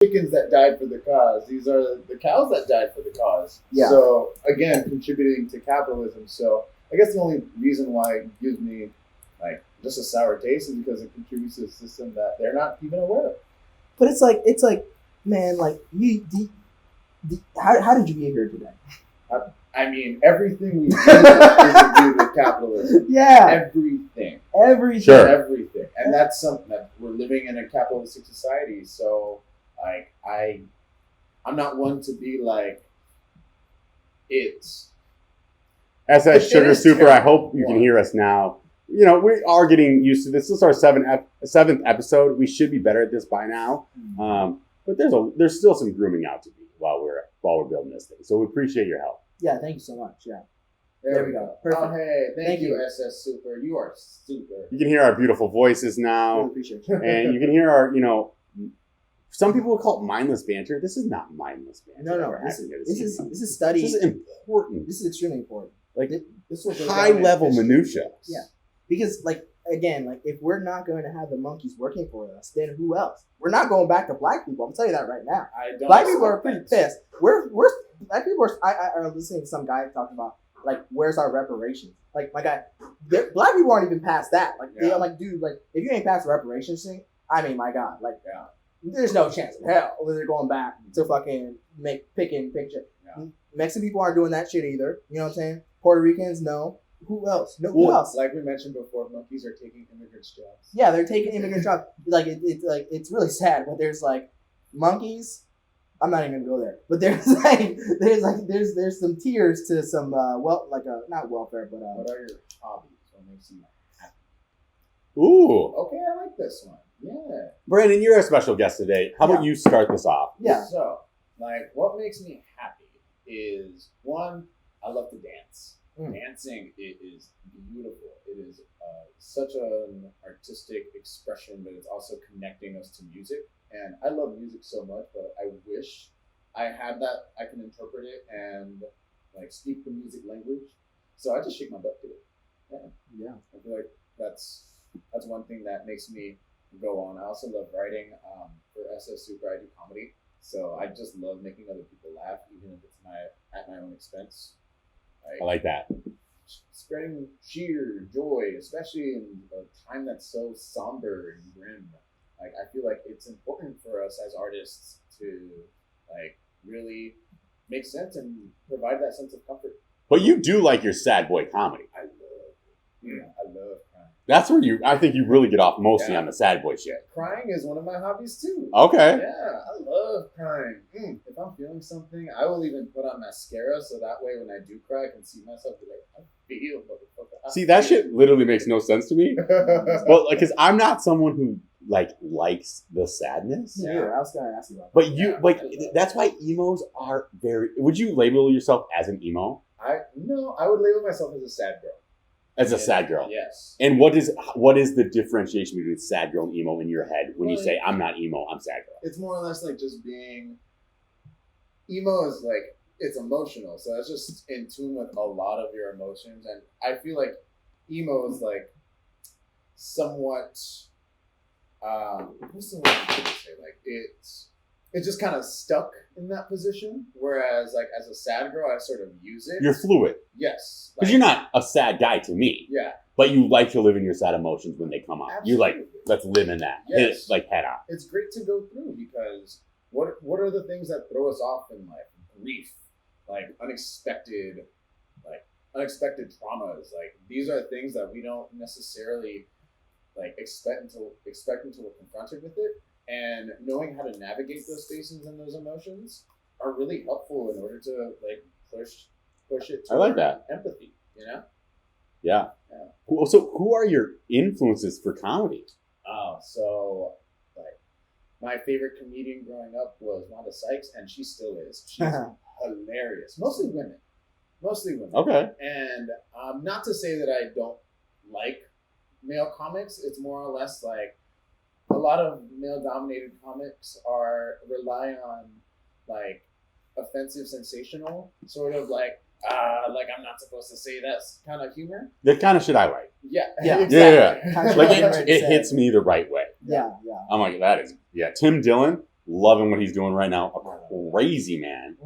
chickens that died for the cause. These are the cows that died for the cause. Yeah. So again, contributing to capitalism. So I guess the only reason why it gives me like just a sour taste is because it contributes to a system that they're not even aware of. But it's like, man, like how did you get here today? I mean, everything we do is to do with capitalism. Yeah. Everything. Sure. Everything. And that's something that we're living in a capitalistic society. So, like, I'm not one to be like, it's. SS Sugar Super, I hope you can hear us now. You know, we are getting used to this. This is our seventh episode. We should be better at this by now. But there's still some grooming out to be while we're building this thing. So we appreciate your help. Yeah, thank you so much. Yeah. There we go. Perfect. Oh, hey, thank you, SS Super. You are super. You can hear our beautiful voices now. Really appreciate you. And you can hear our, some people would call it mindless banter. This is not mindless banter. No. This is study. This is important. This is extremely important. Like, this was high level minutia. Yeah. Because, if we're not going to have the monkeys working for us, then who else? We're not going back to black people. I'm telling you that right now. Black people are pretty pissed. We're black people are. I was listening to some guy talking about where's our reparations? Like my guy, black people aren't even past that. I'm like, dude, if you ain't past the reparations thing, I mean, my God, there's no chance in hell that they're going back to fucking picking shit. Yeah. Mexican people aren't doing that shit either. You know what I'm saying? Puerto Ricans, no. Who else? No, who else? Like we mentioned before, monkeys are taking immigrants' jobs. Yeah, they're taking immigrant jobs. It's really sad, but there's monkeys. I'm not even gonna go there. But there's some tiers to some not welfare, but what are your hobbies? What makes you happy? Ooh. Okay, I like this one. Yeah. Brandon, you're a special guest today. How about you start this off? Yeah. So, what makes me happy is one, I love to dance. Dancing is beautiful. It is such an artistic expression, but it's also connecting us to music. And I love music so much, but I wish I had that. I can interpret it and speak the music language. So I just shake my butt to it. Yeah. I feel like that's one thing that makes me go on. I also love writing. For SS Super, I do comedy. So I just love making other people laugh, even if it's at my own expense. I like that. Spreading cheer, joy, especially in a time that's so somber and grim. I feel like it's important for us as artists to really make sense and provide that sense of comfort. But you do like your sad boy comedy. I love crying. That's where I think you really get off mostly on the sad boy shit. Crying is one of my hobbies too. Okay. Yeah, I love crying. If I'm feeling something, I will even put on mascara so that way when I do cry, I can see myself be like, I feel, motherfucker. See, that shit literally makes no sense to me. Well, because I'm not someone who likes the sadness. Yeah, I was gonna ask you about that. But that's why emos are very. Would you label yourself as an emo? I would label myself as a sad girl. As a sad girl. Yes. And what is the differentiation between sad girl and emo in your head when you say I'm not emo, I'm sad girl? It's more or less just being emo is it's emotional, so it's just in tune with a lot of your emotions, and I feel like emo is somewhat what's the word I'm trying to say? It's just kind of stuck in that position, whereas as a sad girl, I sort of use it. You're fluid. Yes. Because you're not a sad guy to me. Yeah. But you like to live in your sad emotions when they come up. Absolutely. You're let's live in that. Yes. Hit it head on. It's great to go through because what are the things that throw us off in life? Grief, unexpected traumas. These are things that we don't necessarily expect until we're confronted with it. And knowing how to navigate those spaces and those emotions are really helpful in order to push it to I like that. Empathy, Yeah. So who are your influences for comedy? So my favorite comedian growing up was Wanda Sykes, and she still is. She's hilarious. Mostly women. Okay. And not to say that I don't like male comics. It's more or less a lot of male-dominated comics rely on offensive, sensational, sort of I'm not supposed to say that kind of humor. The kind of shit I like. Yeah, exactly. Yeah. It hits me the right way. Yeah. I'm that is Tim Dillon loving what he's doing right now. A crazy man.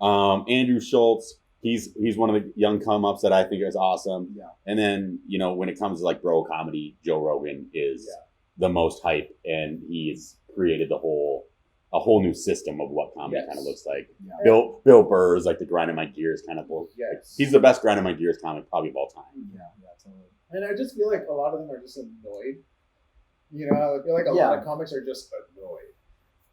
Andrew Schultz, he's one of the young come-ups that I think is awesome. Yeah. And then, when it comes to like bro comedy, Joe Rogan is the most hype, and he's created a whole new system of what comedy kind of looks like. Yeah. Bill Burr is like the grind of my gears kind of bull. Yes. He's the best grind of my gears comic probably of all time. Yeah, totally. And I just feel like a lot of them are just annoyed. I feel like a lot of comics are just annoyed.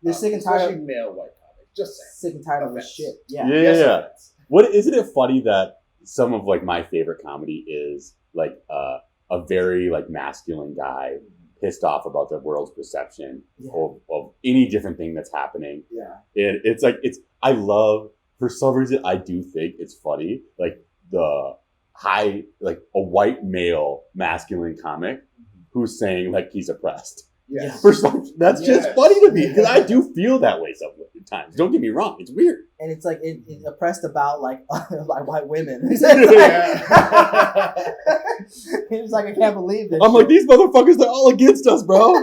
You're sick and tired, especially male white comics. Just saying. Sick and tired of this shit. Yeah. Yeah. What isn't it funny that some of like my favorite comedy is like a very like masculine guy pissed off about the world's perception of any different thing that's happening. Yeah. And I love, for some reason, I do think it's funny, like a white male masculine comic who's saying like he's oppressed. Yes. For some, that's just funny to me because I do feel that way sometimes. Don't get me wrong, it's weird. And it's like it's oppressed about like white women. It's like I can't believe this. I'm like, these motherfuckers, they're all against us, bro.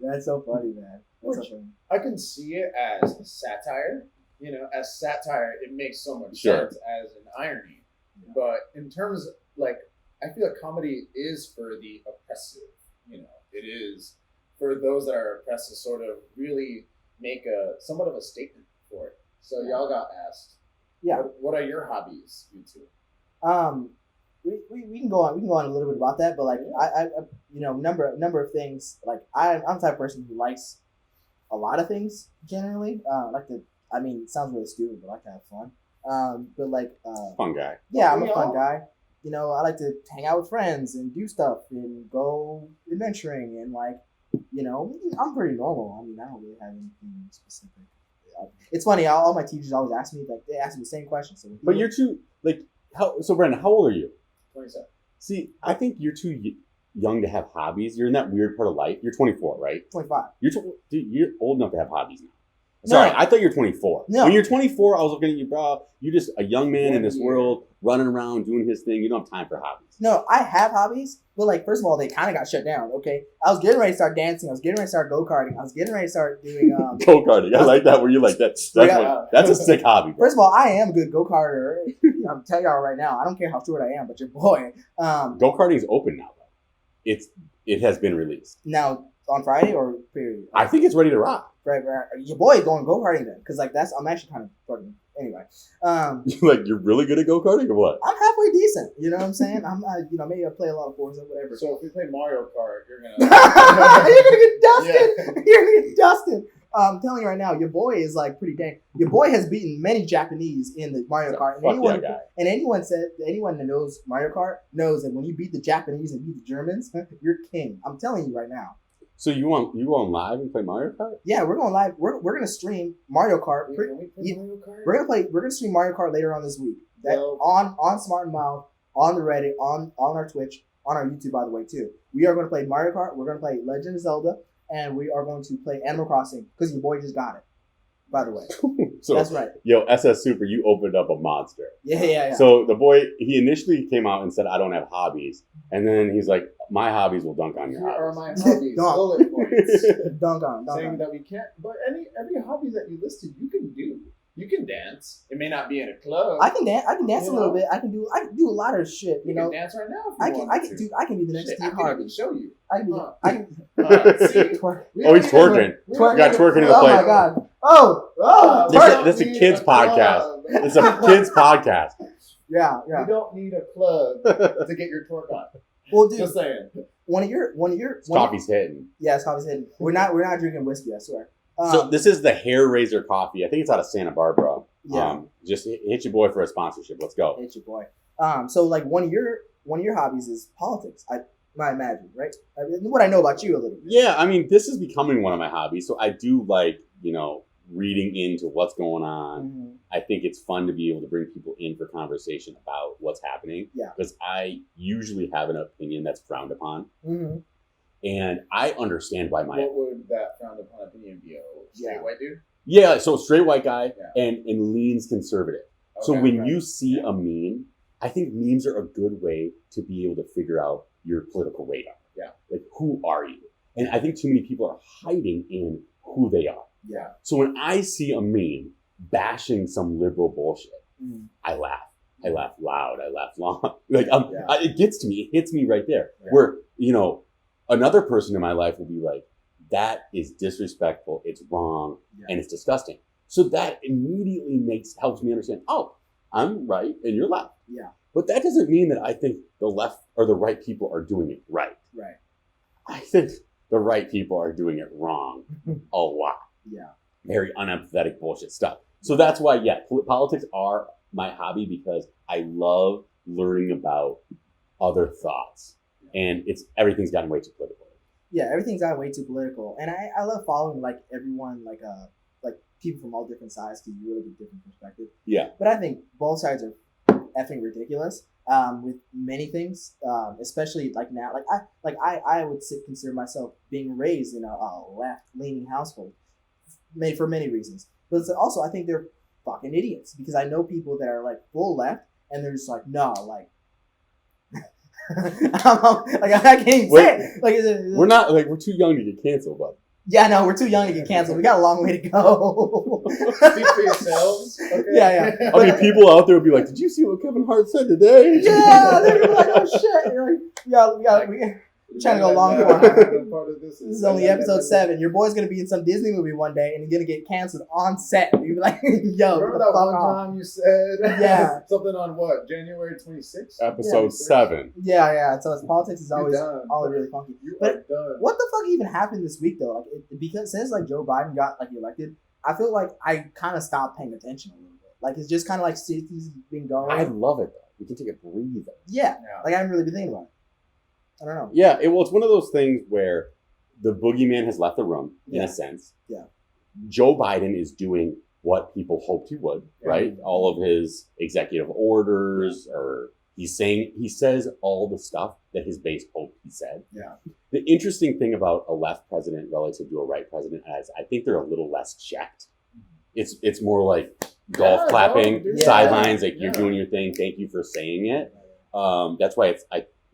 That's so funny, man. That's so funny. I can see it as satire. As satire, it makes so much sense as an irony. Yeah. But in terms of, like, I feel like comedy is for the oppressive. It is for those that are oppressed to sort of really make somewhat of a statement for it. So y'all got asked. Yeah. What are your hobbies, you two? We can go on a little bit about that, but like I number of things. Like I'm the type of person who likes a lot of things generally. It sounds really stupid, but I like to have fun. But like fun guy. Yeah, I'm a fun guy. I like to hang out with friends and do stuff and go adventuring and like, I'm pretty normal. I don't really have anything specific. It's funny. All my teachers always ask me, like, they ask me the same question. So, but you're too so Brandon, how old are you? 27. See, I think you're too young to have hobbies. You're in that weird part of life. You're 24, right? 25. You're old enough to have hobbies now. Sorry, I thought you were 24. No. When you're 24, I was looking at you, bro. You're just a young man in this world, running around, doing his thing. You don't have time for hobbies. No, I have hobbies, but like, first of all, they kind of got shut down, okay? I was getting ready to start dancing. I was getting ready to start go-karting. I was getting ready to start doing... go-karting. I like that, where you like that. That's a sick hobby, bro. First of all, I am a good go-karter. I'm telling y'all right now, I don't care how short I am, but your boy... Go-karting is open now, though. It has been released. Now, on Friday or period? I think it's ready to rock. Right. Your boy is going go-karting then, because like I'm actually kind of fucking anyway. You're really good at go-karting or what? I'm halfway decent. You know what I'm saying? I'm maybe I play a lot of Forza, whatever. So if we play Mario Kart, you're gonna get dusted. Yeah. You're gonna get dusted. I'm telling you right now, your boy is like pretty dang. Your boy has beaten many Japanese in the Mario Kart. And anyone that knows Mario Kart knows that when you beat the Japanese and beat the Germans, you're king. I'm telling you right now. So you going live and play Mario Kart? Yeah, we're going live. We're gonna stream Mario Kart. Mario Kart? We're gonna stream Mario Kart later on this week. On Smart and Mouth, on the Reddit, on our Twitch, on our YouTube, by the way, too. We are going to play Mario Kart. We're going to play Legend of Zelda, and we are going to play Animal Crossing because your boy just got it. By the way, so that's right. Yo, SS Super, you opened up a monster. Yeah. So the boy, he initially came out and said, "I don't have hobbies," and then he's like, "My hobbies will dunk on your hobbies." Here are my hobbies. Bullet points. Dunk on. Saying that we can't, but every hobby that you listed, you can do. You can dance. It may not be in a club. I can dance a little bit. I can do a lot of shit. You know, can dance right now. I can be the next Steve Harvey. I can show you. See? He's twerking. You got twerking in the plate. Oh my god. Oh. This is a kids podcast. It's a kids podcast. Yeah. You don't need a club to get your twerk on. Well, dude, just saying. One of your coffee's hitting. Yeah, it's coffee's hitting. We're not drinking whiskey, I swear. So this is the Hair Razor Coffee. I think it's out of Santa Barbara. Yeah. Just hit your boy for a sponsorship. Let's go. Hit your boy. So like one of your hobbies is politics. I imagine, right? What I know about you a little bit. Yeah, I mean, this is becoming one of my hobbies. So I do like, reading into what's going on. Mm-hmm. I think it's fun to be able to bring people in for conversation about what's happening. Yeah. Because I usually have an opinion that's frowned upon. Mm-hmm. And I understand why What would that frowned upon opinion be? A straight white dude? Yeah, so straight white guy and leans conservative. Okay, so when you see a meme, I think memes are a good way to be able to figure out your political radar. Yeah. Like, who are you? And I think too many people are hiding in who they are. Yeah. So when I see a meme bashing some liberal bullshit, I laugh. I laugh loud. I laugh long. Like it gets to me. It hits me right there. Yeah. Where, you know, another person in my life will be like, that is disrespectful. It's wrong. And it's disgusting. So that immediately helps me understand, oh, I'm right and you're left. Yeah. But that doesn't mean that I think the left or the right people are doing it right. Right. I think the right people are doing it wrong a lot. Yeah. Very unempathetic bullshit stuff. So that's why, politics are my hobby because I love learning about other thoughts. And everything's gotten way too political. Yeah, everything's gotten way too political. And I love following like everyone, like people from all different sides because you really get different perspectives. Yeah. But I think both sides are effing ridiculous with many things, especially like now. I would consider myself being raised in a left-leaning household, for many reasons. But also, I think they're fucking idiots because I know people that are like full left and they're just like, no, like. I can't even say it. Like, we're not like we're too young to get canceled, but. Yeah, no, we're too young to get canceled. We got a long way to go. Speak for yourselves. Okay. Yeah. I mean, people out there will be like, "Did you see what Kevin Hart said today?" Yeah, they're gonna be like, "Oh shit!" You're like, we're trying to go long for. This is only episode 7. Your boy's gonna be in some Disney movie one day, and he's gonna get canceled on set. You'll be like, "Yo, remember that one time you said something on what January 26th, episode 7." Yeah. So it's politics is always all really funky. But done. What the fuck even happened this week though? Like, because since like Joe Biden got like elected, I feel like I kind of stopped paying attention a little bit. Like it's just kind of like cities been going. I love it though. We can take a breather. Yeah. Like I haven't really been thinking about it. I don't know. Yeah, it's one of those things where the boogeyman has left the room, in a sense. Yeah. Joe Biden is doing what people hoped he would, right? All of his executive orders, or he says all the stuff that his base hoped he said. Yeah. The interesting thing about a left president relative to a right president is I think they're a little less checked. It's more like golf clapping, sidelines, like you're doing your thing. Thank you for saying it. That's why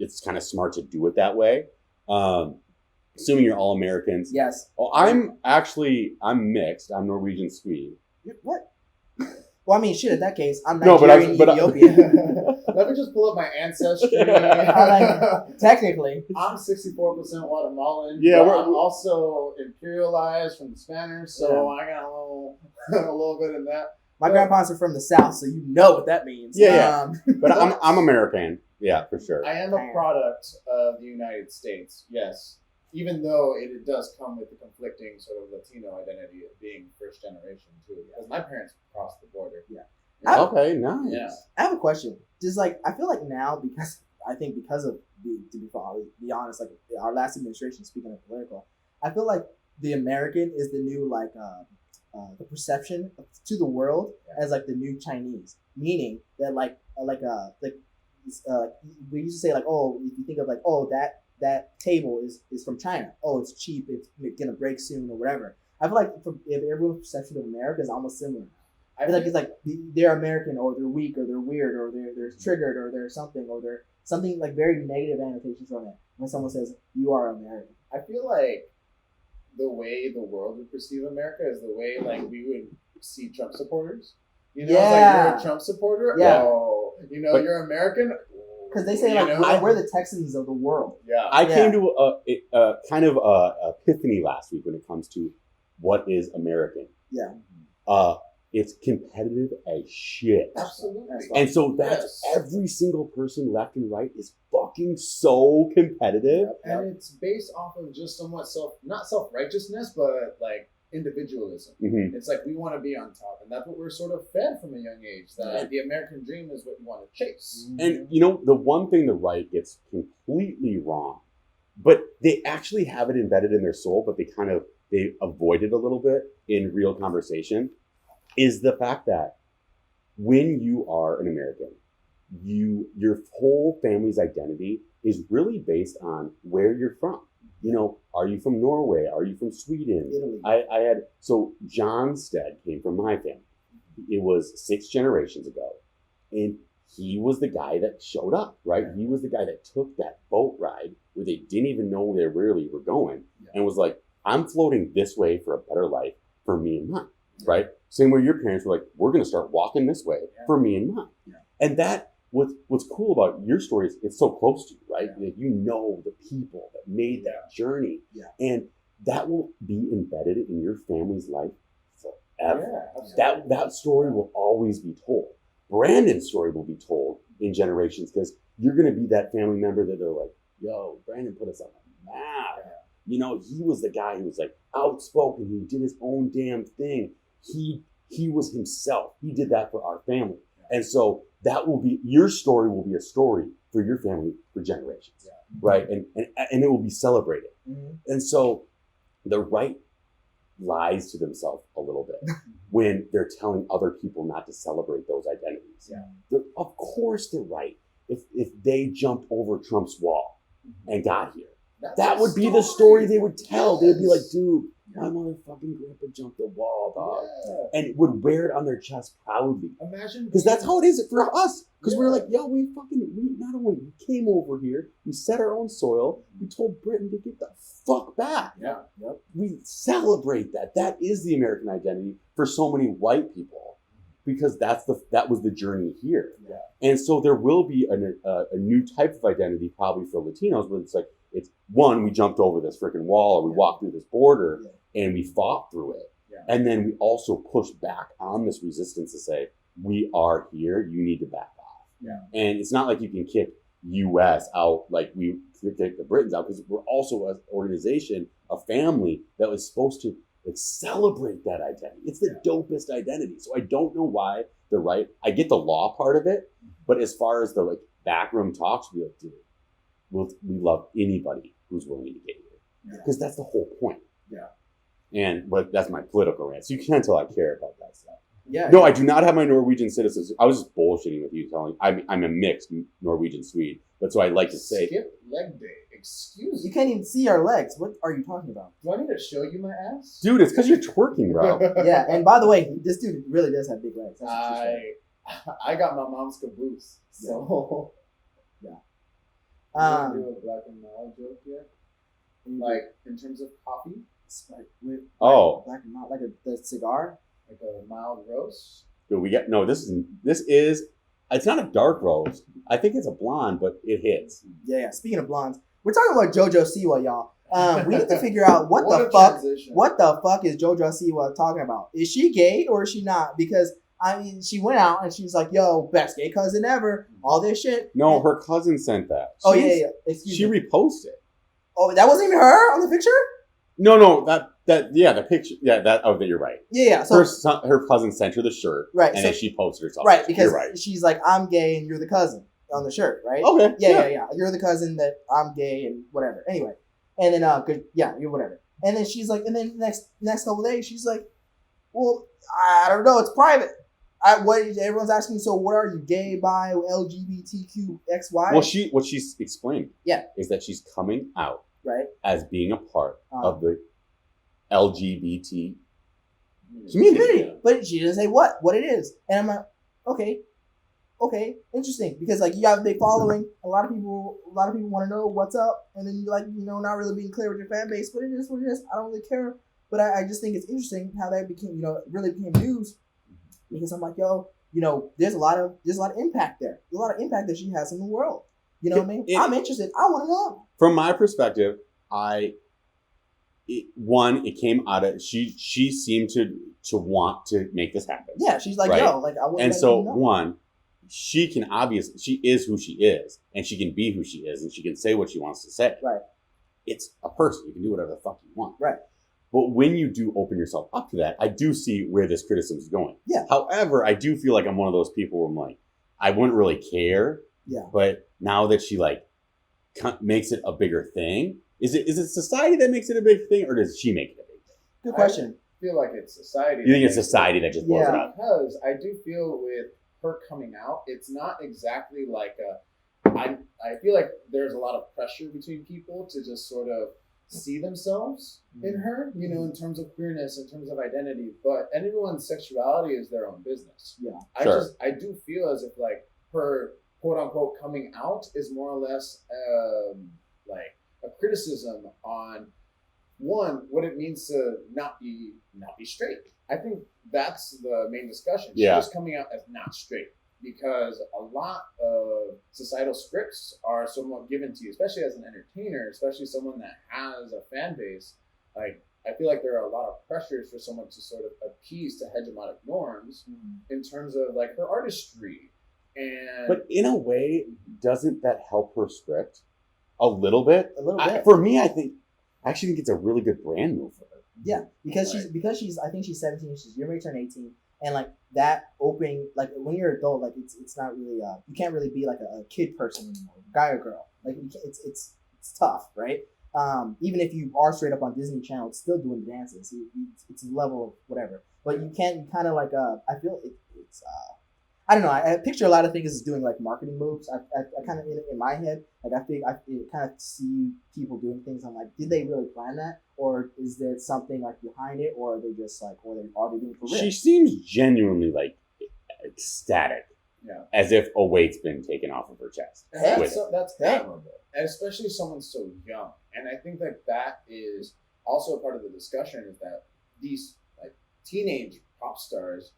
it's kind of smart to do it that way. Assuming you're all Americans. Yes. Well, I'm mixed. I'm Norwegian Swede. What? Well, I mean, shit, in that case, I'm Nigerian, Ethiopian. Let me just pull up my ancestry. Technically. I'm 64% Guatemalan. Yeah, I'm also imperialized from the Spanish, so I got a little bit of that. My grandpas are from the South, so you know what that means. Yeah. But I'm American. Yeah, for sure. I am a product of the United States, yes. Even though it does come with the conflicting sort of Latino identity of being first generation too. Because my parents crossed the border. Yeah. Okay, nice. Yeah. I have a question. Just I feel like now because of to be honest, like our last administration, speaking of political, I feel like the American is the new the perception to the world as like the new Chinese, meaning that we used to say like, oh, if you think of like, oh, that table is from China. Oh, it's cheap. It's gonna break soon or whatever. I feel like if everyone's perception of America is almost similar. I feel like it's like they're American or they're weak or they're weird or they're triggered or they're something like very negative annotations on it when someone says you are American. I feel like the way the world would perceive America is the way like we would see Trump supporters. It's like you're a Trump supporter. Yeah. Oh, you're American. Because they say we're the Texans of the world. Yeah. I came to a kind of a epiphany last week when it comes to what is American. Yeah. It's competitive as shit. Absolutely. And so that's every single person left and right is fucking so competitive. And it's based off of just somewhat not self-righteousness, but like individualism. Mm-hmm. It's like we want to be on top, and that's what we're sort of fed from a young age, that the American dream is what you want to chase. And the one thing the right gets completely wrong, but they actually have it embedded in their soul, but they avoid it a little bit in real conversation, is the fact that when you are an American, your whole family's identity is really based on where you're from. Are you from Norway? Are you from Sweden? Italy. So John Stead came from my family. It was 6 generations ago. And he was the guy that showed up, right? He was the guy that took that boat ride where they didn't even know where they really were going and was like, I'm floating this way for a better life for me and mine, right? Same way your parents were like, we're going to start walking this way for me and mine. Yeah. And that, what's cool about your story is it's so close to you, right? Yeah. You know the people that made that journey. Yeah. And that will be embedded in your family's life forever. Yeah, that story will always be told. Brandon's story will be told in generations because you're going to be that family member that they're like, yo, Brandon put us on the map. Yeah. You know, he was the guy who was like outspoken. He did his own damn thing. He was himself. He did that for our family. Yeah. And so that will be, your story will be a story for your family for generations, right? And it will be celebrated. Mm-hmm. And so the right lies to themselves a little bit when they're telling other people not to celebrate those identities. Yeah. Of course they're right if they jumped over Trump's wall and got here. That would be the story they would tell. They'd be like, dude, my motherfucking grandpa jumped the wall, dog. Yeah. And would wear it on their chest proudly. Imagine. Because that's how it is for us. Because we're like, yo, we not only came over here, we set our own soil, we told Britain to get the fuck back. Yeah. Yep. We celebrate that. That is the American identity for so many white people. Because that was the journey here. Yeah. And so there will be a new type of identity probably for Latinos where it's like, it's one, we jumped over this freaking wall or we walked through this border and we fought through it. Yeah. And then we also pushed back on this resistance to say, we are here, you need to back off. Yeah. And it's not like you can kick US out like we kick the Britons out because we're also an organization, a family that was supposed to celebrate that identity. It's the dopest identity. So I don't know why they're right. I get the law part of it, but as far as the like backroom talks, we like, dude, we love anybody who's willing to get here because that's the whole point. Yeah. But that's my political rant. So you can't tell I care about that stuff. Yeah. No, I do not have my Norwegian citizenship. I was just bullshitting with you, telling I'm a mixed Norwegian Swede. But so I like to say, skip leg day. Excuse me. You can't even see our legs. What are you talking about? Do I need to show you my ass? Dude, it's because you're twerking, bro. Yeah, and by the way, this dude really does have big legs. I got my mom's caboose. So yeah. Do a black and mild joke yet? Like in terms of coffee? Black and mild, like the cigar? Like a mild roast? Dude, this is it's not a dark roast. I think it's a blonde, but it hits. Yeah. Speaking of blondes, we're talking about JoJo Siwa, y'all. We need to figure out what the fuck is JoJo Siwa talking about? Is she gay or is she not? Because I mean, she went out and she was like, "Yo, best gay cousin ever." All this shit. No, her cousin sent that. She reposted. Oh, that wasn't even her on the picture. No, the picture. Yeah, that you're right. Yeah. So her cousin sent her the shirt, right? And then she posted herself. Right, because she's like, "I'm gay and you're the cousin." On the shirt, right? Okay. Yeah. You're the cousin that I'm gay and whatever. Anyway, and then you're whatever. And then she's like, and then next couple of days, she's like, well, I don't know, it's private. Everyone's asking, so what are you, gay, bi, LGBTQXY? Well, what she's explained, is that she's coming out, right, as being a part of the LGBT community, but she doesn't say what it is, and I'm like, okay, interesting, because like you have a big following, a lot of people want to know what's up, and then you like not really being clear with your fan base, but it is what it is. I don't really care, but I just think it's interesting how that became really became news, because I'm like, there's a lot of impact there. There's a lot of impact that she has in the world. You know what I mean? I'm interested. I want to know. From my perspective, it came out of she seemed to want to make this happen. Yeah, she's like, right? I want. And so she is who she is, and she can be who she is, and she can say what she wants to say. Right. It's a person. You can do whatever the fuck you want. Right. But when you do open yourself up to that, I do see where this criticism is going. Yeah. However, I do feel like I'm one of those people where I'm like, I wouldn't really care. Yeah. But now that she makes it a bigger thing, is it society that makes it a big thing, or does she make it a big thing? Good question. I feel like it's society. You think it's society that just blows it up? Because I do feel with her coming out, it's not exactly like I feel like there's a lot of pressure between people to just sort of see themselves in her, in terms of queerness, in terms of identity, but everyone's sexuality is their own business. Yeah. I do feel as if like her quote unquote coming out is more or less like a criticism on one, what it means to not be straight. I think that's the main discussion. Yeah. She was coming out as not straight because a lot of societal scripts are somewhat given to you, especially as an entertainer, especially someone that has a fan base. Like, I feel like there are a lot of pressures for someone to sort of appease to hegemonic norms in terms of like her artistry. But in a way, doesn't that help her script a little bit? A little bit. For me, I actually think it's a really good brand move for her. Yeah, because she's I think she's 17. She's getting ready to turn 18, and like that opening, like when you're an adult, like it's not really you can't really be like a kid person anymore, guy or girl. Like it's tough, right? Even if you are straight up on Disney Channel, it's still doing dances. It's a level of whatever, but you kind of like I feel it's I don't know. I picture a lot of things as doing like marketing moves. I kind of in my head, like I think I kind of see people doing things. I'm like, did they really plan that, or is there something like behind it, or are they just like, or are they doing it for real? She seems genuinely like ecstatic, as if a weight's been taken off of her chest. That's admirable, and especially someone so young. And I think that is also part of the discussion is that these like teenage pop stars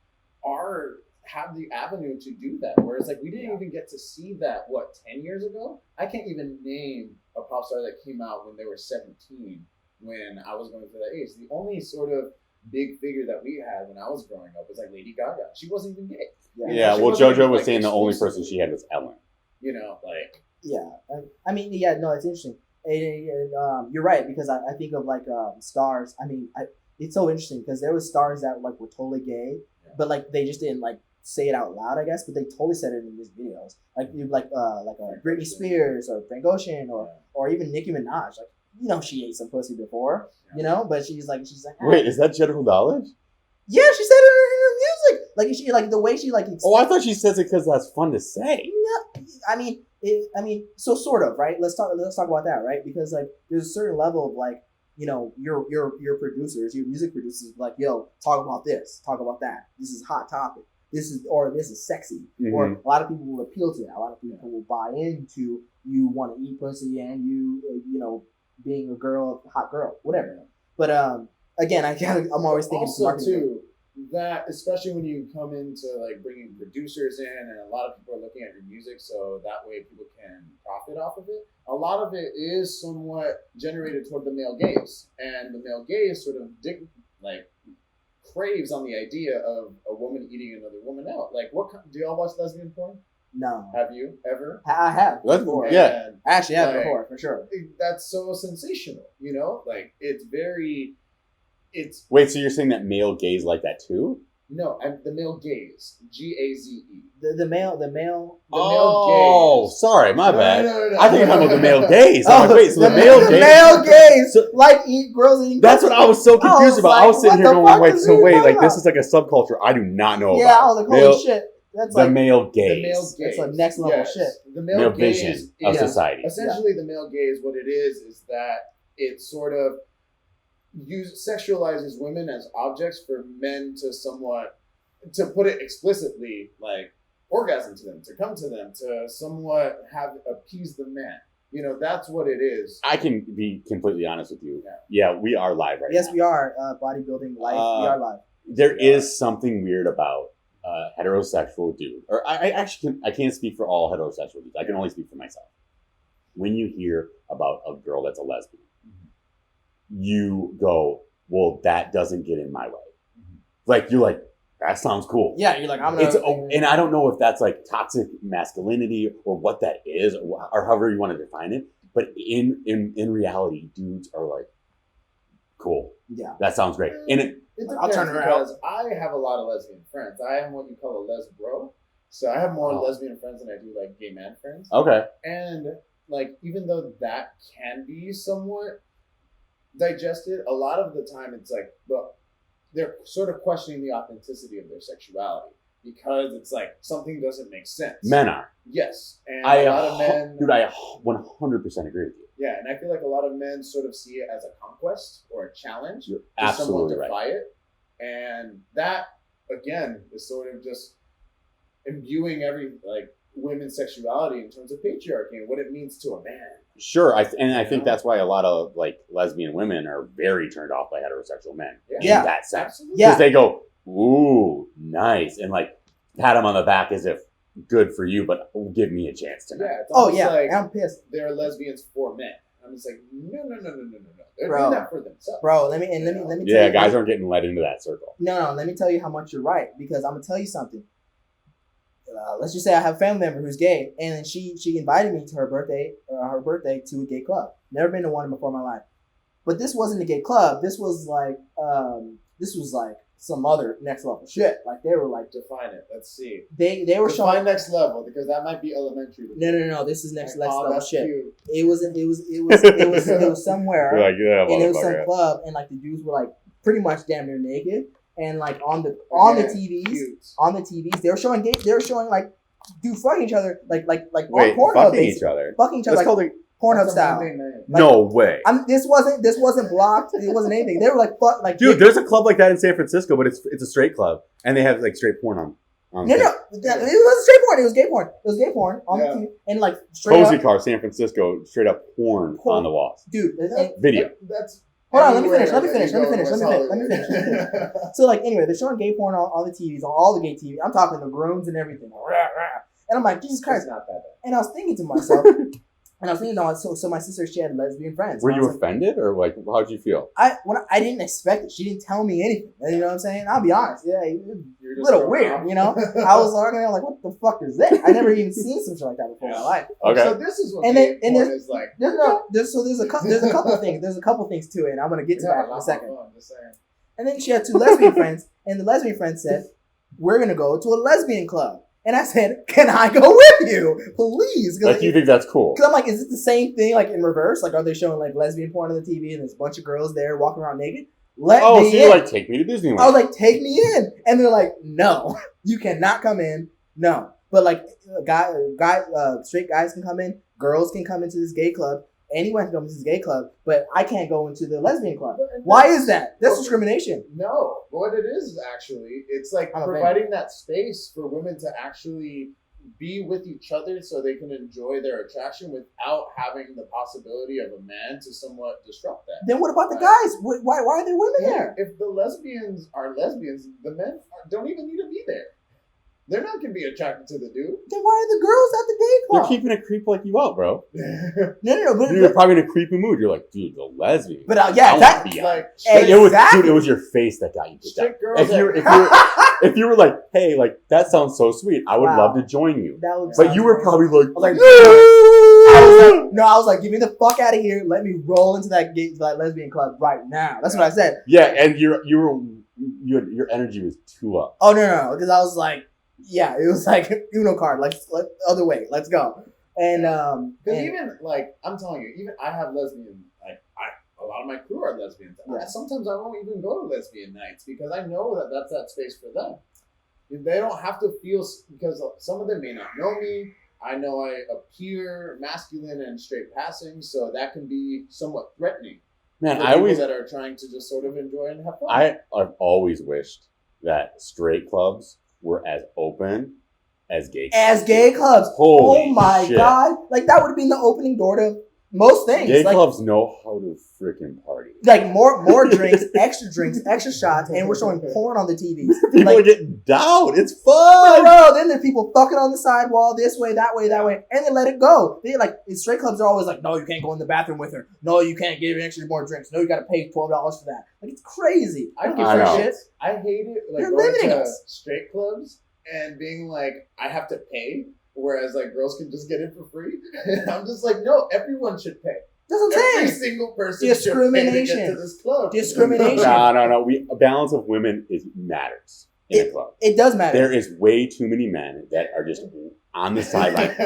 have the avenue to do that, whereas like we didn't even get to see that 10 years ago. I can't even name a pop star that came out when they were 17 when I was going through that age. The only sort of big figure that we had when I was growing up was like Lady Gaga. She wasn't even gay. Yeah, well, JoJo was saying the only person she had was Ellen. You know, like I mean, no, it's interesting. And you're right, because I think of like stars. I mean, it's so interesting because there was stars that like were totally gay, but like they just didn't like say it out loud, I guess, but they totally said it in these videos. Like you like Britney Spears or Frank Ocean or even Nicki Minaj. Like, you know, she ate some pussy before, you know, but she's like wait, is that general knowledge? Yeah, she said it in her music. Like she like the way she like. Oh, I thought she says it because that's fun to say. No, I mean, so sort of, right? Let's talk about that, right? Because like there's a certain level of like, you know, your producers, your music producers, like, yo, talk about this, talk about that. This is a hot topic. This is sexy, or a lot of people will appeal to that. A lot of people will buy into you want to eat pussy and you know, being a girl, hot girl, whatever. But again, I'm always thinking also too that especially when you come into like bringing producers in, and a lot of people are looking at your music, so that way people can profit off of it. A lot of it is somewhat generated toward the male gaze, and the male gaze sort of craves on the idea of a woman eating another woman out. Like, do y'all watch lesbian porn? No. Have you ever? I have before. Yeah, I actually have before, for sure. That's so sensational, you know. Like it's Wait, so you're saying that male gaze like that too? No, the male gaze, GAZE. The male gaze. Sorry, my bad. No. I think you're talking about the male gaze. I'm like, wait, so the male gaze? Male gaze, like girls eating. That's what I was so confused about. I was sitting here going, wait, like this is like a subculture I do not know about. Yeah, I was like, holy shit. That's the male gaze. The male gaze. It's like next level shit. The male gaze vision of society. Essentially, the male gaze, what it is that it sort of sexualizes women as objects for men to somewhat, to put it explicitly, like orgasm to them, to come to them, to somewhat appease the man. You know, that's what it is. I can be completely honest with you. Yeah, we are live right now. Yes, we are. Bodybuilding life. We are live. There is something weird about heterosexual dude, or I can't speak for all heterosexual dudes. I can only speak for myself. When you hear about a girl that's a lesbian, you go, well, that doesn't get in my way. Like, you're like, that sounds cool. Yeah, you're like, and I don't know if that's like toxic masculinity or what that is, or however you want to define it. But in reality, dudes are like, cool. Yeah, that sounds great. And I'll turn it around. Because I have a lot of lesbian friends. I am what you call a lesbro. So I have more lesbian friends than I do like gay man friends. Okay. And like, even though that can be somewhat digested, a lot of the time it's like, well, they're sort of questioning the authenticity of their sexuality because it's like something doesn't make sense. Men are. Yes. And a lot of men... Dude, I 100% agree with you. Yeah, and I feel like a lot of men sort of see it as a conquest or a challenge. You're absolutely right. Defy it. And that, again, is sort of just imbuing women's sexuality in terms of patriarchy and what it means to a man. Sure, I think that's why a lot of like lesbian women are very turned off by heterosexual men. Yeah. In that sense, Absolutely. because they go, "Ooh, nice," and like pat them on the back as if good for you, but give me a chance tonight. Yeah. It's almost like I'm pissed. they're lesbians for men. I'm just like, no. They're Bro. doing that for themselves. Bro, let me tell Yeah, you. guys aren't getting let into that circle. No, let me tell you how much you're right, because I'm gonna tell you something. Let's just say I have a family member who's gay, and then she invited me to her birthday to a gay club. Never been to one before in my life, but this wasn't a gay club. This was like some other next level shit. Like they were like, Define it. Let's see. they were Define showing next level, because that might be elementary. no. This is next level that's shit. cute. It was somewhere. You're like, yeah, And it was some motherfucker. club, and like the dudes were like pretty much damn near naked, and like on the TVs, Cute. they were showing like dude fucking each other like Wait, on Pornhub, fucking basically. each other. Fucking each other That's like called a, Pornhub That's a style. Monday night. no way. This wasn't blocked. It wasn't anything. They were like fuck like Dude, there's a club like that in San Francisco, but it's a straight club, and they have like straight porn on. No, it wasn't straight porn. It was gay porn. It was gay porn on the TV, and like straight Cozy up, Car, San Francisco, straight up porn on the walls. dude. Video. That's Hold on, let me everywhere finish. that you go in West Hollywood. So like anyway, they're showing gay porn on the TVs, on all the gay TV. I'm talking the grooms and everything. And I'm like, Jesus Christ. It's not that bad. And I was thinking to myself, so my sister, she had lesbian friends. Were And I you was like, offended, or like how'd you feel? I didn't expect it. She didn't tell me anything. You know what I'm saying? I'll be honest. Yeah, it was You're a just little thrown weird. off. You know, I was looking at it like, what the fuck is that? I never even seen some shit like that before in my life. Okay. So this is what And gay then- porn is like. There's a couple things. There's a couple things to it, and I'm gonna get to that in a second. Just saying. And then she had two lesbian friends, and the lesbian friend said, "We're gonna go to a lesbian club." And I said, "Can I go with you, please?" Like you think that's cool? Because I'm like, is it the same thing, like in reverse? Like, are they showing like lesbian porn on the TV, and there's a bunch of girls there walking around naked? Let Oh, me so in. you're like, take me to Disneyland. I was like, take me in, and they're like, no, you cannot come in, no. But like, straight guys can come in, girls can come into this gay club. Anyone can come into this gay club, but I can't go into the lesbian club. Why is that? That's discrimination. No, what it is actually, it's like I'm a providing that space for women to actually be with each other so they can enjoy their attraction without having the possibility of a man to somewhat disrupt that. Then what about the guys? Why are there women there? If the lesbians are lesbians, the men don't even need to be there. They're not going to be attracted to the dude. Then why are the girls at the gay They're club? keeping a creep like you out, bro. No, You're probably in a creepy mood. You're like, dude, the lesbian. but yeah, I that, wanna be like, on. Exactly. It was your face that got you kicked out. straight girls. If you were like, hey, like that sounds so sweet, I would Wow. love to join you. that would But sound you were great. probably like, I was like, no. I was like, get me the fuck out of here. Let me roll into that lesbian club right now. That's what I said. Yeah, and your energy was too up. Oh no, because I was like, yeah, it was like Uno card, like other way, let's go. And Because and- even like I'm telling you, even I have lesbian a lot of my crew are lesbians. Yeah. Sometimes I won't even go to lesbian nights because I know that that's that space for them. They don't have to feel, because some of them may not know me. I know I appear masculine and straight passing, so that can be somewhat threatening. Man, for I people always that are trying to just sort of enjoy and have fun. I've always wished that straight clubs were as open as gay clubs. as gay clubs. Holy oh my shit. god, like that would have been the opening door to most things. Gay like, clubs know how to freaking party. like more drinks, extra shots, and we're showing porn on the TVs. People Like, are getting down. It's fun. bro, then there's people fucking on the sidewall this way, that way, and they let it go. They like straight clubs are always like, no, you can't go in the bathroom with her. No, you can't give extra more drinks. No, you got to pay $12 for that. Like it's crazy. I don't give I a know. shit. I hate it. Like You're going limiting to us. straight clubs and being like, I have to pay, whereas like girls can just get in for free. I'm just like, no, everyone should pay. That's what I'm Every saying. single person should pay to Discrimination. get to this club. Discrimination. No. A balance of women matters in a club. It does matter. There is way too many men that are just on the sideline.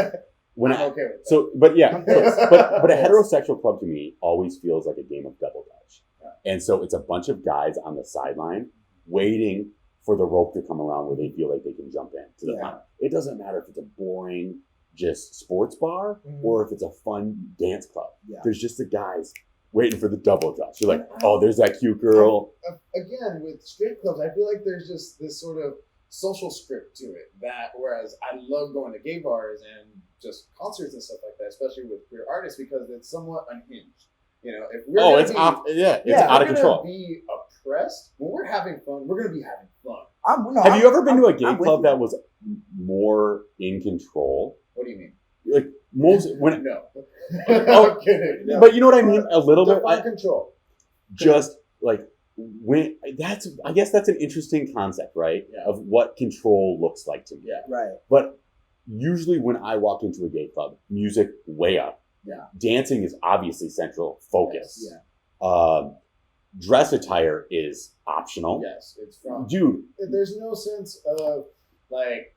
When I'm I, okay with that. so, but yeah, but a heterosexual club to me always feels like a game of double dutch, and so it's a bunch of guys on the sideline waiting for the rope to come around where they feel like they can jump in to the fun. It doesn't matter if it's a boring just sports bar or if it's a fun dance club. Yeah. There's just the guys waiting for the double dutch. You're like, oh, there's that cute girl. Again, with straight clubs, I feel like there's just this sort of social script to it. That whereas I love going to gay bars and just concerts and stuff like that, especially with queer artists, because it's somewhat unhinged. You know, if we're it's out of control. Be oppressed when we're having fun. We're gonna be having fun. Have you ever been to a gay club that was more in control? What do you mean? Like most when no. I'm kidding. No. But you know what I mean? A little bit. Control. Just like when I guess that's an interesting concept, right? Yeah. Of what control looks like to me. Yeah. Right. But usually when I walk into a gay club, music way up. Yeah. Dancing is obviously central focus. Yes. Yeah. Dress attire is optional. Yes, it's from. Dude. There's no sense of like,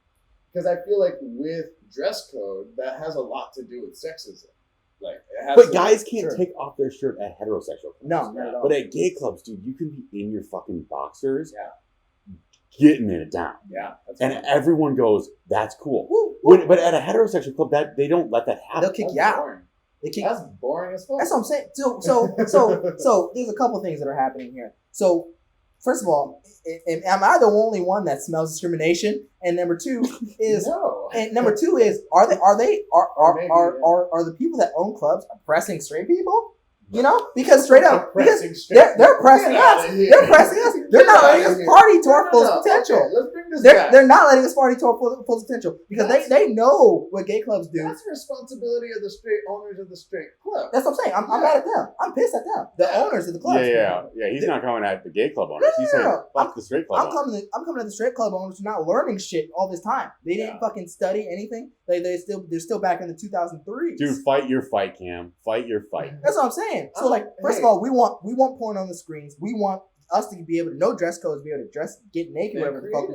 because I feel like with dress code that has a lot to do with sexism. Like, it has but guys can't sure. take off their shirt at heterosexual clubs. No, not at all. But at gay clubs, dude, you can be in your fucking boxers. Yeah. Getting it down. Yeah. And fun. everyone goes, that's cool. Woo, woo. But at a heterosexual club, they don't let that happen. They'll kick you out. Boring. That's boring as fuck. That's what I'm saying. So there's a couple things that are happening here. So first of all, am I the only one that smells discrimination? And number two is no. And number two is are the people that own clubs oppressing straight people? You know, because straight up, because they're pressing us. They're pressing us. They're not letting us party to our full potential. Okay, let's bring this back. They're not letting us party to our full potential because they know what gay clubs do. That's the responsibility of the straight owners of the straight club. That's what I'm saying. I'm mad at them. I'm pissed at them. The owners of the clubs. Yeah. He's not coming at the gay club owners. He's saying fuck the straight club owners. I'm coming at the straight club owners who are not learning shit all this time. They didn't fucking study anything. They're still back in the 2003s. Dude, fight your fight, Cam. Fight your fight. That's what I'm saying. So like, first of all, we want porn on the screens. We want us to be able to no dress codes, be able to dress, get naked, whatever the fuck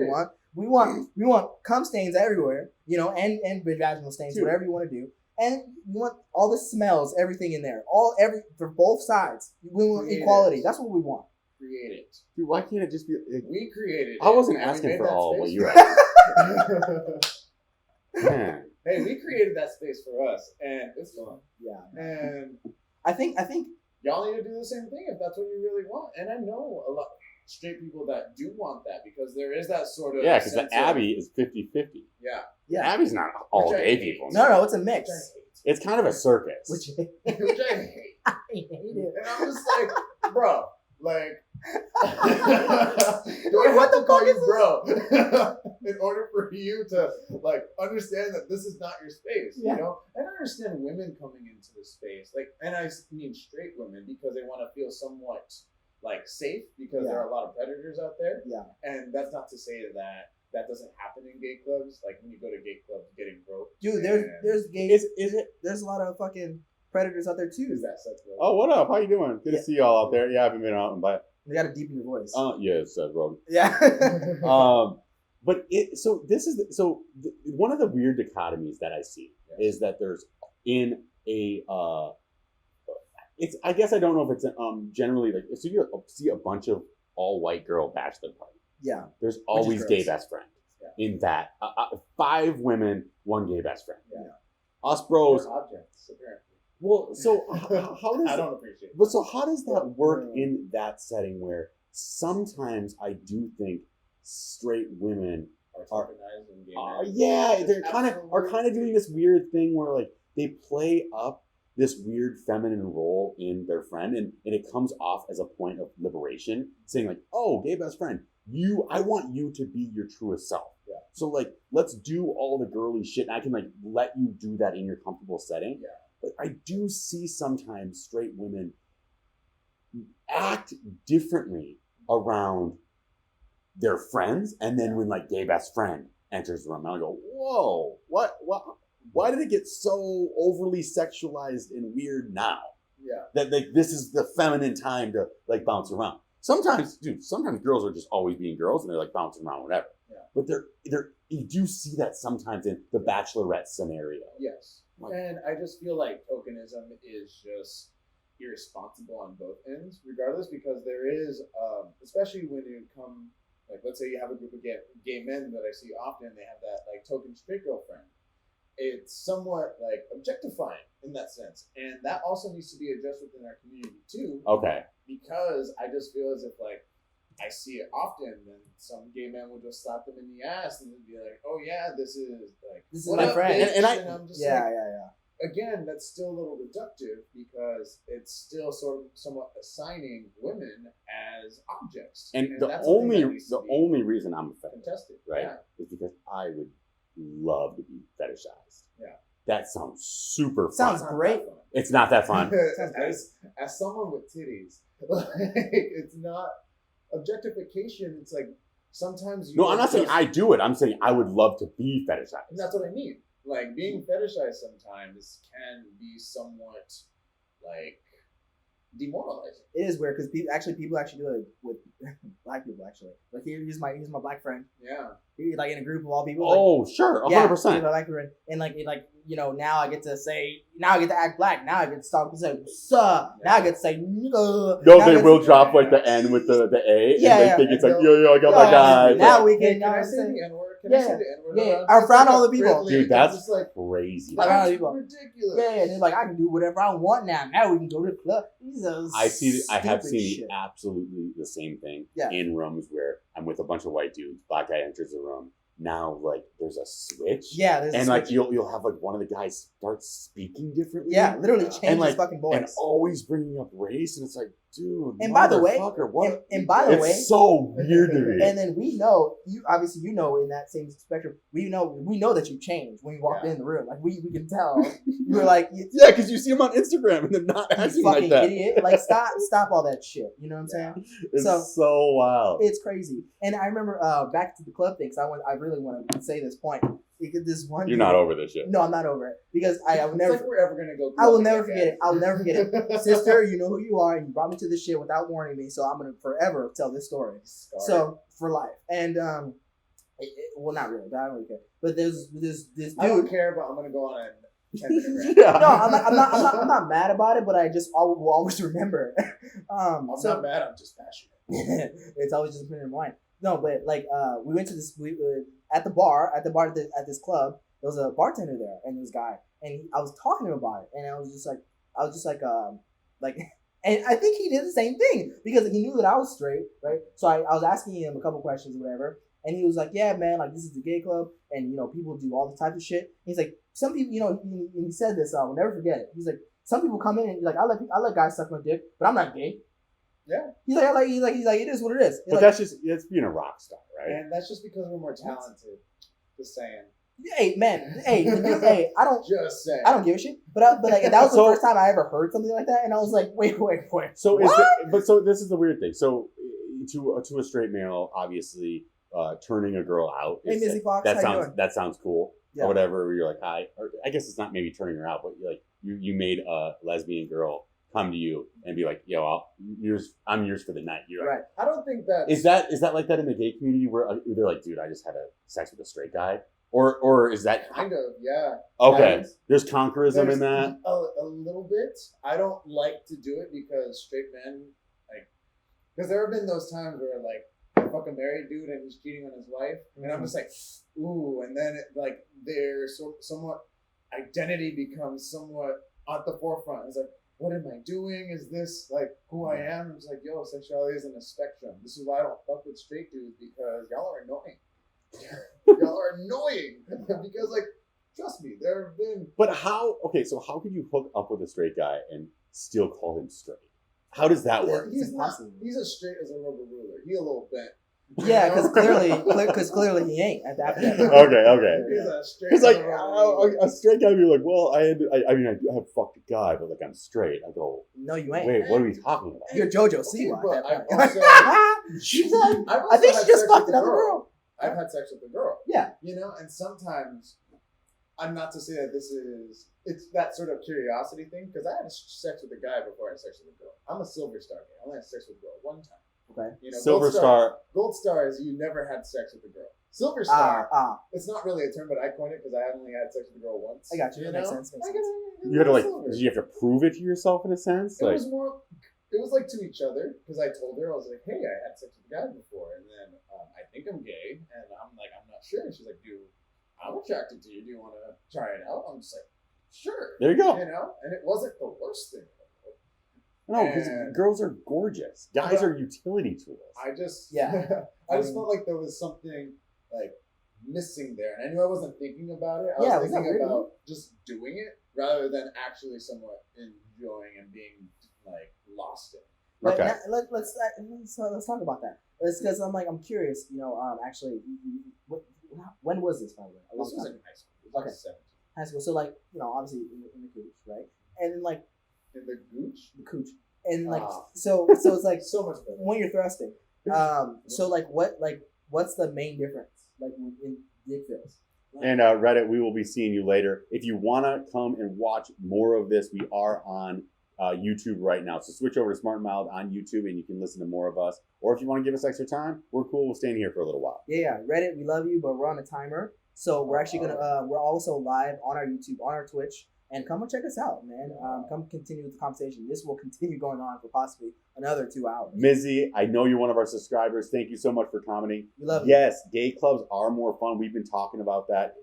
we want. We want cum stains everywhere, you know, and vaginal stains, whatever you want to do. And we want all the smells, everything in there, for both sides. We want equality. That's what we want. Create it. Dude, why can't it just be? We created it. I wasn't asking for all what you asked. Man. Hey, we created that space for us, and it's fun. Yeah. And I think y'all need to do the same thing if that's what you really want. And I know a lot of straight people that do want that because there is that sort of because the Abbey is 50-50. Yeah. Abby's not all gay people. No, it's a mix. It's kind of a circus. Which I hate. I hate it. And I'm just like, bro, like, what the fuck is bro? In order for you to like understand that this is not your space, you know. And I understand women coming into the space, like, and I mean straight women because they want to feel somewhat like safe because there are a lot of predators out there. Yeah. And that's not to say that doesn't happen in gay clubs. Like when you go to gay clubs, getting groped. Dude, there's gay. Is it? There's a lot of fucking predators out there too. Is that such? Oh, what up? How you doing? Good to see y'all out there. Yeah, I haven't been out, but you got to deepen your voice. Yes, Rogan. Yeah. But one of the weird dichotomies that I see is that there's in a it's I guess I don't know if it's generally like so you see a bunch of all white girl bachelor party. Yeah. There's always gay best friend in that 5 women, 1 gay best friend. Yeah. Us bros. Objects, apparently. Well, so how does I don't appreciate it. But so how does that work in that setting where sometimes I do think straight women are they're kind of doing this weird thing where like they play up this weird feminine role in their friend and it comes off as a point of liberation, saying like, oh, gay best friend, I want you to be your truest self. Yeah. So like let's do all the girly shit and I can like let you do that in your comfortable setting. Yeah. But I do see sometimes straight women act differently around their friends, and then when like gay best friend enters the room, I go, "Whoa, what? Why did it get so overly sexualized and weird now? Yeah, that like this is the feminine time to like bounce around. Sometimes girls are just always being girls and they're like bouncing around whatever. Yeah, but you do see that sometimes in the Bachelorette scenario. Yes. And I just feel like tokenism is just irresponsible on both ends, regardless, because there is, especially when you come, like, let's say you have a group of gay men that I see often, they have that, like, token straight girlfriend. It's somewhat, like, objectifying in that sense. And that also needs to be addressed within our community, too. Okay. Because I just feel as if, like, I see it often. Then some gay man will just slap them in the ass and then be like, "Oh yeah, this is my friend." And I'm just yeah. Again, that's still a little reductive because it's still sort of somewhat assigning women as objects. And the that's only reason I'm offended, contested, right, is because I would love to be fetishized. Yeah. That sounds super fun. Sounds great. It's not that fun. as someone with titties, it's not objectification. It's like sometimes I'm not saying I do it. I'm saying I would love to be fetishized. And that's what I mean. Like being fetishized sometimes can be somewhat like demoralizing. It is weird because people actually do it with black people. Actually, like he's my black friend. Yeah. He, like in a group of all people. Oh, like, sure, 100%. Yeah, and like now I get to act black. Now I get to start to say what's up. Yeah. Now I get to say nigga. No, they will drop like the N with the A. Yeah, and they think it's like yo, I got my guy. Now we can. Can I say the N word? Can I say the N word? Yeah. I frown all the people. Dude, that's like crazy. That's ridiculous. Yeah, and they're like, I can do whatever I want now. Now we can go to the club. I have seen absolutely the same thing in rooms where I'm with a bunch of white dudes. Black guy enters the room. Now, like, there's a switch. Yeah, there's and a like switch. You'll have like one of the guys start speaking differently. Yeah, literally change his fucking voice and always bringing up race, and it's like, dude. And by the way, what? And by the way, it's so weird to me. And then we know you obviously in that same spectrum. We know that you changed when you walked in the room. Like we can tell. You were like, because you see them on Instagram and they're not acting like that. Idiot. Like stop all that shit. You know what I'm saying? It's so wild. It's crazy. And I remember back to the club thing. So I really want to say this point. Because this one. You're not over this shit. No, I'm not over it because I will never. It's like we're ever gonna go. I will never forget it. I will never forget it, sister. You know who you are, and you brought me to this shit without warning me. So I'm gonna forever tell this story. So for life, and well, not really, but I don't really care. But there's this dude. I don't care, but I'm gonna go on a 10-minute rant. No, I'm not mad about it, but I just will always remember. I'm not mad. I'm just passionate. It's always just put in your mind. No, but like we went to this at the bar at this club. There was a bartender there and this guy, and I was talking to him about it, and I was just like, and I think he did the same thing because he knew that I was straight, right? So I was asking him a couple questions or whatever, and he was like, yeah, man, like this is the gay club, and people do all the types of shit. He's like, some people, he said this, I'll never forget it. He's like, some people come in and like, I let guys suck my dick, but I'm not gay. Yeah. He's like, it is what it is. But that's being a rock star, right? And that's just because we're more talented. Just saying. Hey man, hey, I don't just saying. I don't give a shit. But like that was the first time I ever heard something like that, and I was like, wait. So so this is the weird thing. So to a straight male, obviously, turning a girl out. Hey, Mizzy Fox, that sounds cool. Or whatever. You're like, hi. Or I guess it's not maybe turning her out, but you made a lesbian girl come to you and be like, yo, I'm yours for the night. You're right. I don't think that is that like that in the gay community where they're like, dude, I just had sex with a straight guy, or is that kind of okay? There's conquerism in that a little bit. I don't like to do it because straight men because there have been those times where like I fuck a married dude and he's cheating on his wife, and I'm just like, ooh, and then their somewhat identity becomes somewhat at the forefront. It's like, what am I doing? Is this like who I am? I'm just like, yo, sexuality isn't a spectrum. This is why I don't fuck with straight dudes because y'all are annoying. Y'all are annoying because trust me, there have been. But how could you hook up with a straight guy and still call him straight? How does that work? He's as straight as a rubber ruler. He a little bent. Yeah, because clearly he ain't at that point. Okay. He's like a straight guy would be like, well, I have fucked a guy, but I'm straight. I go, no, you ain't. Wait, what are we talking about? You're JoJo Siwa. I think she just fucked another girl. I've had sex with a girl. Yeah. And sometimes I'm not to say that it's that sort of curiosity thing because I had sex with a guy before I had sex with a girl. I'm a silver star guy. I only had sex with a girl one time. Okay. Silver star. Gold star is you never had sex with a girl. Silver star. It's not really a term, but I coined it because I only had sex with a girl once. I got you. That makes sense. You had to did you have to prove it to yourself in a sense? It was more. It was to each other because I told her I was like, hey, I had sex with a guy before, and then I think I'm gay, and I'm like, I'm not sure. And she's like, dude, I'm attracted to you. Do you want to try it out? I'm just like, sure. There you go. And it wasn't the worst thing. No, because girls are gorgeous. Guys are utility tools. I just Yeah. I just felt like there was something like missing there, and I knew I wasn't thinking about it. I Yeah, was was that thinking weird? about just doing it rather than actually somewhat enjoying and being like lost in it. But Okay. let's talk about that. Because I'm curious. Actually, when was this, by the way? A long This was time in high school. It was like Okay. 17. high school. So obviously in the cooch, right? And then like In the gooch? the cooch, and like Ah. so it's like So much better. when you're thrusting. So what's the main difference like in dick feels? And Reddit, we will be seeing you later. If you want to come and watch more of this, we are on YouTube right now. So switch over to Smart and Mild on YouTube and you can listen to more of us. Or if you want to give us extra time, we're cool. We'll stay in here for a little while. Yeah, Reddit, we love you, but we're on a timer. So we're actually we're also live on our YouTube, on our Twitch, and come and check us out, man. Come continue with the conversation. This will continue going on for possibly another 2 hours. Mizzy, I know you're one of our subscribers. Thank you so much for commenting. We love you. Yes, gay clubs are more fun. We've been talking about that.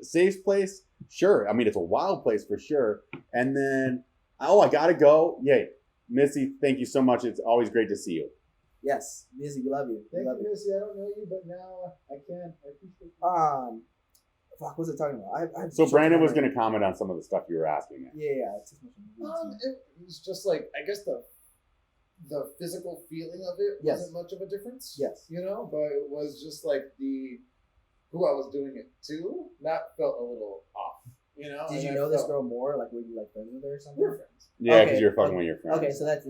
Safe place? Sure. I mean, it's a wild place for sure. And then, I gotta go. Yay. Missy, thank you so much. It's always great to see you. Yes, Mizzy, we love you. Thank We love you, Missy. I don't know you, but now I can. I appreciate you. Fuck, what was I talking about? So Brandon was going to comment on some of the stuff you were asking me. Yeah. It's just It was just like, I guess the physical feeling of it Yes. wasn't much of a difference. Yes. But it was just like who I was doing it to, that felt a little off. Did you know this girl more? Like, were you like friends with her or something? We were friends. Yeah, because Okay, you're fucking with your friends. Okay, so that's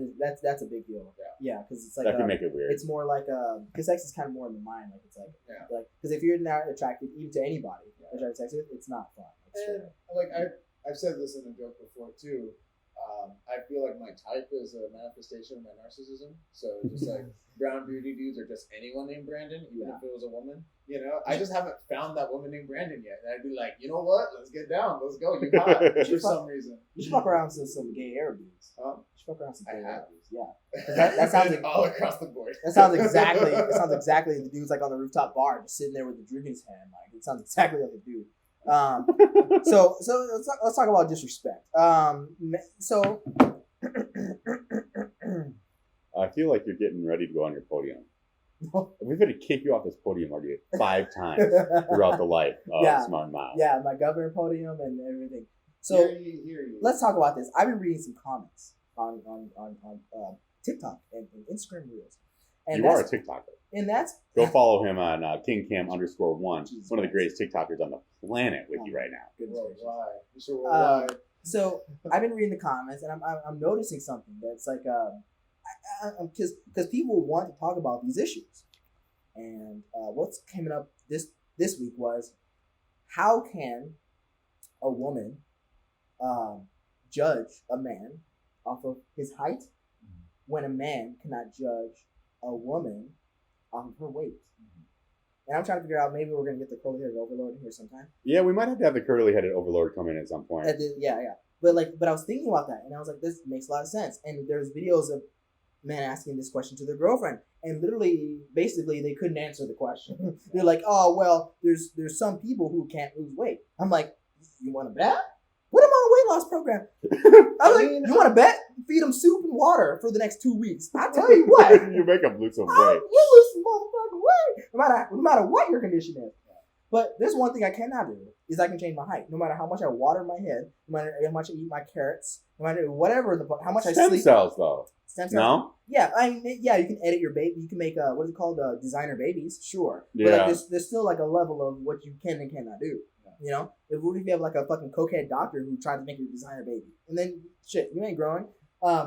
a big deal. Yeah, because it's like that can make it weird. it's more like because sex is kind of more in the mind. Like it's like Yeah. because if you're not attracted even to anybody that you're having sex with, it's not fun. Like, And like I've said this in a joke before too. I feel like my type is a manifestation of my narcissism. So just like brown beauty dudes are just anyone named Brandon, even if it was a woman. I just haven't found that woman named Brandon yet. And I'd be like, you know what? Let's get down. Let's go. You hot for some reason. you should fuck around with some gay Arab dudes. You should fuck around with some I gay have. Arab dudes. Yeah, that sounds like all across the board. That sounds exactly. It sounds exactly the dude's like on the rooftop bar, just sitting there with a drink in his hand. Like it sounds exactly like the dude. So let's talk about disrespect. So I feel like you're getting ready to go on your podium. We've had to kick you off this podium already 5 times throughout the life of Smart and Mild. Yeah, my governor podium and everything. So Hear you. let's talk about this. I've been reading some comments on TikTok and Instagram Reels. And You are a TikToker. And that's Go follow him on KingCam_1. Jesus One of the Christ. greatest TikTokers on the planet with you right now. goodness gracious. Worldwide. Mr. Worldwide. So I've been reading the comments and I'm noticing something that's like because people want to talk about these issues, and what's coming up this week was how can a woman judge a man off of his height when a man cannot judge a woman off of her weight. And I'm trying to figure out, maybe we're going to get the curly-headed overlord here sometime. Yeah, we might have to have the curly-headed overlord come in at some point. Yeah. But I was thinking about that, and I was like, this makes a lot of sense. And there's videos of men asking this question to their girlfriend, and literally, basically, they couldn't answer the question. They're like, oh, well, there's some people who can't lose weight. I'm like, you want to bet? Put them on a weight loss program. I was like, you want to bet? Feed them soup and water for the next 2 weeks. I tell you what. You make them lose some weight. You lose some motherfucking weight. No matter what your condition is. But there's one thing I cannot do is I can change my height. No matter how much I water my head, no matter how much I eat my carrots, no matter whatever how much I sleep. Stem cells, though. Stem cells. No? Yeah, you can edit your baby. You can make what is it called? Designer babies. Sure. Yeah. But like, there's still like a level of what you can and cannot do. You know, if you have like a fucking cokehead doctor who tried to make you a designer baby, and then shit, you ain't growing.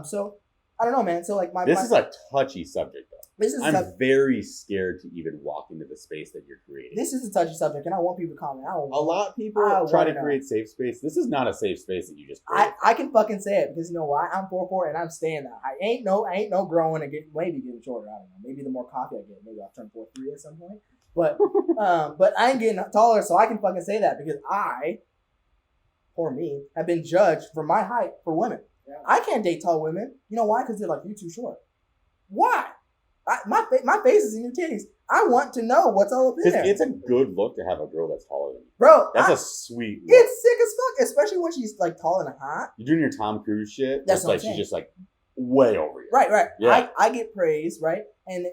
So I don't know, man. So like This is a touchy subject, though. I'm very scared to even walk into the space that you're creating. This is a touchy subject, and I want people to comment. A lot of people try to create safe space. This is not a safe space that you just create. I can fucking say it because you know why? I'm 4'4" and I'm staying that. I ain't no growing and maybe getting shorter. I don't know. Maybe the more coffee I get, maybe I'll turn 4'3" at some point. But I ain't getting taller, so I can fucking say that because poor me, have been judged for my height for women. Yeah. I can't date tall women. You know why? Because they're like, you're too short. Why? My face is in your titties. I want to know what's all up in there. It's a good look to have a girl that's taller than you. Bro, that's a sweet look. It's sick as fuck, especially when she's like tall and hot. You're doing your Tom Cruise shit. That's like she's just like way over you. Right. Yeah. I get praise, right? And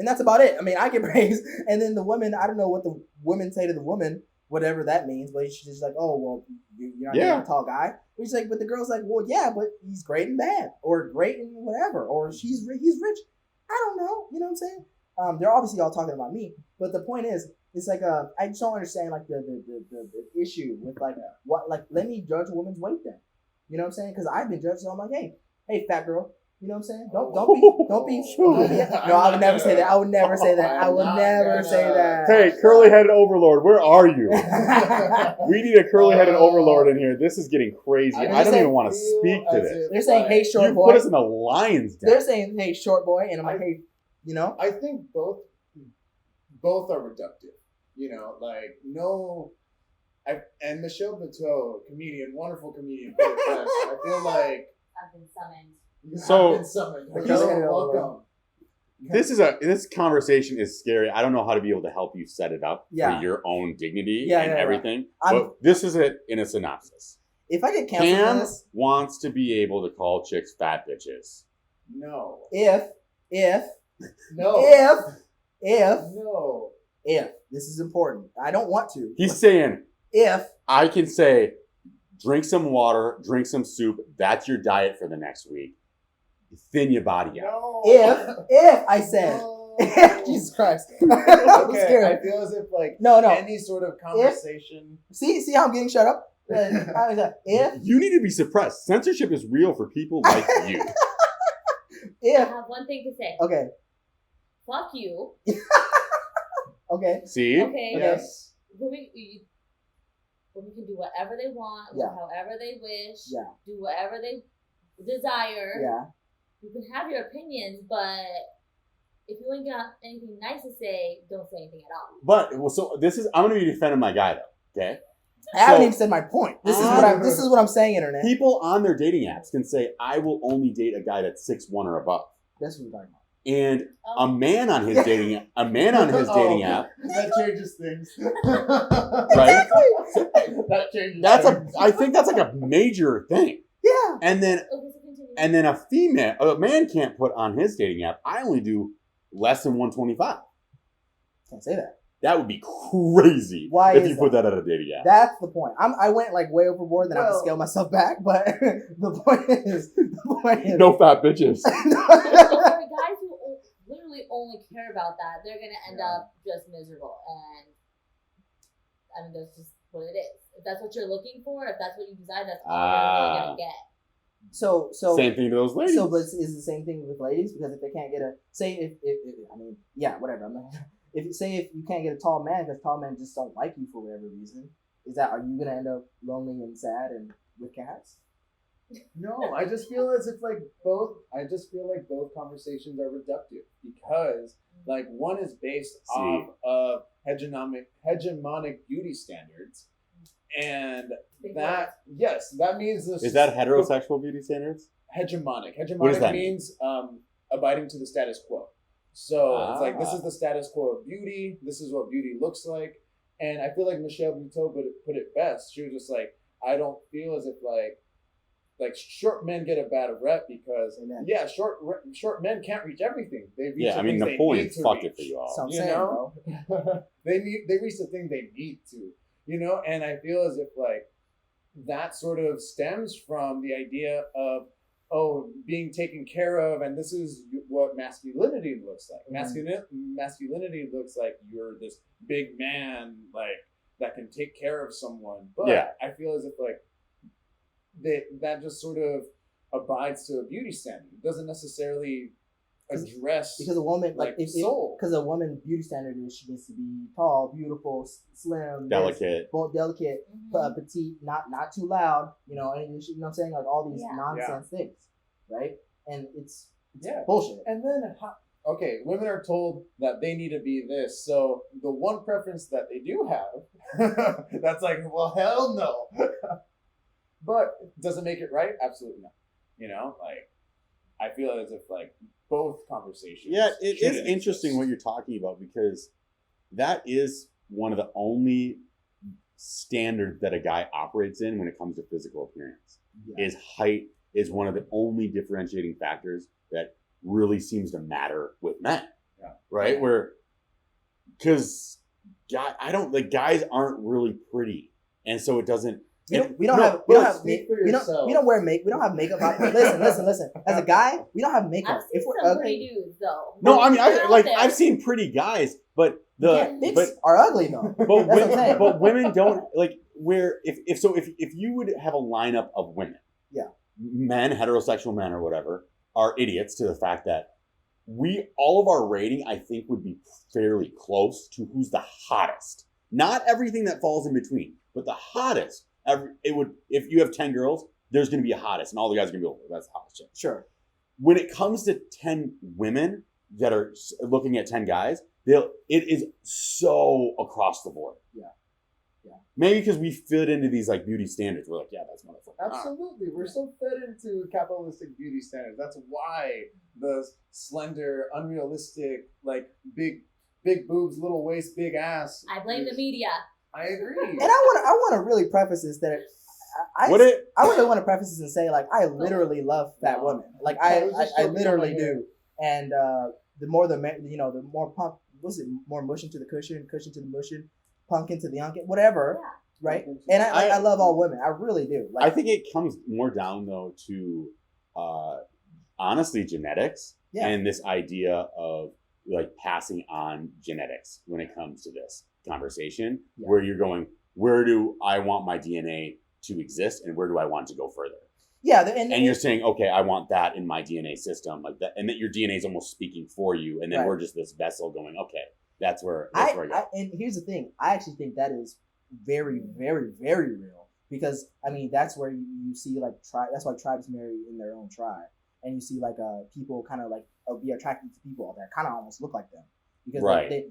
that's about it. I mean, I get praise, and then the women. I don't know what the women say to the woman, whatever that means. But she's just like, oh well, you're not dating a tall guy. But she's like, but the girl's like, well, yeah, but he's great and bad, or great and whatever, or he's rich. I don't know. You know what I'm saying? They're obviously all talking about me, but the point is, it's like I just don't understand like the issue with like what like let me judge a woman's weight then. You know what I'm saying? Because I've been judged, so I'm like, hey, fat girl. You know what I'm saying? Don't be. No, I would never say that. I would never say that. Hey, curly-headed overlord, where are you? We need a curly-headed overlord in here. This is getting crazy. I don't even want to speak to this. They're saying, "Hey, short boy." You put us in the lion's den. They're saying, "Hey, short boy," and I'm like, "Hey, you know." I think both are reductive. You know, like no. And Michelle Buteau, comedian, wonderful comedian, put it best. I feel like I've been summoned. Welcome. This conversation is scary. I don't know how to be able to help you set it up for your own dignity and everything. But this is it in a synopsis. If I get canceled, Cam wants to be able to call chicks fat bitches. No. If this is important. I don't want to. He's saying if I can say, drink some water, drink some soup. That's your diet for the next week. Thin your body out. No. If I said, Jesus Christ. Okay, I feel as if like no. any sort of conversation. See how I'm getting shut up? If you need to be suppressed. Censorship is real for people like you. I have one thing to say. Okay. Fuck you. Okay. See? Okay. Yes. Women can do whatever they want, however they wish, do whatever they desire. Yeah. You can have your opinions, but if you ain't got anything nice to say, don't say anything at all. But so I'm going to be defending my guy though. Okay. I haven't even said my point. This is what I'm saying, internet. People on their dating apps can say, "I will only date a guy that's 6'1" or above." That's what we're talking about. And a man on his dating app, that changes things, right? That changes. I think that's like a major thing. Yeah. And then a man can't put on his dating app, I only do less than 125. Can't say that. That would be crazy. Why if you put that on a dating app? That's the point. I went like way overboard, then I have to scale myself back. But the point is no fat bitches. Guys who literally only care about that, they're gonna end up just miserable. And I mean, that's just what it is. If that's what you're looking for, if that's what you decide, that's all you're really gonna get. So same thing to those ladies. So, but is the same thing with ladies, because if they can't get whatever. If you can't get a tall man because tall men just don't like you for whatever reason, are you gonna end up lonely and sad and with cats? No, I just feel as if both conversations are reductive because like one is based off of hegemonic beauty standards, and that means this is that heterosexual beauty standards. Hegemonic what does that means abiding to the status quo. So it's like this is the status quo of beauty. This is what beauty looks like, and I feel like Michelle Buteau put it best. She was just like, I don't feel as if like short men get a bad rep because short men can't reach everything. They reach Napoleon fucked it for you all. You know, they reach the thing they need to. You know, and I feel as if like that sort of stems from the idea of being taken care of, and this is what masculinity looks like. Masculinity looks like you're this big man, like that can take care of someone. But I feel as if like that just sort of abides to a beauty standard. It doesn't necessarily address because a woman soul. Because a woman's beauty standard is she needs to be tall, beautiful, slim, delicate, petite, not too loud. You know, and you know what I'm saying, like all these nonsense things, right? And it's bullshit. And then women are told that they need to be this. So the one preference that they do have, that's like, well, hell no. But does it make it right? Absolutely not. You know, like I feel as if like both conversations. Yeah, it is interesting what you're talking about because that is one of the only standards that a guy operates in when it comes to physical appearance is height is one of the only differentiating factors that really seems to matter with men. Yeah. Right? Because guys aren't really pretty. And so it doesn't. We don't have makeup on. Listen. As a guy, we don't have makeup. If we're ugly, dudes, though. No, I mean, I've seen pretty guys, but dicks are ugly though. But women don't like if you would have a lineup of women, men, heterosexual men or whatever, are idiots to the fact that all of our rating, I think, would be fairly close to who's the hottest. Not everything that falls in between, but the hottest. If you have 10 girls, there's going to be a hottest, and all the guys are going to be like, that's the hottest chick. Sure. When it comes to 10 women that are looking at 10 guys, it is so across the board. Yeah. Maybe because we fit into these like beauty standards. We're like, yeah, that's motherfucker. Absolutely. We're so fed into capitalistic beauty standards. That's why the slender, unrealistic, like big boobs, little waist, big ass. I blame the media. I agree. And I want to really preface this that I really want to preface this and say, like, I literally love fat women. Like, I literally do. And the more the more punk, more mush into the cushion to the mushin, punk into the unkin, whatever, right? And I love all women. I really do. Like, I think it comes more down though to honestly genetics and this idea of like passing on genetics when it comes to this conversation, where you're going, where do I want my DNA to exist and where do I want to go further? Yeah, and you're saying, okay, I want that in my DNA system, like that, and that your DNA is almost speaking for you, and then we're just this vessel going, okay, that's where I go. And here's the thing, I actually think that is very, very, very real, because I mean that's where you see like that's why tribes marry in their own tribe, and you see like people kind of like be attracted to people that kind of almost look like them. Because they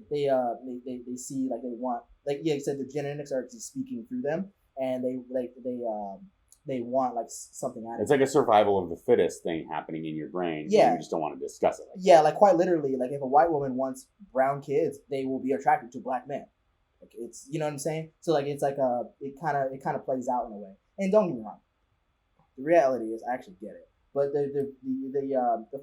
see like they want, like you said, the genetics are just speaking through them, and they want like something out of it. It's like a survival of the fittest thing happening in your brain. Yeah, you just don't want to discuss it. Like quite literally, like if a white woman wants brown kids, they will be attracted to black men. Like it's, you know what I'm saying? So like it's like it kind of plays out in a way. And don't get me wrong, the reality is I actually get it, but the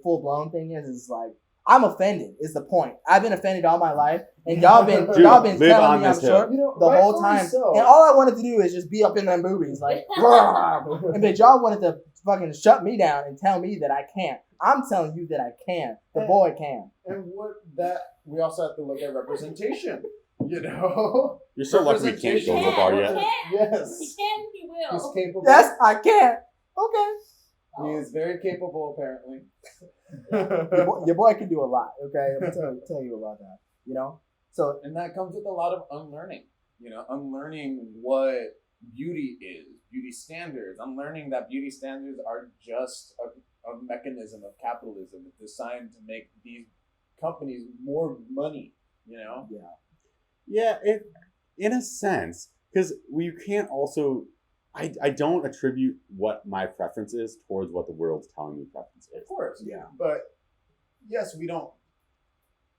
full blown thing is like, I'm offended is the point. I've been offended all my life, and y'all been telling me I'm short the whole time. So. And all I wanted to do is just be up in them boobies, like, and but y'all wanted to fucking shut me down and tell me that I can't. I'm telling you that I can. The boy can. And we also have to look at representation. You know, you're so lucky we can't go to the bar yet. Yes, he can. He will. He's capable. Yes, I can. Okay. He is very capable, apparently. your boy can do a lot. Okay, I'm gonna tell you about that. You know, so and that comes with a lot of unlearning. You know, unlearning what beauty is, beauty standards. Unlearning that beauty standards are just a mechanism of capitalism designed to make these companies more money. You know. Yeah. In a sense, because we can't also. I don't attribute what my preference is towards what the world's telling me preference is. Of course, yeah. But yes, we don't,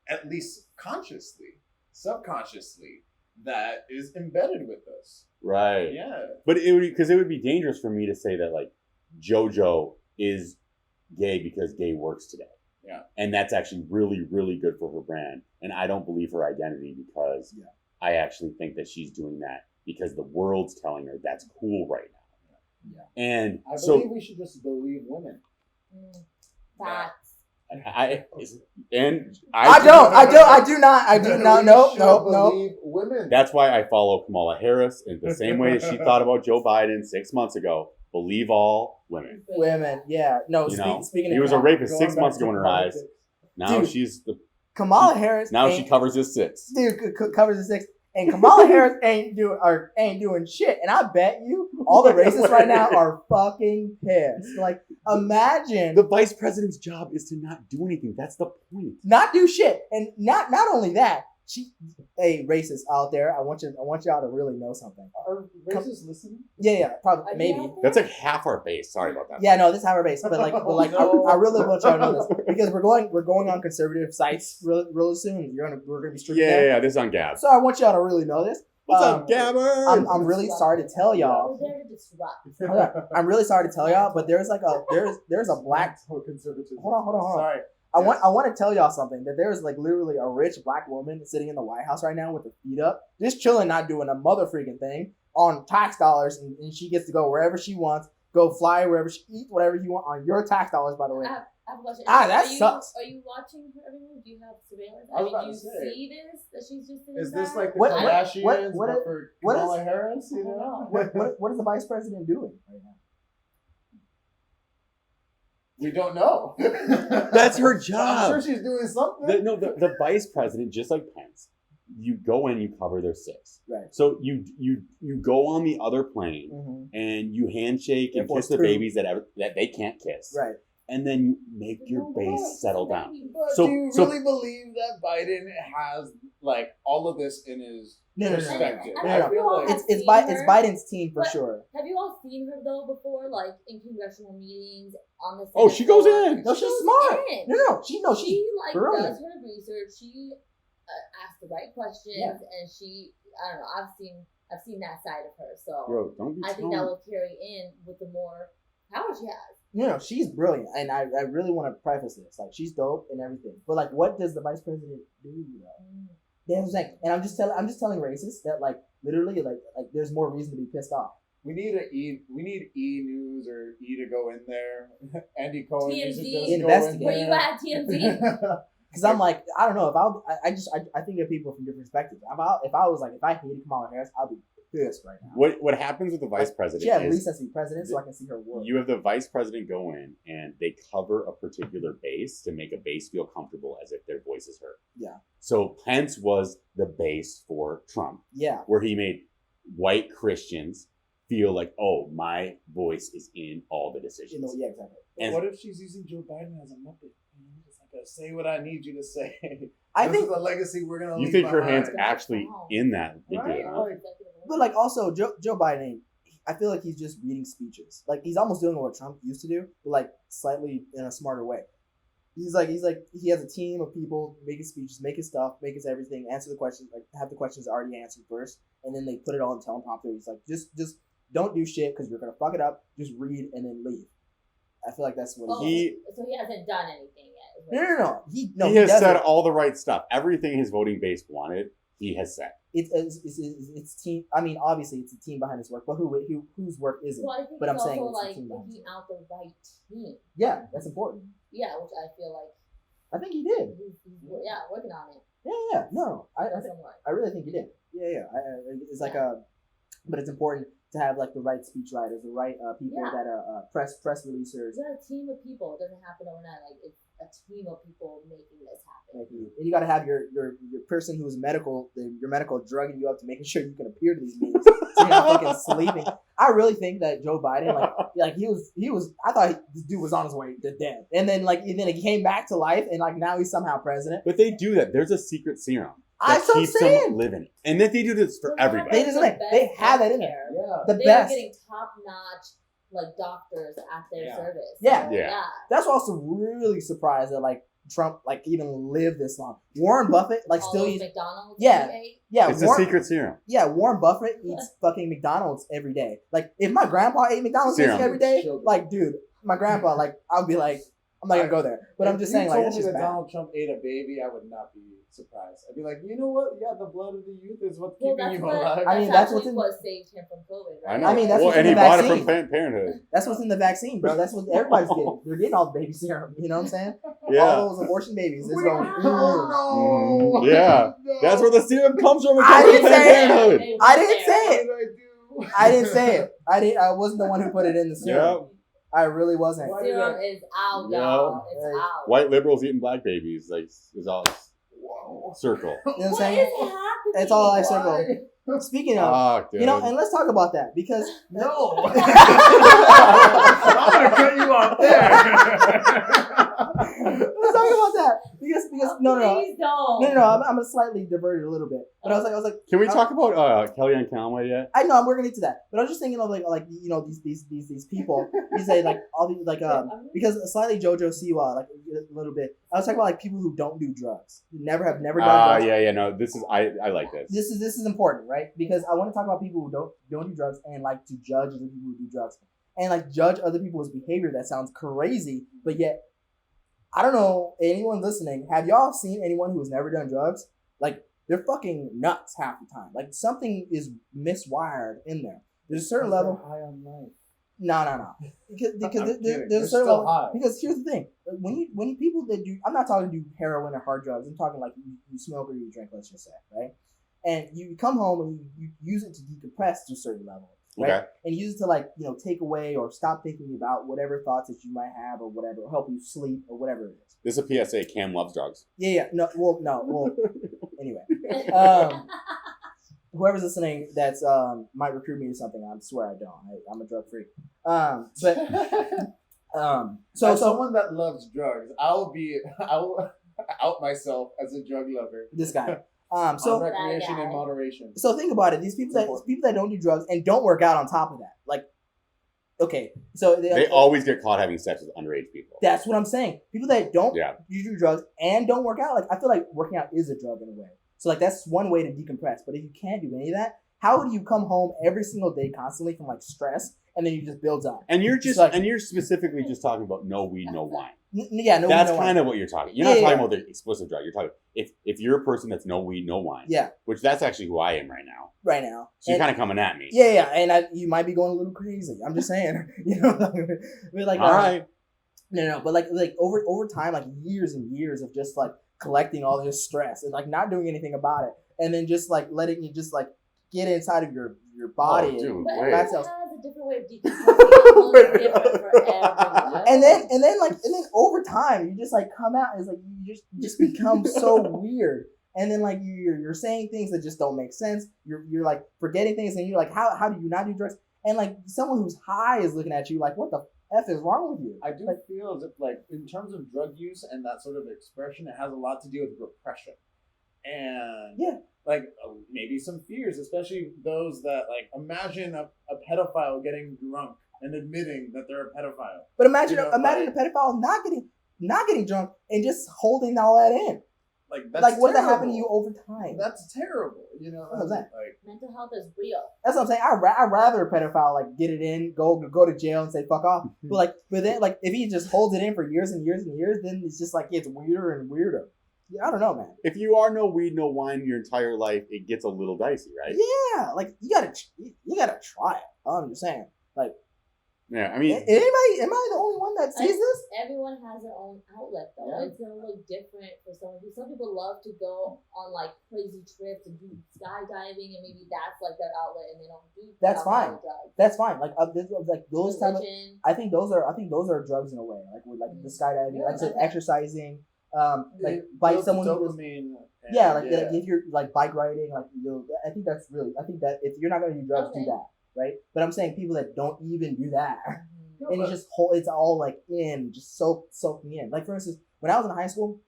at least consciously, subconsciously, that is embedded with us. Right. Yeah. But it would be dangerous for me to say that like JoJo is gay because gay works today. Yeah. And that's actually really, really good for her brand. And I don't believe her identity because I actually think that she's doing that because the world's telling her that's cool right now. Yeah. And I believe we should just believe women. Facts. I do not. No. Women. That's why I follow Kamala Harris in the same way she thought about Joe Biden 6 months ago. Believe all women. Women, yeah. No, speaking he was a rapist 6 months ago in her eyes. Now she's the Kamala Harris. Now she covers his 6. Dude, covers his 6. And Kamala Harris ain't doing shit. And I bet you all the racists right now are fucking pissed. Like, imagine the vice president's job is to not do anything. That's the point. Not do shit. And not only that, racists out there, I want y'all to really know something. Are racists listening? Yeah, probably, maybe. That's like half our base. Sorry about that. Yeah, no, this is half our base. But I really want y'all to know this because we're going on conservative sites really soon. We're gonna be streaming. Yeah, this is on Gab. So I want y'all to really know this. What's up, Gabbard? I'm really sorry to tell y'all. We're there to disrupt. I'm really sorry to tell y'all, but there's a black. conservatism. Hold on. Sorry. I want to tell y'all something, that there's like literally a rich black woman sitting in the White House right now with her feet up, just chilling, not doing a mother freaking thing on tax dollars, and she gets to go wherever she wants, go fly wherever she eat, whatever you want on your tax dollars, by the way. I have a question. That sucks. Are you watching her everywhere? Do you have surveillance? I was about do you to say. see this? That she's just in Is the this back? like the What- Kardashians what- but for what is- Kamala Harris? You know? What is the vice president doing right now? We don't know. That's her I'm job. sure she's doing something. The vice president, just like Pence, you go in, you cover their six. Right. So you go on the other plane Mm-hmm. and you handshake and Airport kiss the two. babies that they can't kiss. Right. And then you make your base settle down. But So- do you so- really believe that Biden has like all of this in his No. perspective? I No. feel like It's seen Biden's team for But- sure. Have you all seen her though before, like in congressional meetings on the? Oh, Senate she goes floor? in. No, she's goes smart. in. No, she's She like brilliant. does her research. She asks the right questions, Yeah. and she, I don't know. I've seen that side of her, so Yo, don't be I think that stoned. will carry in with the more power she has. No, she's brilliant, and I really want to preface this. Like, she's dope and everything, but like, what does the vice president do? That's what I'm saying. And I'm just telling racists that like literally like there's more reason to be pissed off. we need E News or E to go in there. Andy Cohen needs to TMZ. just go in Investigate. Where you there. at, TMZ? Because I'm like, I don't know, if I think of people from different perspectives. If I hated Kamala Harris, I'd be pissed right now. What happens with the vice president She at is least has to be president, so I can see her work. you have the vice president go in and they cover a particular base to make a base feel comfortable as if their voice is heard. Yeah. So Pence was the base for Trump, Yeah. where he made white Christians feel like, oh, my voice is in all the decisions. Yeah, exactly. And- What if she's using Joe Biden as a muppet? It's like a say what I need you to say. I This think, is a legacy we're gonna. You leave think her behind. hand's actually in that? They do Right, it, huh? like- but like also Joe Biden, I feel like he's just reading speeches. Like he's almost doing what Trump used to do, but like slightly in a smarter way. He has a team of people making speeches, making stuff, making everything, answer the questions, like have the questions already answered first, and then they put it all in teleprompter. He's like, just don't do shit because you're gonna fuck it up. Just read and then leave. I feel like that's what Oh, He- so he hasn't done anything yet. is what No. He He has does said it. all the right stuff. Everything his voting base wanted, he has said. It's team. I mean, obviously it's a team behind his work, but whose work isn't? Well, I think But it's I'm saying also it's a like team behind picking it. out the right team. Yeah, that's important. Yeah, which I feel like I think he did. he's working on it. Yeah. No, I think somewhat. I really think he did. Yeah. It's like but it's important to have like the right speechwriters, the right people Yeah. that are press releasers. You got a team of people. It doesn't happen overnight. Like it's a team of people making this happen. Like, and you got to have your person who's your medical drugging you up to making sure you can appear to these meetings. So you're not fucking sleeping. I really think that Joe Biden, like he was. I thought this dude was on his way to death, and then he came back to life, and like now he's somehow president. But they do that. There's a secret serum That's that what I'm keeps saying. them living. And that they do this for everybody. They just like they have it in there. Yeah. The They're best. getting top notch like doctors at their Yeah. service. Yeah. So, Yeah. That's also really surprised that like Trump like even lived this long. Warren Buffett like All still those eats. McDonald's. Yeah. he ate. Yeah, It's a Warren, secret serum. Yeah, Warren Buffett eats fucking McDonald's every day. Like, if my grandpa ate McDonald's Serum. every day, like, dude, my grandpa, like, I'll be like, I'm not gonna go there. But I'm just saying, like, told that's me just that bad. Donald Trump ate a baby, I would not be surprised. I'd be like, you know what? Yeah, the blood of the youth is what's Well, keeping that's you what. alive. I mean, that's what's actually in- what saved him from COVID. Right? I know. I mean, that's well, what's and in he the bought it vaccine. from Planned Parenthood. That's what's in the vaccine, bro. That's what everybody's getting. They're getting all the baby serum. You know what I'm saying? Yeah. All those abortion babies. It's going. Oh, no. Yeah. No. That's where the serum comes from. It I comes didn't from Planned say it. Parenthood. It I was didn't there. say What it. did I do? I didn't say it. I wasn't the one who put it in the serum. Yep. I really wasn't. Why Serum is out, Yeah. y'all. It's Hey. out. White liberals eating black babies. Like, it's all Whoa. circle. You know what I'm What saying? is happening? It's all like Why? circle. Speaking of, Fuck, dude. you know, and let's talk about that because No. I'm gonna cut you off there. Let's talk about that because no. Please don't. No. I'm slightly diverted a little bit, but I was like, Can we talk about Kellyanne Conway yet? I know we're gonna get to that, but I was just thinking of like you know these people. You say like all these like because slightly JoJo Siwa like a little bit. I was talking about like people who don't do drugs, who never done drugs. Yeah. No, this is I like this. This is important, right? Because I want to talk about people who don't do drugs and like to judge other people who do drugs and like judge other people's behavior. That sounds crazy, but yet I don't know anyone listening. Have y'all seen anyone who has never done drugs? Like they're fucking nuts half the time. Like something is miswired in there. There's a certain level. High on life. No. Because there's a certain level. High. Because here's the thing: when people that do, I'm not talking do heroin or hard drugs. I'm talking like you smoke or you drink. Let's just say, right? And you come home and you use it to decompress to a certain level, right? Okay. And use it to like take away or stop thinking about whatever thoughts that you might have or whatever, or help you sleep or whatever it is. This is a PSA. Cam loves drugs. Yeah. No. Well. Anyway. Whoever's listening that's might recruit me or something, I swear I don't. I'm a drug freak. So as someone that loves drugs, I'll out myself as a drug lover. This guy. So recreation and moderation. So think about it. These people that don't do drugs and don't work out on top of that. Like, okay, so they always get caught having sex with underage people. That's what I'm saying. People that don't do drugs and don't work out, like I feel like working out is a drug in a way. So like that's one way to decompress. But if you can't do any of that, how do you come home every single day constantly from like stress and then you just build up? And you're just and you're specifically just talking about no weed, no wine. Yeah, no. That's weed, no kind wine. of what you're talking. You're not talking about the explosive drug. You're talking if you're a person that's no weed, no wine. Yeah. Which that's actually who I am right now. Right now. So you're kind of coming at me. Yeah, and you might be going a little crazy. I'm just saying, like all right. No, but like over time, like years and years of just like collecting all this stress and like not doing anything about it, and then just like letting it just like get inside of your body. Oh, dude, but wait. has a different way of decompressing. Different for everyone. And then over time, you just like come out as like you just become so weird. And then like you're saying things that just don't make sense. You're like forgetting things, and you're like, how do you not do drugs? And like someone who's high is looking at you like, what the F is wrong with you? I do feel as if like in terms of drug use and that sort of expression, it has a lot to do with repression. And like maybe some fears, especially those that like imagine a pedophile getting drunk and admitting that they're a pedophile. But imagine a pedophile not getting drunk and just holding all that in. Like that's like what does that terrible. happen to you over time? That's terrible. What's that? Like mental health is real. That's what I'm saying. I'd rather a pedophile like get it in, go to jail and say fuck off. But then like if he just holds it in for years and years and years, then it's just like it's weirder and weirder. Yeah, I don't know, man. If you are no weed, no wine your entire life, it gets a little dicey, right? Yeah, like you gotta try it. I'm just saying, like. Yeah, I mean, am I the only one that sees this? Everyone has their own outlet, though. Yeah. It's gonna look different for some people. Some people love to go on like crazy trips and do skydiving, and maybe that's like their outlet, and they don't do. That's fine. Drugs. That's fine. Like those type of. I think those are drugs in a way. Like with the skydiving, like I said, exercising. Like someone dopamine. Like if you're like bike riding, like I think that if you're not gonna do drugs, do that. Right, but I'm saying people that don't even do that, and it's all like just soaking in. Like for instance, when I was in high school,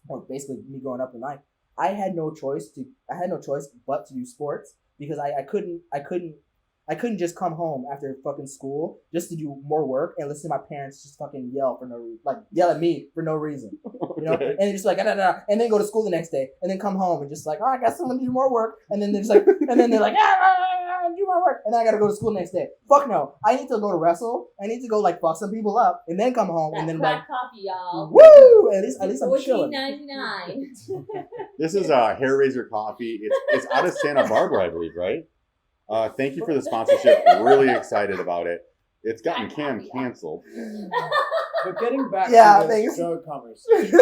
or basically me growing up in life, I had no choice but to do sports because I couldn't just come home after fucking school just to do more work and listen to my parents just fucking yell at me for no reason, and just like and then go to school the next day and then come home and just like I got someone to do more work and then they're just like and then they're like do my work and then I gotta go to school the next day. Fuck no, I need to go to wrestle. I need to go like fuck some people up and then come home and then crack coffee, y'all. Woo! At least I'm chilling. $14.99. This is Hair Razor Coffee. It's out of Santa Barbara, I believe, right? Thank you for the sponsorship. Really excited about it. It's gotten Cam canceled. But getting back to this drug conversation,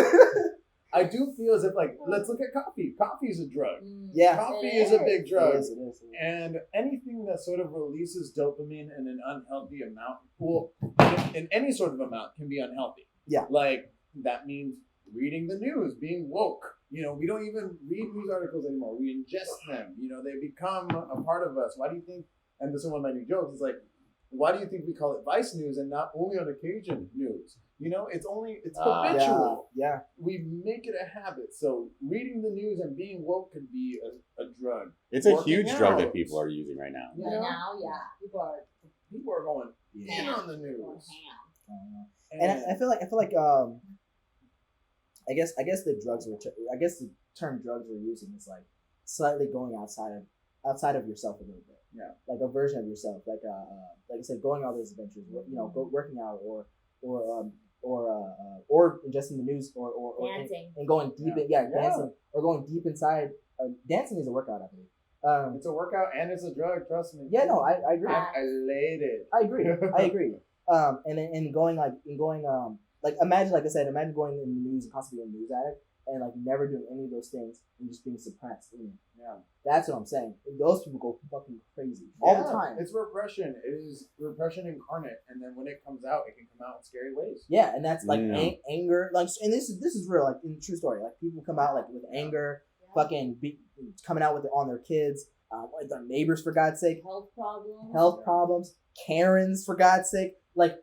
I do feel as if let's look at coffee. Coffee is a drug. Yeah, coffee is a big drug. It is. And anything that sort of releases dopamine in an unhealthy amount, in any sort of amount, can be unhealthy. Yeah, like that means reading the news, being woke. We don't even read news articles anymore. We ingest them. They become a part of us. Why do you think? And this is one of my new jokes. It's like, Why do you think we call it Vice News and not only on occasion news? You know, it's habitual. Yeah. We make it a habit. So reading the news and being woke could be a drug. It's a huge drug that people are using right now. Right now, yeah. People are going in on the news. And I feel like I guess the term drugs we're using is like slightly going outside of yourself a little bit. Yeah. Like a version of yourself. Like I said, going on those adventures, go working out or ingesting the news or dancing and going deep dancing or going deep inside. Dancing is a workout, I believe. It's a workout and it's a drug. Trust me. Yeah, no, I agree. I laid it. I agree. And going imagine, like I said, imagine going in the news and constantly being a news addict and like never doing any of those things and just being suppressed. Yeah, that's what I'm saying. Those people go fucking crazy all the time. It's repression. It is repression incarnate, and then when it comes out, it can come out in scary ways. Yeah, and that's like anger. Like, and this is real. Like in the true story, like people come out like with anger, fucking coming out with it on their kids. Like their neighbors, for God's sake. Health problems. Karens, for God's sake. Like,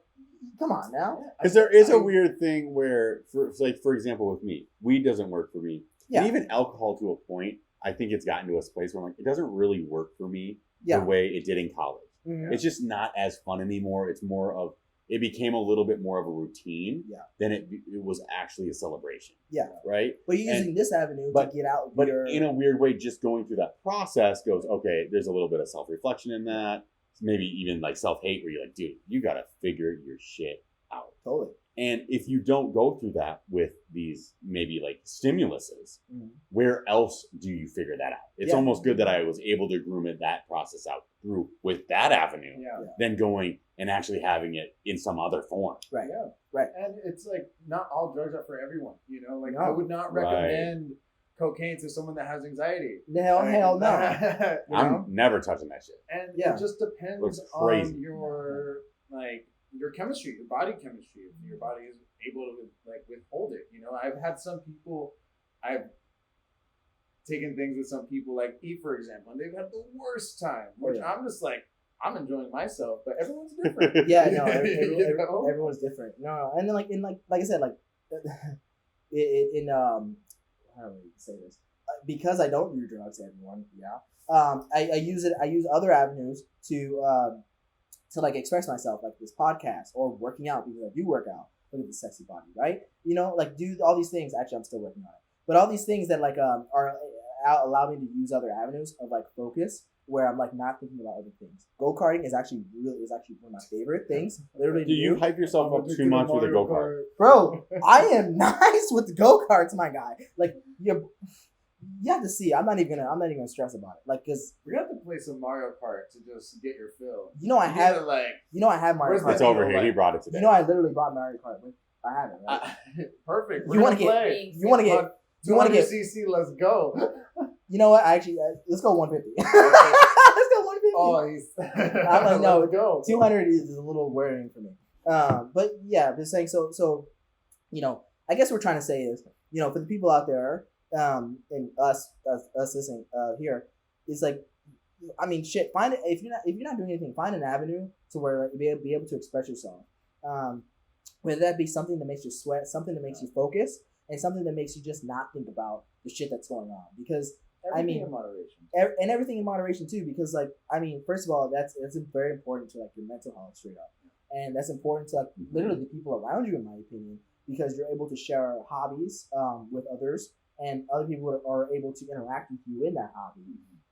come on now. Because there is a weird thing where, for example, with me, weed doesn't work for me. Yeah. And even alcohol to a point, I think it's gotten to a place where I'm like, it doesn't really work for me the way it did in college. Mm-hmm. It's just not as fun anymore. It's more of, it became a little bit more of a routine than it was actually a celebration. Yeah. Right? But you're using this avenue to get out. But in a weird way, just going through that process goes, okay, there's a little bit of self-reflection in that. Maybe even like self-hate where you're like, dude, you got to figure your shit out. Totally. And if you don't go through that with these maybe like stimuluses, where else do you figure that out? It's almost good that I was able to groom that process out through with that avenue than going and actually having it in some other form. Right. Yeah. Right. And it's like not all drugs are for everyone. You know, like I would not recommend cocaine to someone that has anxiety. Hell no. I'm never touching that shit. And it just depends on your chemistry, your body chemistry. If your body is able to withhold it. You know, I've taken things with some people like E, for example, and they've had the worst time. Which I'm just like, I'm enjoying myself, but everyone's different. Everyone's different. No, and then like I said, like in how do I say this? Because I don't do drugs, everyone. I use other avenues to like express myself, like this podcast or working out, because I do work out. Look at this sexy body, right? You know, like do all these things. Actually, I'm still working on it, but all these things that like are allow me to use other avenues of like focus, where I'm like not thinking about other things. Go-karting is actually one of my favorite things. Literally, do you hype yourself up too much with a go-kart? Bro, I am nice with the go-karts, my guy. Like you have to see. I'm not even gonna stress about it. Like, cause we have to play some Mario Kart to just get your fill. I have Mario Kart. It's over here. He brought it today. I literally brought Mario Kart. I have it. Right? Perfect. You want to get? You want to get CC? Let's go. You know what? Let's go 150. Let's go 150. Oh, I'm like, no, go. 200 is a little worrying for me. But yeah, just saying. So, I guess what we're trying to say is, for the people out there, and us listening here, is like, I mean, shit. Find it if you're not doing anything. Find an avenue to where be able to express yourself. Whether that be something that makes you sweat, something that makes you focus, and something that makes you just not think about the shit that's going on. Because everything in moderation, and everything in moderation too. Because first of all, that's very important to like your mental health straight up, and that's important to like literally the people around you, in my opinion, because you're able to share hobbies with others. And other people are able to interact with you in that hobby,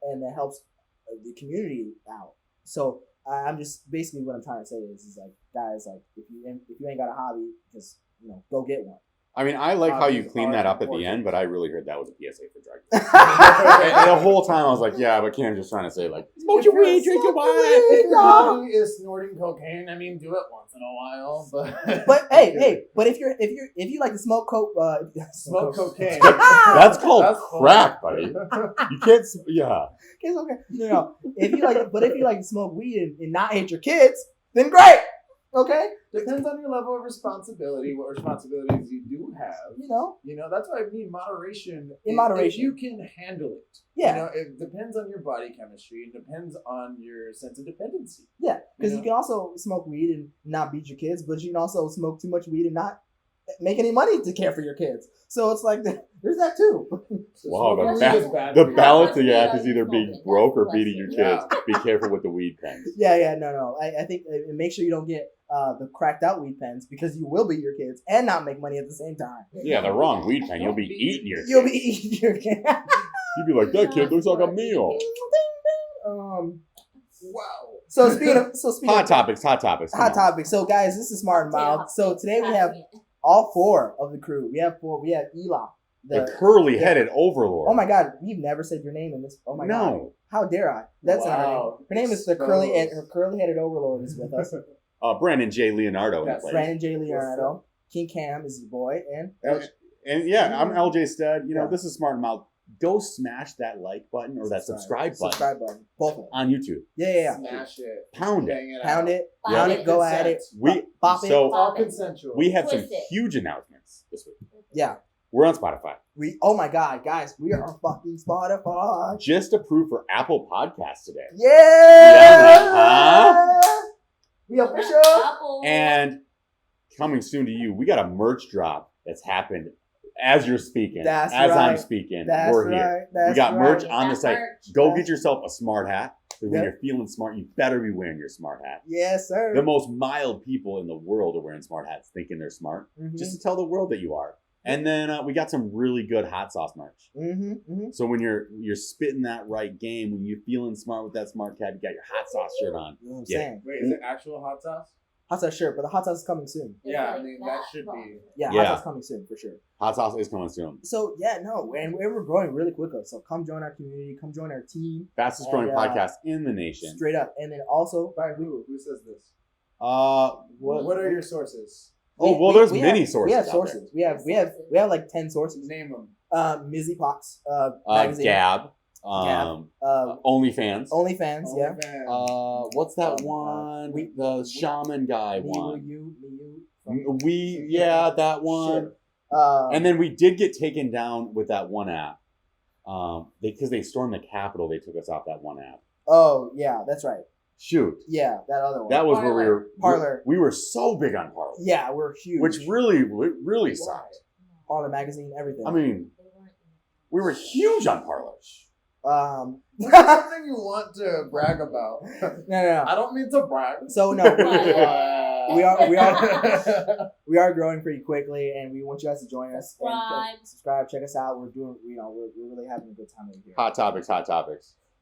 and that helps the community out. So I'm just basically what I'm trying to say is like, guys, like if you ain't got a hobby, just go get one. I mean, I like how you cleaned that up at the end, but I really heard that was a PSA for drug use. And the whole time I was like, yeah, but Cam's just trying to say like, smoke your weed, drink your wine. If is snorting cocaine, I mean, do it once in a while, but but if you like to smoke smoke cocaine, that's called crack, buddy. You can't. Yeah, it's okay. No. If you like to smoke weed and not hate your kids, then great. Okay? Depends on your level of responsibility, what responsibilities you do have. That's what I mean. Moderation. If you can handle it. Yeah. It depends on your body chemistry. It depends on your sense of dependency. Yeah, because you can also smoke weed and not beat your kids, but you can also smoke too much weed and not make any money to care for your kids. So it's like there's that too. Wow, the balance of act is either being broke or beating your kids. Be careful with the weed pens. Yeah, no. I think make sure you don't get the cracked out weed pens because you will beat your kids and not make money at the same time. Yeah, the wrong weed pen. You'll be eating your kids. You'll be eating your kids. You'd be like, that kid looks like a meal. Wow. So speaking of hot topics. So guys, this is Smart and Mild. So today we have all four of the crew. We have Ela, the curly-headed overlord. Oh my God, we've never said your name in this. Oh my God, how dare I? That's not her name. Her name is the curly-headed overlord is with us. Brandon J. Leonardo. Brandon J. Leonardo. King Cam is your boy, and I'm LJ Stead. This is Smart and Mild. Go smash that like button or that subscribe button. Both of them. On YouTube. Yeah. Smash it. Pound it. Pound it. Go at it. Bop it. All consensual. We have some huge announcements this week. Yeah. We're on Spotify. Oh my God, guys, we are on fucking Spotify. Just approved for Apple Podcasts today. Yeah. We official. And coming soon to you, we got a merch drop that's happened as you're speaking. I'm speaking, we're here. We got merch on the site. Go get yourself a smart hat. When you're feeling smart, you better be wearing your smart hat. Yes, sir. The most mild people in the world are wearing smart hats, thinking they're smart, just to tell the world that you are. And then we got some really good hot sauce merch. So when you're spitting that right game, when you're feeling smart with that smart cap, you got your hot sauce shirt on. You know what I'm saying? Wait, is it actual hot sauce? Hot sauce shirt, but the hot sauce is coming soon. Yeah, I mean, that should be. Yeah, hot sauce coming soon, for sure. Hot sauce is coming soon. So, and we're growing really quickly. So come join our community. Come join our team. Fastest growing podcast in the nation. Straight up. And then also, who says this? What are your sources? There's many sources. We have sources. We have like 10 sources. Name them. Mizzy Pox magazine. Gab. OnlyFans. Yeah. What's that one? The shaman guy one. That one. Sure. And then we did get taken down with that one app. Because they stormed the Capitol, they took us off that one app. Oh yeah, that's right. Shoot. Yeah, that other one. That was where we were. Parlor. We were so big on Parlor. Yeah, we're huge. Which really sucked. Parlor magazine, everything. I mean, we were huge on Parlor. Something you want to brag about. No. I don't mean to brag. So no, we are growing pretty quickly, and we want you guys to join us. Subscribe, check us out. We're really having a good time over here. Hot topics.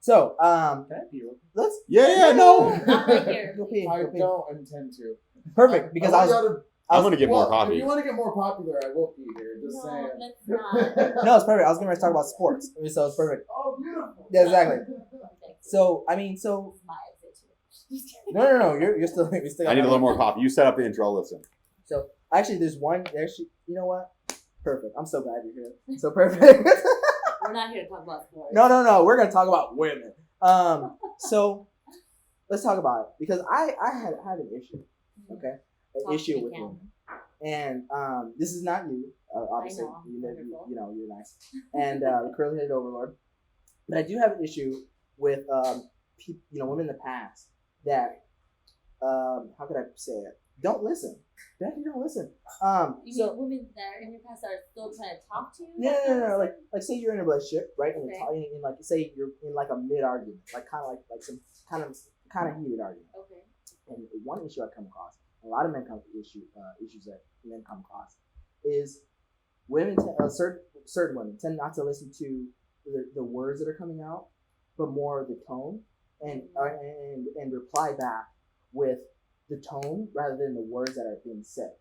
So, let's. No. Go pee. I don't intend to. Perfect, because I'm gonna get more coffee. If you want to get more popular, I will be here. Just saying. No, it's perfect. I was going to talk about sports, so it's perfect. Oh, beautiful. Yeah, exactly. So no. You're still. I need a little more coffee. You set up the intro. I'll listen. So actually, there's one. You know what? Perfect. I'm so glad you're here. So perfect. We're not here to talk about sports. No. We're gonna talk about women. So let's talk about it because I have an issue. Okay, an issue with women, and this is not you. Obviously, you're nice, and curly-headed overlord. But I do have an issue with women in the past that how could I say it? Don't listen. Definitely don't listen. You mean women that are in your past that are still trying to talk to you? No. Like say you're in a relationship, right? And you're talking, and like say you're in like a mid argument, like kind of some kind of heated argument. Okay. And one issue I come across, a lot of men come issues that men come across, is women, certain women tend not to listen to the words that are coming out, but more the tone, and reply back with the tone rather than the words that are being said.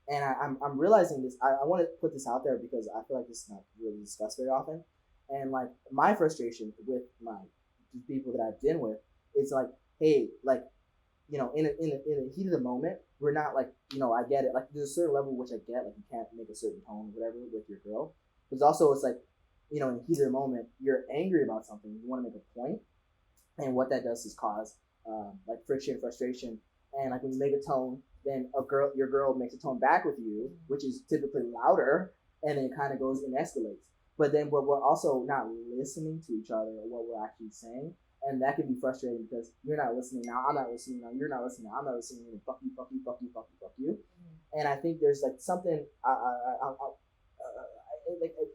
And I'm realizing this. I want to put this out there because I feel like this is not really discussed very often. And like my frustration with the people that I've been with is like, hey, like, in a heat of the moment, we're not like, I get it. Like there's a certain level which I get, like you can't make a certain tone or whatever with your girl. But also it's like, in the heat of the moment, you're angry about something. You want to make a point, and what that does is cause like friction, frustration, and like when you make a tone, then your girl makes a tone back with you, which is typically louder, and then it kind of goes and escalates. But then we're also not listening to each other or what we're actually saying, and that can be frustrating because you're not listening now, I'm not listening now, you're not listening now, I'm not listening, and fuck you, fuck you, fuck you, fuck you, fuck you. And I think there's like something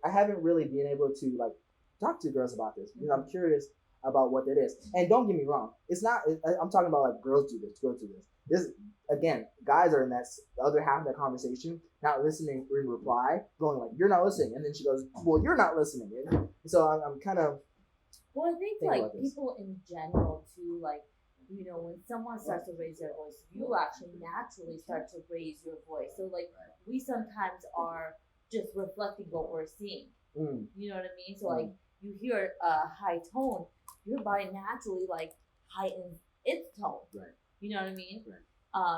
I haven't really been able to like talk to girls about this because I'm curious about what that is. And don't get me wrong, it's not. I'm talking about like girls do this. This again, guys are in that the other half of that conversation, not listening in reply, going like, "You're not listening," and then she goes, "Well, you're not listening." And so I'm kind of. Well, I think like people in general too, like when someone starts to raise their voice, you actually naturally start to raise your voice. So like we sometimes are just reflecting what we're seeing. You know what I mean? So like you hear a high tone, your body naturally like heightens its tone. Right. You know what I mean? Right.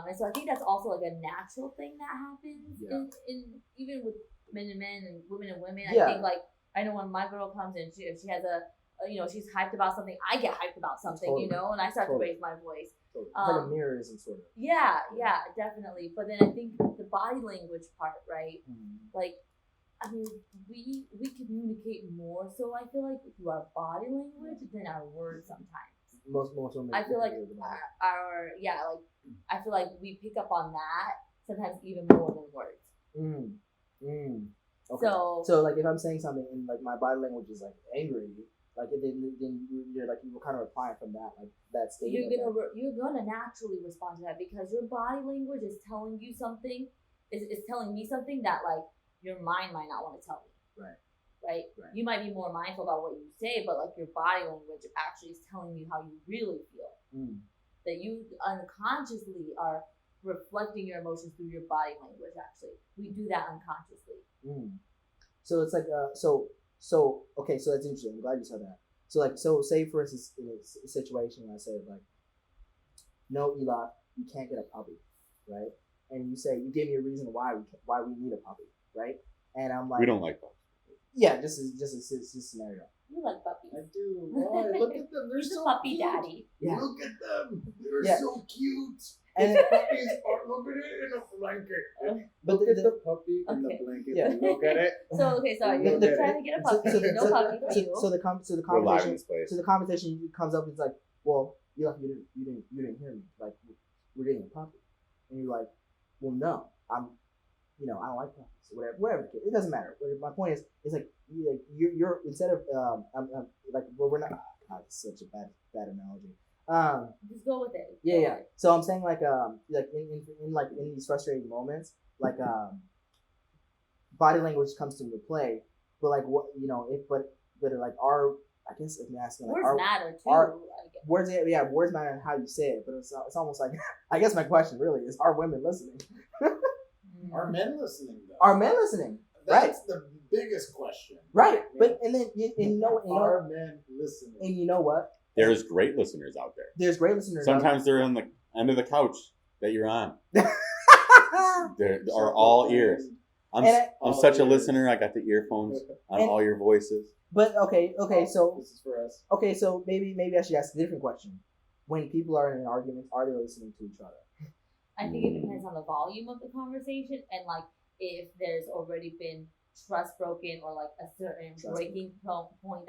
And so I think that's also like a natural thing that happens in even with men and men and women and women. I think like I know when my girl comes in, she has she's hyped about something. I get hyped about something, and I start to raise my voice. It's like a mirrorism sort of. Yeah, definitely. But then I think the body language part, right? Like, I mean, we communicate more so I feel like through our body language than our words sometimes. Most women. I feel like I feel like we pick up on that sometimes even more than words. Okay. So like if I'm saying something and like my body language is like angry, like then you're like you were kind of replying from that like that state. You're gonna naturally respond to that because your body language is telling you something. Is telling me something that like your mind might not want to tell me. Right. You might be more mindful about what you say, but like your body language actually is telling you how you really feel. That you unconsciously are reflecting your emotions through your body language. Actually, we do that unconsciously. So it's like so okay, so that's interesting. I'm glad you said that. So say for instance in a situation where I say like, no, Eli, you can't get a puppy, right? And you say you gave me a reason why we need a puppy, right? And I'm like, we don't like puppies. Yeah, just a scenario. You like puppies. I do. Why? Look at them. They're so puppy cute. Daddy. Yeah. Look at them. They're so cute. And the puppies are look at it in a blanket. Look at the puppy in the blanket. Yeah. Look at it. So sorry, you're trying to get a puppy. No puppy for you. So the conversation comes up. It's like, well, you didn't hear me. Like, we're getting a puppy, and you're like, well, no, I don't like puppies. Whatever. It doesn't matter. My point is, it's like you're instead of like we're not. God, it's such a bad analogy. Just go with it. Yeah. So I'm saying like in these frustrating moments, like body language comes into play, but like what but like I guess if you're asking like words matter too. Words matter and how you say it, but it's almost like I guess my question really is: are women listening? Are men listening though? Are men listening? That's the biggest question. Right, but and then are men listening? And you know what? There's great listeners out there. There's great listeners. Sometimes they're on the end of the couch that you're on. They are all ears. I'm such a listener. I got the earphones on all your voices. But okay. So this is for us. Okay, so maybe I should ask a different question. When people are in an argument, are they listening to each other? I think it depends on the volume of the conversation and like if there's already been trust broken or like a certain breaking point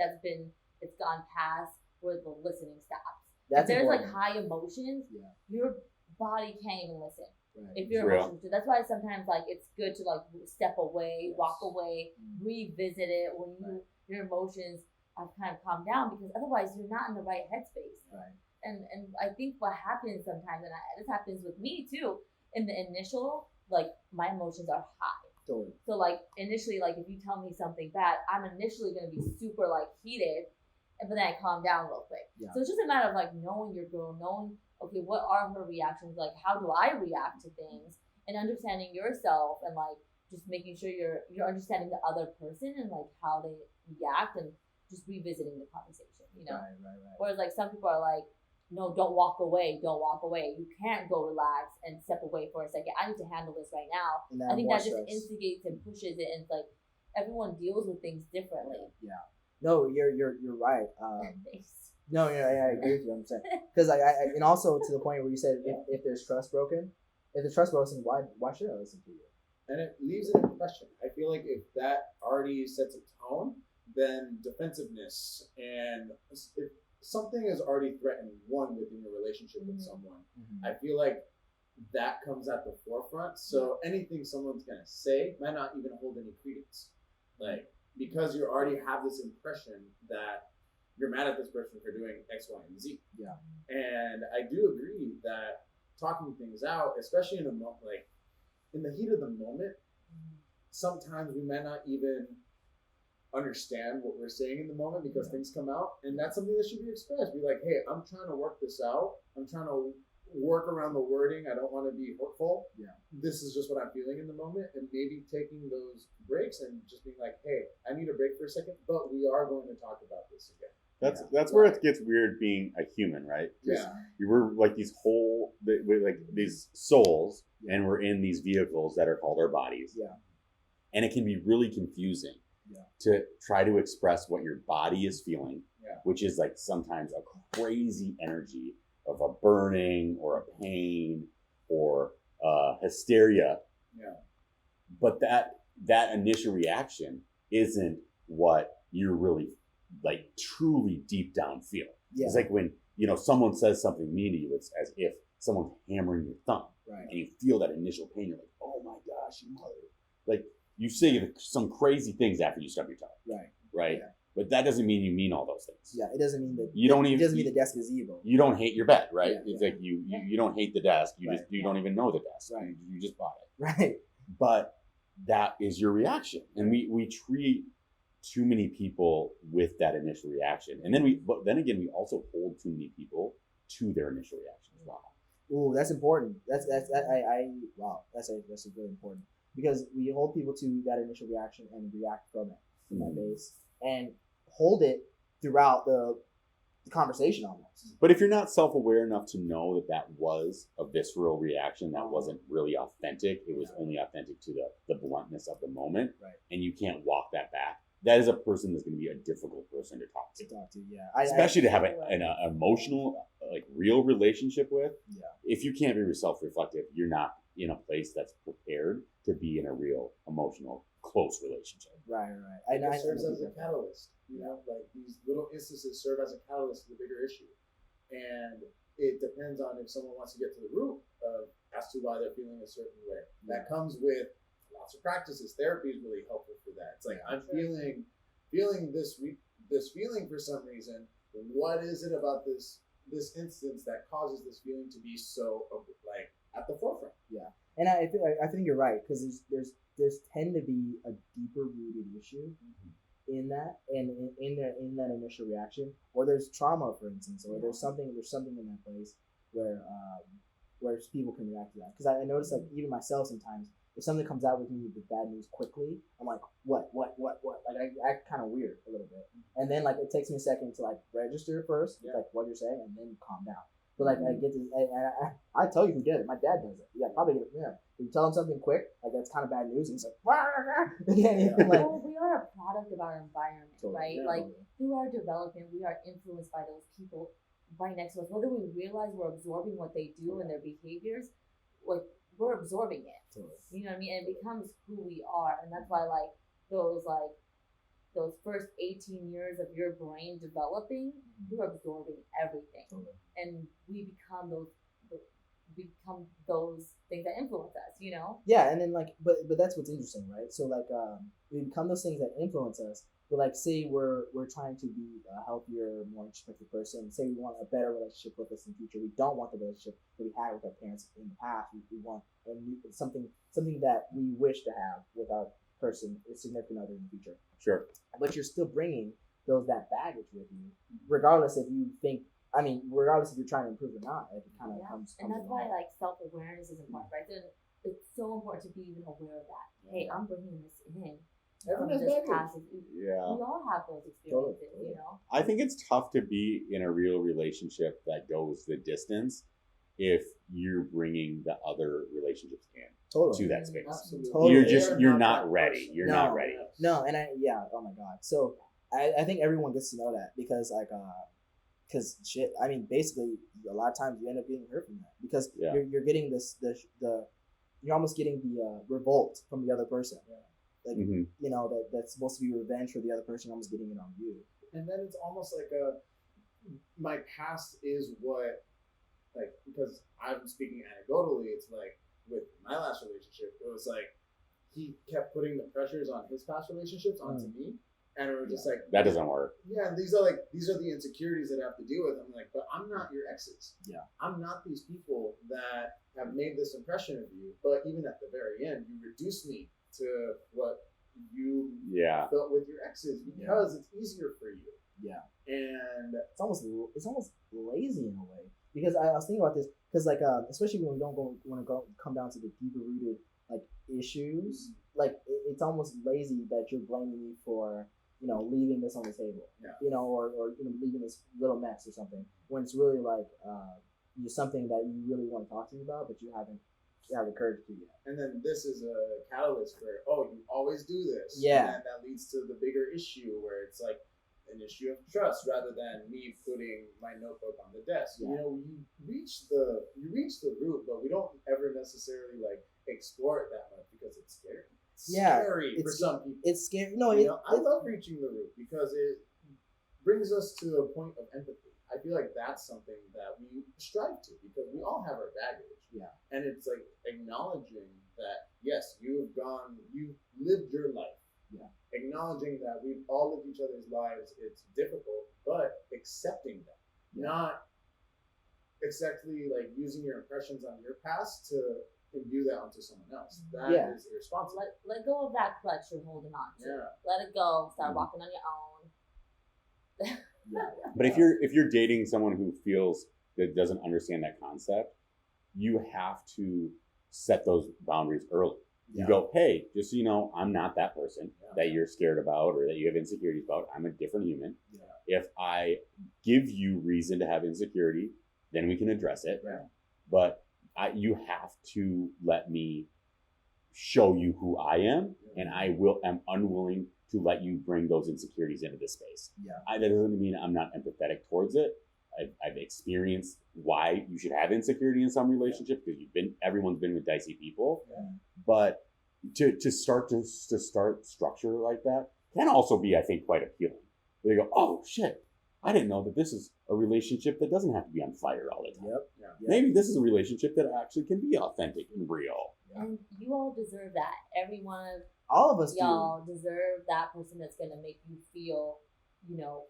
it's gone past where the listening stops. If there's like high emotions, your body can't even listen. Right. If you're emotional too. That's why sometimes like it's good to like step away, walk away, revisit it when your emotions have kind of calmed down because otherwise you're not in the right headspace. Right. And I think what happens sometimes, and this happens with me too, in the initial, like my emotions are high. Totally. So like initially, like if you tell me something bad, I'm initially gonna be super like heated, but then I calm down real quick. Yeah. So it's just a matter of like knowing your girl, knowing okay, what are her reactions, like how do I react to things, and understanding yourself, and like just making sure you're understanding the other person and like how they react, and just revisiting the conversation, Right. Whereas like some people are like, no, don't walk away. You can't go relax and step away for a second. I need to handle this right now. I think that just instigates and pushes it, and it's like everyone deals with things differently. Yeah. No, you're right. No, yeah, I agree with you. I'm saying because and also to the point where you said if there's trust broken, why should I listen to you? And it leaves an impression. I feel like if that already sets a tone, then defensiveness and if something is already threatened within your relationship with someone, I feel like that comes at the forefront. So anything someone's gonna say might not even hold any credence, like because you already have this impression that you're mad at this person for doing X, Y, and Z. Yeah. And I do agree that talking things out, especially in a moment, like in the heat of the moment, sometimes we may not even understand what we're saying in the moment because things come out, and that's something that should be expressed. Be like, hey, I'm trying to work this out. I'm trying to work around the wording. I don't want to be hurtful. Yeah. This is just what I'm feeling in the moment, and maybe taking those breaks and just being like, hey, I need a break for a second, but we are going to talk about this again. That's where it gets weird being a human, right? Yeah. We're like we're like these souls, and we're in these vehicles that are called our bodies. Yeah. And it can be really confusing to try to express what your body is feeling, which is like sometimes a crazy energy of a burning or a pain or hysteria. Yeah. But that initial reaction isn't what you're really like truly deep down feel. Yeah. It's like when someone says something mean to you, it's as if someone's hammering your thumb, right? And you feel that initial pain. You're like, oh my gosh, you mother! Like you say some crazy things after you stub your toe, right? Yeah. But that doesn't mean you mean all those things. Yeah, it doesn't mean that it doesn't mean the desk is evil. You don't hate your bed, right? Yeah, it's like you don't hate the desk. You don't even know the desk. Right. You just bought it. Right. But that is your reaction, and we treat too many people with that initial reaction, and then again we also hold too many people to their initial reaction as well. Ooh, that's important. That's really important because we hold people to that initial reaction and react from it from that base and hold it throughout the conversation almost. But if you're not self-aware enough to know that was a visceral reaction, that wasn't really authentic, it was only authentic to the bluntness of the moment, right? And you can't walk that back. That is a person that's going to be a difficult person to talk to. Especially to have an emotional, like real relationship with. Yeah. If you can't be self-reflective, you're not in a place that's prepared to be in a real emotional, close relationship. Right. It serves as a catalyst. Like these little instances serve as a catalyst to the bigger issue. And it depends on if someone wants to get to the root of as to why they're feeling a certain way. Yeah. That comes with lots of practices. Therapy is really helpful for that. It's like I'm feeling this feeling for some reason. What is it about this instance that causes this feeling to be so like at the forefront? Yeah, and I think you're right because there's tend to be a deeper rooted issue in that and in that initial reaction, or there's trauma, for instance, or there's something in that place where people can react to that. Because I notice like even myself sometimes. If something comes out with me with bad news quickly, I'm like, what? Like I act kind of weird a little bit, and then like it takes me a second to like register first, like what you're saying, and then calm down. But like I get this, I tell you who did it. My dad does it. Yeah, probably get it from him. If you tell him something quick, like that's kind of bad news, and he's like, well, we are a product of our environment, right? Yeah. Like through our development, we are influenced by those people right next to us, whether we realize we're absorbing what they do and their behaviors, like. We're absorbing it. You know what I mean? And it becomes who we are. And that's why those first 18 years of your brain developing, you're absorbing everything. And we become those things that influence us, Yeah, and then but that's what's interesting, right? So we become those things that influence us. But like, say we're trying to be a healthier, more introspective person. Say we want a better relationship with us in the future. We don't want the relationship that we had with our parents in the past. We want something that we wish to have with our person, a significant other in the future. Sure. But you're still bringing that baggage with you, regardless if you think. I mean, regardless if you're trying to improve or not, it kind of comes. And that's why self-awareness is important, right? So it's so important to be even aware of that. Hey, I'm bringing this in. Everyone has baggage. We all have those experiences, I think it's tough to be in a real relationship that goes the distance if you're bringing the other relationships in to that space. Absolutely. You're not ready. You're not ready. No, and oh my God. So I think everyone gets to know that because because shit. I mean, basically, a lot of times you end up getting hurt from that because Yeah. you're getting you're almost getting the revolt from the other person. Yeah. Like you know that's supposed to be revenge for the other person, almost getting it on you. And then it's almost like my past is what, like, because I'm speaking anecdotally, it's like with my last relationship, it was like he kept putting the pressures on his past relationships onto me, and we were just like, that doesn't work. Yeah, and these are the insecurities that I have to deal with. I'm like, but I'm not your exes. Yeah, I'm not these people that have made this impression of you. But even at the very end, you reduce me to what you felt with your exes because it's easier for you. Yeah, and it's almost lazy in a way because I was thinking about this because like especially when we don't want to come down to the deeper rooted like issues, like it's almost lazy that you're blaming me for leaving this on the table, or leaving this little mess or something when it's really like something that you really want to talk to me about, but you haven't the courage to yet. And then this is a catalyst for you always do this. Yeah, and that leads to the bigger issue where it's like an issue of trust rather than me putting my notebook on the desk. Yeah. You reach the root, but we don't ever necessarily like explore it that much because it's scary. It's scary for some people. It's scary. No, I love reaching the root because it brings us to a point of empathy. I feel like that's something that we strive to because we all have our baggage. Yeah. And it's like acknowledging that, yes, you've lived your life. Yeah. Acknowledging that we've all lived each other's lives, it's difficult, but accepting that. Not exactly like using your impressions on your past to imbue that onto someone else. That is irresponsible. Let go of that crutch you're holding on to. Yeah. Let it go. Start walking on your own. But if you're dating someone who feels that doesn't understand that concept, you have to set those boundaries early. You go, hey, just so you know, I'm not that person that you're scared about or that you have insecurities about. I'm a different human. Yeah. If I give you reason to have insecurity, then we can address it. Yeah. But you have to let me show you who I am, and am unwilling to let you bring those insecurities into this space. Yeah. That doesn't mean I'm not empathetic towards it. I've experienced why you should have insecurity in some relationship because everyone's been with dicey people. Yeah. But to start structure like that can also be, I think, quite appealing. Where they go, oh shit, I didn't know that this is a relationship that doesn't have to be on fire all the time. Yep. Yeah. Maybe this is a relationship that actually can be authentic and real. And you all deserve that. Every one of all of us y'all deserve that person that's gonna make you feel,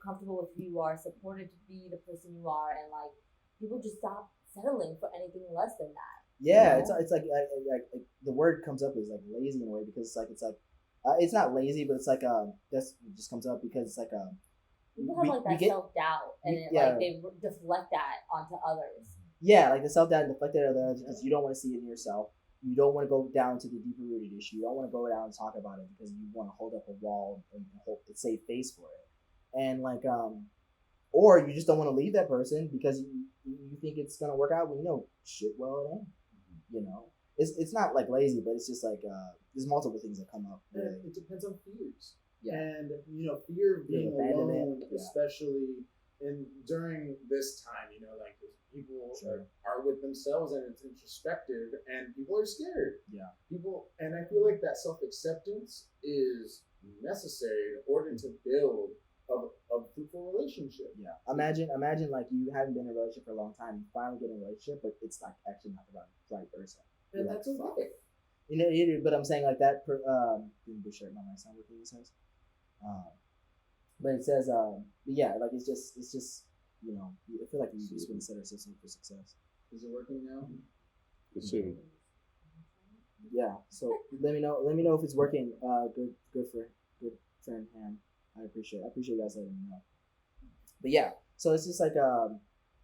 comfortable with who you are, supported to be the person you are, and like people just stop settling for anything less than that. Yeah, it's like the word comes up is like lazy in a way because it's not lazy, but it's like that's it just comes up because it's like people have like that self doubt and they deflect that onto others. Yeah, like the self doubt deflected on others because you don't want to see it in yourself. You don't want to go down to the deeper rooted issue. You don't want to go down and talk about it because you want to hold up a wall and hope to save face for it. And like or you just don't want to leave that person because you think it's gonna work out when shit well it ain't. It's not like lazy, but it's just like there's multiple things that come up. Really. It depends on fears. Yeah. And fear of being alone, especially during this time, like people are with themselves and it's introspective and people are scared. Yeah. And I feel like that self-acceptance is necessary in order to build a fruitful relationship. Yeah. Imagine like you haven't been in a relationship for a long time, you finally get in a relationship, but it's like actually not the right person. And that's okay. But I'm saying like that the shirt not my sound what it says. But it says like it's just I feel like we just want to set ourselves up for success. Is it working now? It should. Yeah. So let me know if it's working. Good friend Ham. I appreciate you guys letting me know. But yeah, so it's just like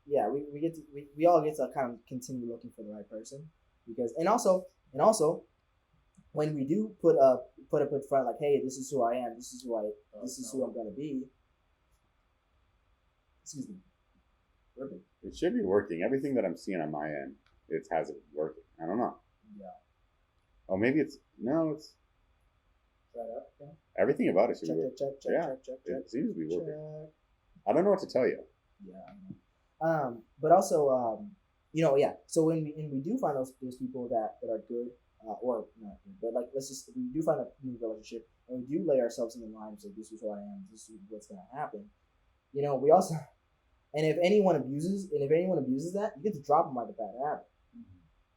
we all get to kind of continue looking for the right person because and also when we do put up in front like, hey, this is who I am, this is who I'm gonna be. Excuse me. It should be working. Everything that I'm seeing on my end, it has it working. I don't know. Yeah. Oh, maybe it's. Try it out. Okay. Everything about it should Check. be working. It seems to be working. I don't know what to tell you. Yeah. But also, yeah. So when we do find those people that are good, or not good, but like we do find a new relationship and we do lay ourselves in the line and say this is who I am, this is what's gonna happen. We also, and if anyone abuses that, you get to drop them like a bad habit,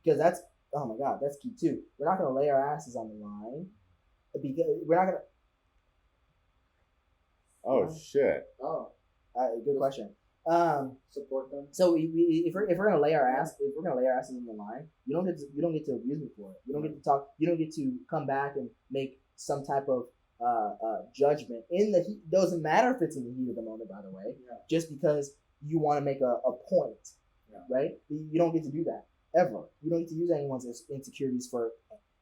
because that's, oh my god, that's key too. We're not gonna lay our asses on the line because we're not gonna. Oh shit! Oh, good question. Support them. So if we're gonna lay our asses on the line, you don't get to abuse me for it. You don't get to talk. You don't get to come back and make some type of judgment in the heat. Doesn't matter if it's in the heat of the moment, by the way. Yeah. Just because you want to make a point, right? You don't get to do that ever. You don't get to use anyone's insecurities for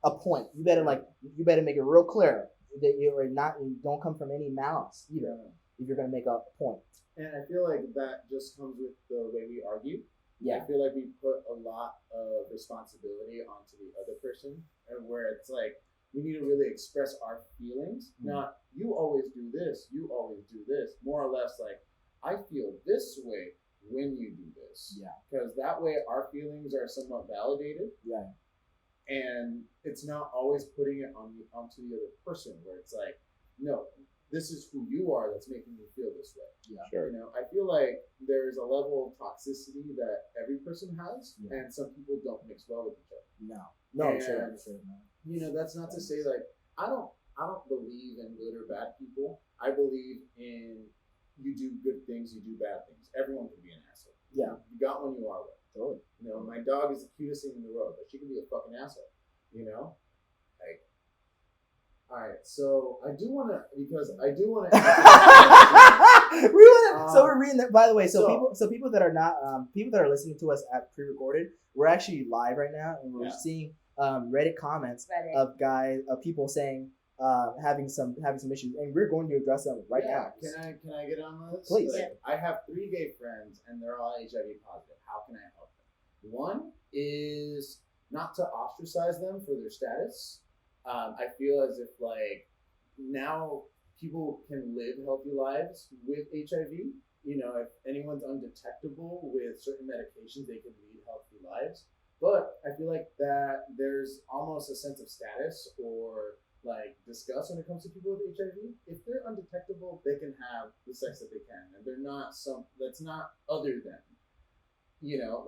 a point. You better make it real clear that you're not. You don't come from any malice either. If you're gonna make a point. And I feel like that just comes with the way we argue. Yeah. I feel like we put a lot of responsibility onto the other person, and where it's like we need to really express our feelings. Not you always do this, you always do this. More or less like I feel this way when you do this. Yeah. Because that way our feelings are somewhat validated. Yeah. And it's not always putting it onto the other person, where it's like, no, this is who you are that's making me feel this way. Yeah. Sure. I feel like there's a level of toxicity that every person has, and some people don't mix well with each other. No, and, sure. That's not to say like I don't believe in good or bad people. I believe in you do good things, you do bad things. Everyone can be an asshole. Yeah. You got one, you are one. Totally. My dog is the cutest thing in the world, but she can be a fucking asshole. Like. All right, so I do want to. So we're reading that. By the way, so people that are not people that are listening to us at pre-recorded, we're actually live right now, and we're seeing Reddit comments of people saying having some issues, and we're going to address them right now. Can I get on this? Please. I have 3 gay friends, and they're all HIV positive. How can I help them? One is not to ostracize them for their status. I feel as if like now people can live healthy lives with HIV. If anyone's undetectable with certain medications, they can lead healthy lives. But I feel like that there's almost a sense of status or like disgust when it comes to people with HIV. If they're undetectable, they can have the sex that they can, and they're not that's not other than.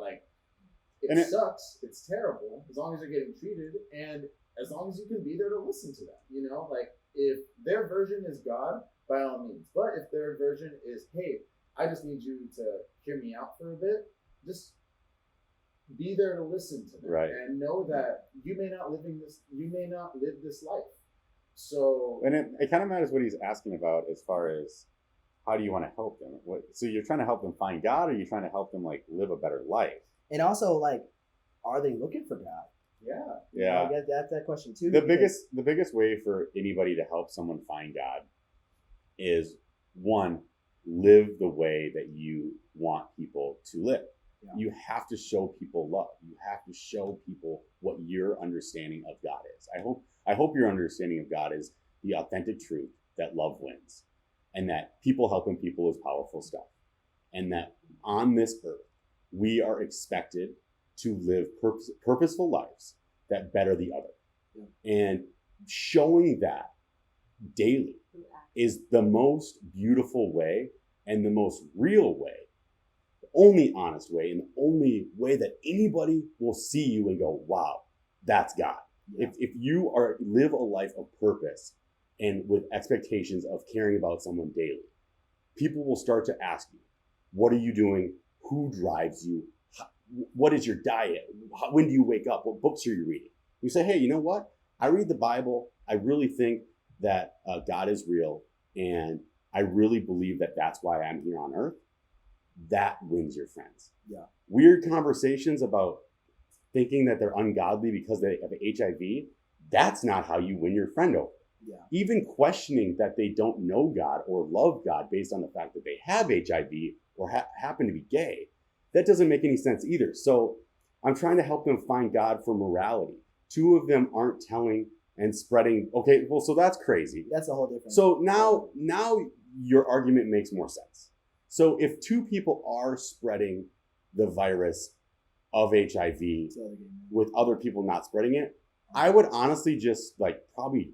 Like it sucks. It's terrible as long as they're getting treated, and as long as you can be there to listen to them, like if their version is God, by all means. But if their version is, hey, I just need you to hear me out for a bit, just be there to listen to them, right? And know that you may not live this life. So, and it kind of matters what he's asking about as far as how do you want to help them? So you're trying to help them find God, or you're trying to help them like live a better life? And also, like, are they looking for God? Yeah. I guess that's that question too. The biggest way for anybody to help someone find God is, one, live the way that you want people to live. Yeah. You have to show people love. You have to show people what your understanding of God is. I hope your understanding of God is the authentic truth that love wins, and that people helping people is powerful stuff, and that on this earth we are expected to live purposeful lives that better the other. Yeah. And showing that daily is the most beautiful way and the most real way, the only honest way, and the only way that anybody will see you and go, wow, that's God. Yeah. If you live a life of purpose and with expectations of caring about someone daily, people will start to ask you, what are you doing? Who drives you? What is your diet? When do you wake up? What books are you reading? You say, hey, you know what? I read the Bible. I really think that God is real, and I really believe that that's why I'm here on earth. That wins your friends. Yeah. Weird conversations about thinking that they're ungodly because they have HIV, that's not how you win your friend over. Yeah. Even questioning that they don't know God or love God based on the fact that they have HIV or happen to be gay, that doesn't make any sense either. So I'm trying to help them find God for morality. 2 of them aren't telling and spreading. Okay, well, so that's crazy. That's a whole different. So now your argument makes more sense. So if two people are spreading the virus of HIV with other people not spreading it, I would honestly just like probably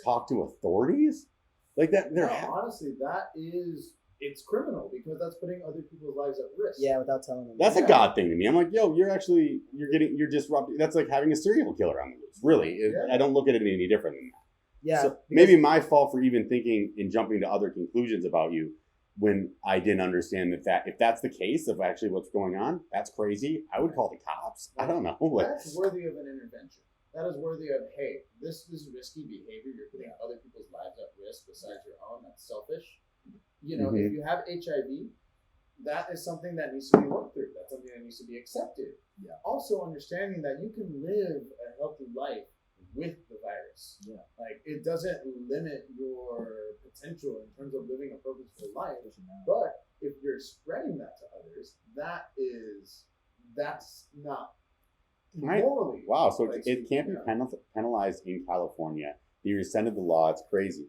talk to authorities like that. Honestly, it's criminal because that's putting other people's lives at risk. Yeah, without telling them. That's a God thing to me. I'm like, yo, you're disrupting. That's like having a serial killer on the loose. Really, I don't look at it any different than that. Yeah. So maybe my fault for even thinking and jumping to other conclusions about you when I didn't understand that if that's the case of actually what's going on, that's crazy. I would call the cops. I don't know. That's worthy of an intervention. That is worthy of, hey, this is risky behavior. You're putting other people's lives at risk besides your own. That's selfish. You know, if you have HIV, that is something that needs to be worked through. That's something that needs to be accepted. Yeah. Also understanding that you can live a healthy life with the virus. Yeah. Like, it doesn't limit your potential in terms of living a purposeful life. But if you're spreading that to others, that's not morally. Wow, so it can't be penalized in California. You rescinded the law. It's crazy.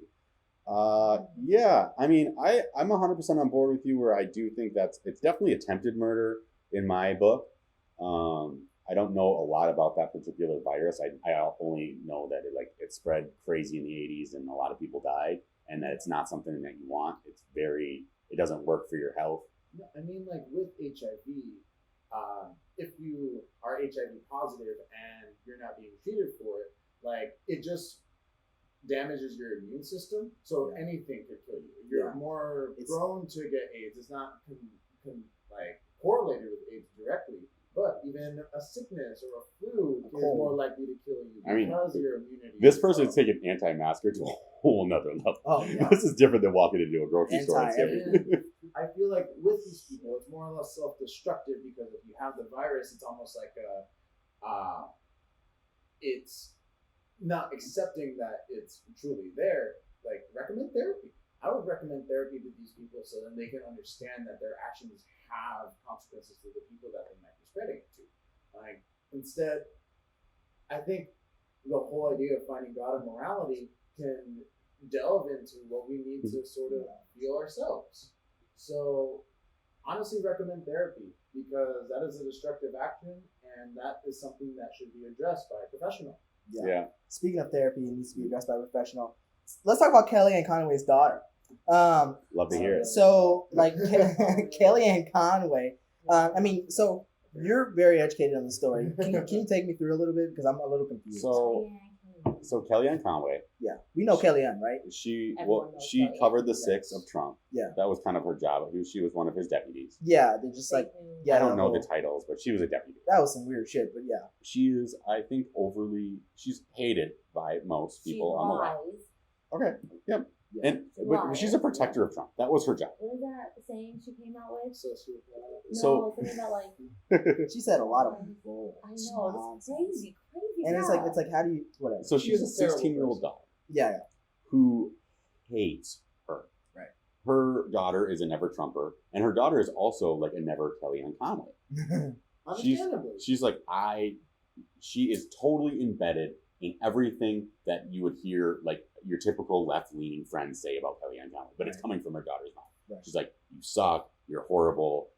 Yeah, I mean, I'm 100% on board with you where I do think it's definitely attempted murder in my book. I don't know a lot about that particular virus. I only know that it spread crazy in the 80s and a lot of people died, and that it's not something that you want. It doesn't work for your health. No, I mean, like with HIV, if you are HIV positive and you're not being treated for it, like it just damages your immune system. So anything could kill you. You're more prone to get AIDS. It's not correlated with AIDS directly, but even a sickness or a flu is more likely to kill you because of your immunity. This person's taking anti-masker to a whole nother level. Oh, yeah. This is different than walking into a grocery store. I feel like with these people, it's more or less self-destructive because if you have the virus, it's almost like it's not accepting that it's truly there. Like, recommend therapy. I would recommend therapy to these people so then they can understand that their actions have consequences to the people that they might be spreading it to. Like, instead, I think the whole idea of finding God and morality can delve into what we need to sort of feel ourselves. So, honestly, recommend therapy because that is a destructive action and that is something that should be addressed by a professional. Yeah. Speaking of therapy, it needs to be addressed by a professional. Let's talk about Kellyanne Conway's daughter. Love to hear it. So, like, Kellyanne Conway, so you're very educated on the story. Can you take me through a little bit? Because I'm a little confused. So Kellyanne Conway. Yeah. We know Kellyanne, right? She covered the 6 of Trump. Yeah. That was kind of her job. She was one of his deputies. Yeah. They're just like, I don't know the titles, but she was a deputy. That was some weird shit, but yeah. She is, I think, she's hated by most people on the left. Okay. Yep. Yeah. But she's a protector of Trump. That was her job. What was that saying she came out with? Something about like. She said a lot of people. I know, it's crazy. And it's like, how do you whatever? So she has a 16-year-old daughter. Yeah. Who hates her. Right. Her daughter is a never Trumper, and her daughter is also like a never Kellyanne Conway. She's like she is totally embedded in everything that you would hear like your typical left-leaning friends say about Kellyanne Conway, but it's coming from her daughter's mouth. Right. She's like, you suck, you're horrible,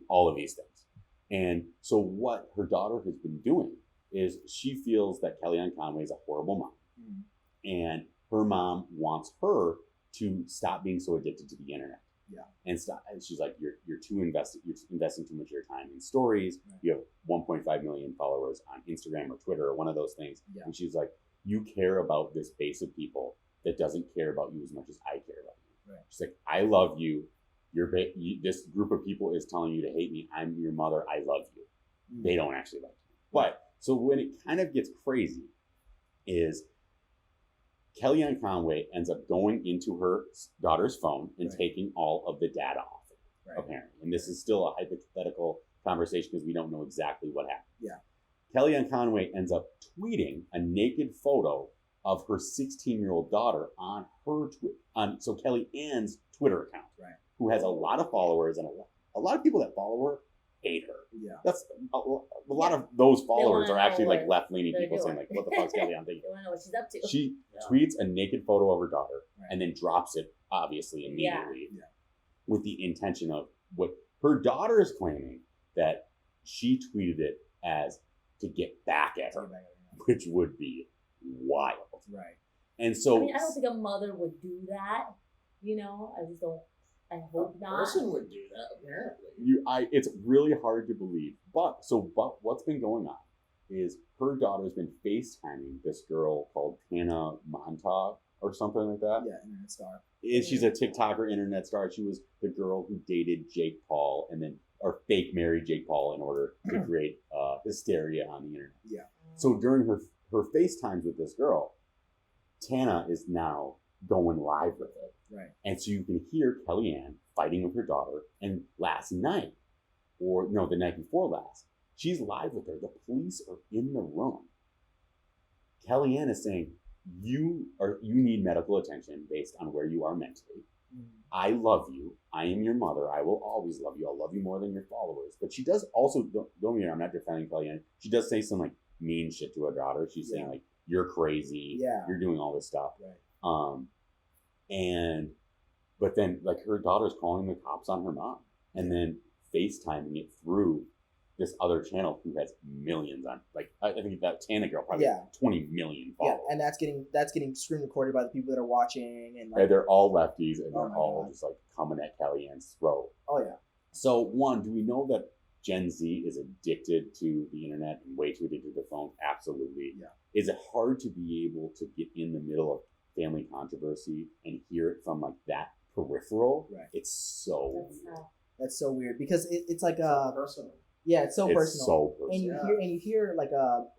all of these things. And so what her daughter has been doing is she feels that Kellyanne Conway is a horrible mom. And her mom wants her to stop being so addicted to the internet. Yeah. And stop. And she's like, you're too invested. You're investing too much of your time in stories. Right. You have 1.5 million followers on Instagram or Twitter or one of those things. Yeah. And she's like, you care about this base of people that doesn't care about you as much as I care about you. Right. She's like, I love you. This group of people is telling you to hate me. I'm your mother. I love you. They don't actually like you. But so when it kind of gets crazy is Kellyanne Conway ends up going into her daughter's phone and taking all of the data off it, apparently. And this is still a hypothetical conversation because we don't know exactly what happened. Yeah. Kellyanne Conway ends up tweeting a naked photo of her 16-year-old daughter on her so Kellyanne's Twitter account, who has a lot of followers and a lot of people that follow her hate her. Yeah. That's a lot of those followers are actually like left-leaning people saying like, what the fuck's Kellyanne thinking? They want to know what she's up to. She tweets a naked photo of her daughter and then drops it obviously immediately. Yeah. with the intention of what her daughter is claiming, that she tweeted it as to get back at her, which would be wild. Right. And so, I mean, I don't think a mother would do that. You know, I just don't. I hope not. A person would do that, apparently. It's really hard to believe. But what's been going on is her daughter's been FaceTiming this girl called Tana Montauk or something like that. Yeah, internet star. She's a TikToker, internet star. She was the girl who dated Jake Paul and then, or fake married Jake Paul in order to create hysteria on the internet. Yeah. So during her FaceTimes with this girl, Tana is now going live with it. Right. And so you can hear Kellyanne fighting with her daughter. And last night, or no, the night before last, she's live with her. The police are in the room. Kellyanne is saying, you need medical attention based on where you are mentally. I love you. I am your mother. I will always love you. I'll love you more than your followers. But she does also, don't get me wrong, I'm not defending Kellyanne. She does say some like mean shit to her daughter. She's saying like, you're crazy. Yeah. You're doing all this stuff. Right. But then like her daughter's calling the cops on her mom and then FaceTiming it through this other channel who has millions on, like I think that Tana girl probably has 20 million followers. Yeah, and that's getting screen recorded by the people that are watching, and like, they're all lefties and they're all God. just like coming at Kellyanne's throat. Oh yeah. So one, do we know that Gen Z is addicted to the internet and way too addicted to the phone? Absolutely. Yeah. Is it hard to be able to get in the middle of family controversy and hear it from like that peripheral? Right. It's so weird. That's so weird because it's like personal. Yeah, it's so It's personal. so personal. And you hear like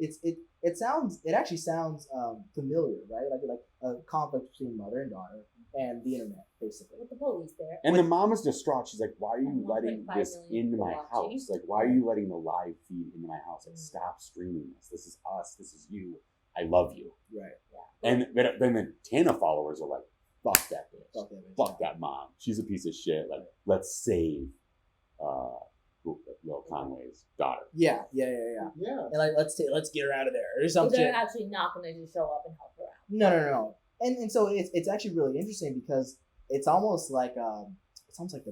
it actually sounds familiar, right? Like a conflict between mother and daughter and the internet, basically. With the police there. And the mom is distraught. She's like, why are you And letting 1.5 this million into my people house? watching. Like, why are you letting the live feed into my house? Like, stop streaming this. This is us. This is you. I love you. Right. And then the Tana followers are like, fuck that bitch. Fuck that bitch. Fuck that mom. She's a piece of shit. Like, let's save Lil Conway's daughter. Yeah. Yeah. And like let's get her out of there or So something. they're actually not going to just show up and help her out. No. And so it's actually really interesting because it's almost like they're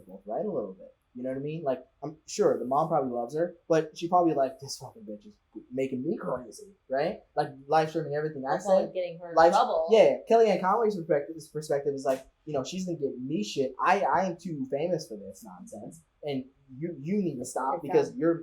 both right a little bit. You know what I mean? Like, I'm sure the mom probably loves her, but she probably like, this fucking bitch is making me crazy, right? Like live streaming everything I That's say. getting her in Live, trouble. yeah, Kellyanne Conway's perspective is like, you know, she's gonna get me shit. I am too famous for this nonsense, and you need to stop because you're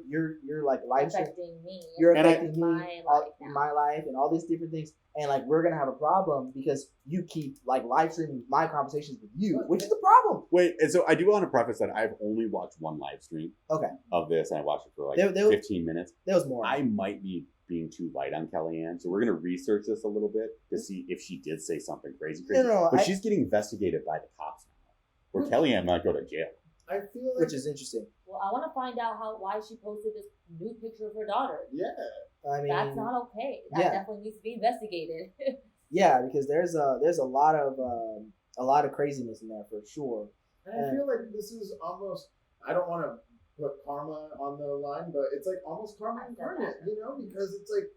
like live streaming. Affecting me. You're And affecting me, my life now. my life, and all these different things. And like, we're gonna have a problem because you keep like live streaming my conversations with you, which is the problem. Wait, and so I do want to preface that I've only watched one live stream Okay, of this, and I watched it for like There- 15 minutes. there was more. I might be being too light on Kellyanne, so we're going to research this a little bit to see if she did say something crazy. No, but she's getting investigated by the cops now, where Kellyanne might go to jail. I feel like which is interesting. Well, I want to find out why she posted this new picture of her daughter. I mean, That's not okay. That definitely needs to be investigated. yeah, because there's a lot of craziness in there for sure. And I feel like this is almost, I don't want to put karma on the line, but it's like almost karma incarnate, you know, because it's like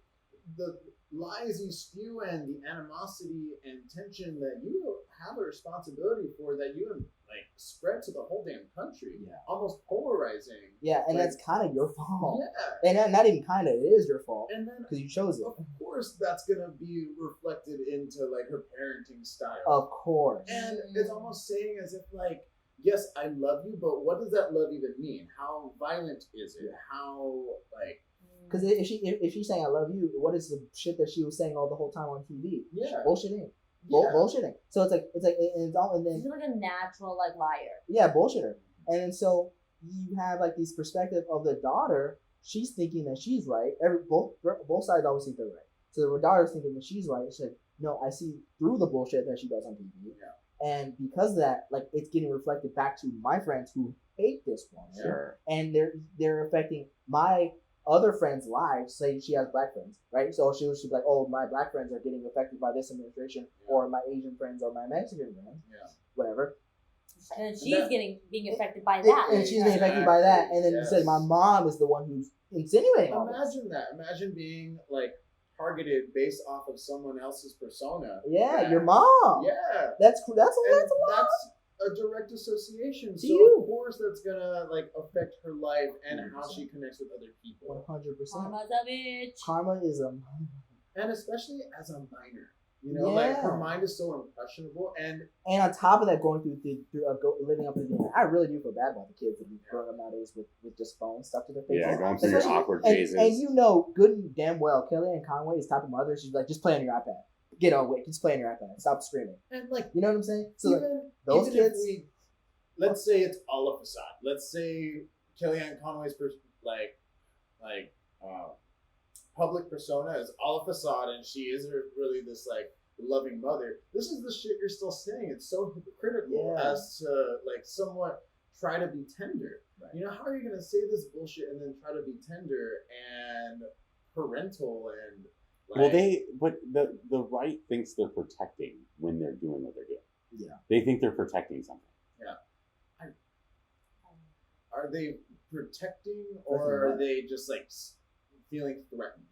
the lies you spew and the animosity and tension that you have a responsibility for, that you like spread to the whole damn country, almost polarizing. Yeah, and like, that's kind of your fault. Yeah. And not even kind of, it is your fault And then because you chose it. of course that's gonna be reflected into like her parenting style. Of course. And it's almost saying as if like, yes, I love you, but what does that love even mean? How violent is it? How like? Because if she's saying I love you, what is the shit that she was saying all the whole time on TV? Yeah. Bullshitting. Yeah. Bullshitting. So it's like and it's all and then She's like a natural like liar. yeah, bullshitter. And then so you have like this perspective of the daughter. She's thinking that she's right. Both sides always think they're right. So the daughter's thinking that she's right. She's like, no, I see through the bullshit that she does on TV. Yeah. And because of that, like it's getting reflected back to my friends who hate this woman. Sure. And they're affecting my other friends' lives. Say she has black friends, right? So she'll be like, oh, my black friends are getting affected by this administration, or my Asian friends or my Mexican friends, whatever. And then she's being affected by that. And she's being affected by that. And then you said my mom is the one who's insinuating all this. Imagine that. Imagine being like targeted based off of someone else's persona. Yeah, your mom. Yeah. That's cool. That's a lot. a direct association. So you. of course that's gonna like affect her life and how she connects with other people. 100%. Karma's a bitch. Karma is a. And especially as a minor. You know, like her mind is so impressionable, and on top of that, going through living up to the I really do feel bad about the kids that be growing up nowadays with just phones stuck to their faces. Yeah, going through your awkward phases. And you know, good and damn well, Kellyanne Conway is type of mother. She's like, just play on your iPad. Get over it. Just play on your iPad. Stop screaming. And like, you know what I'm saying? So even, like, those even kids. Let's say it's all a facade. Let's say Kellyanne Conway's public persona is all a facade, and she isn't really this like loving mother. This is the shit you're still saying. It's so hypocritical as to like somewhat try to be tender. Right. You know, how are you gonna say this bullshit and then try to be tender and parental and like, but the right thinks they're protecting when they're doing what they're doing. Yeah. They think they're protecting something. Yeah. Are they protecting, or are they just like feeling threatened?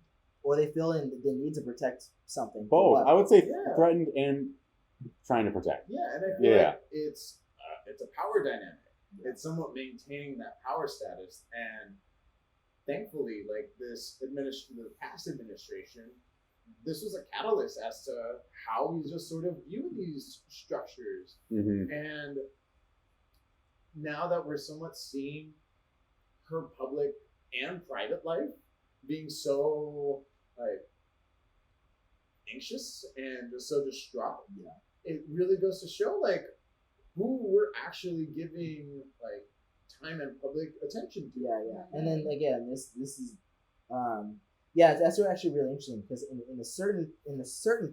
Or they feel in the need to protect something. Both. I would say threatened and trying to protect. Yeah, and I feel like it's a power dynamic. It's somewhat maintaining that power status, and thankfully, like the past administration, this was a catalyst as to how we just sort of view these structures. Mm-hmm. And now that we're somewhat seeing her public and private life being so like anxious and just so distraught, it really goes to show like who we're actually giving like time and public attention to. Yeah. And then again, this is that's actually really interesting, because in a certain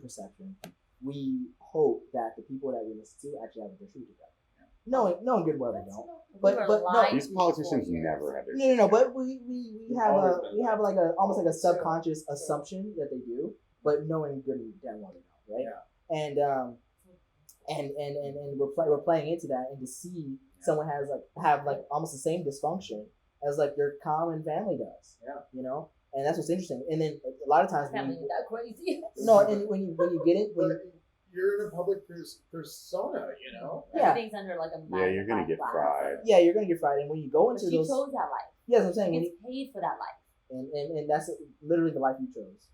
perception, we hope that the people that we listen to actually have their truth together. Knowing good well they don't. But no, these politicians never have their no. But we have like almost like a subconscious assumption that they do, but knowing good and damn well they don't, right? Yeah. And we're playing into that, and to see someone have almost the same dysfunction as like your common family does. Yeah. You know, and that's what's interesting. And then a lot of times family ain't that crazy. No, and when you get it, you're in a public persona, you know. Everything's under like a you're gonna get fried. Yeah, you're gonna get fried, and when you go into she chose that life. Yeah, that's what I'm saying. It's paid for that life. And that's literally the life you chose.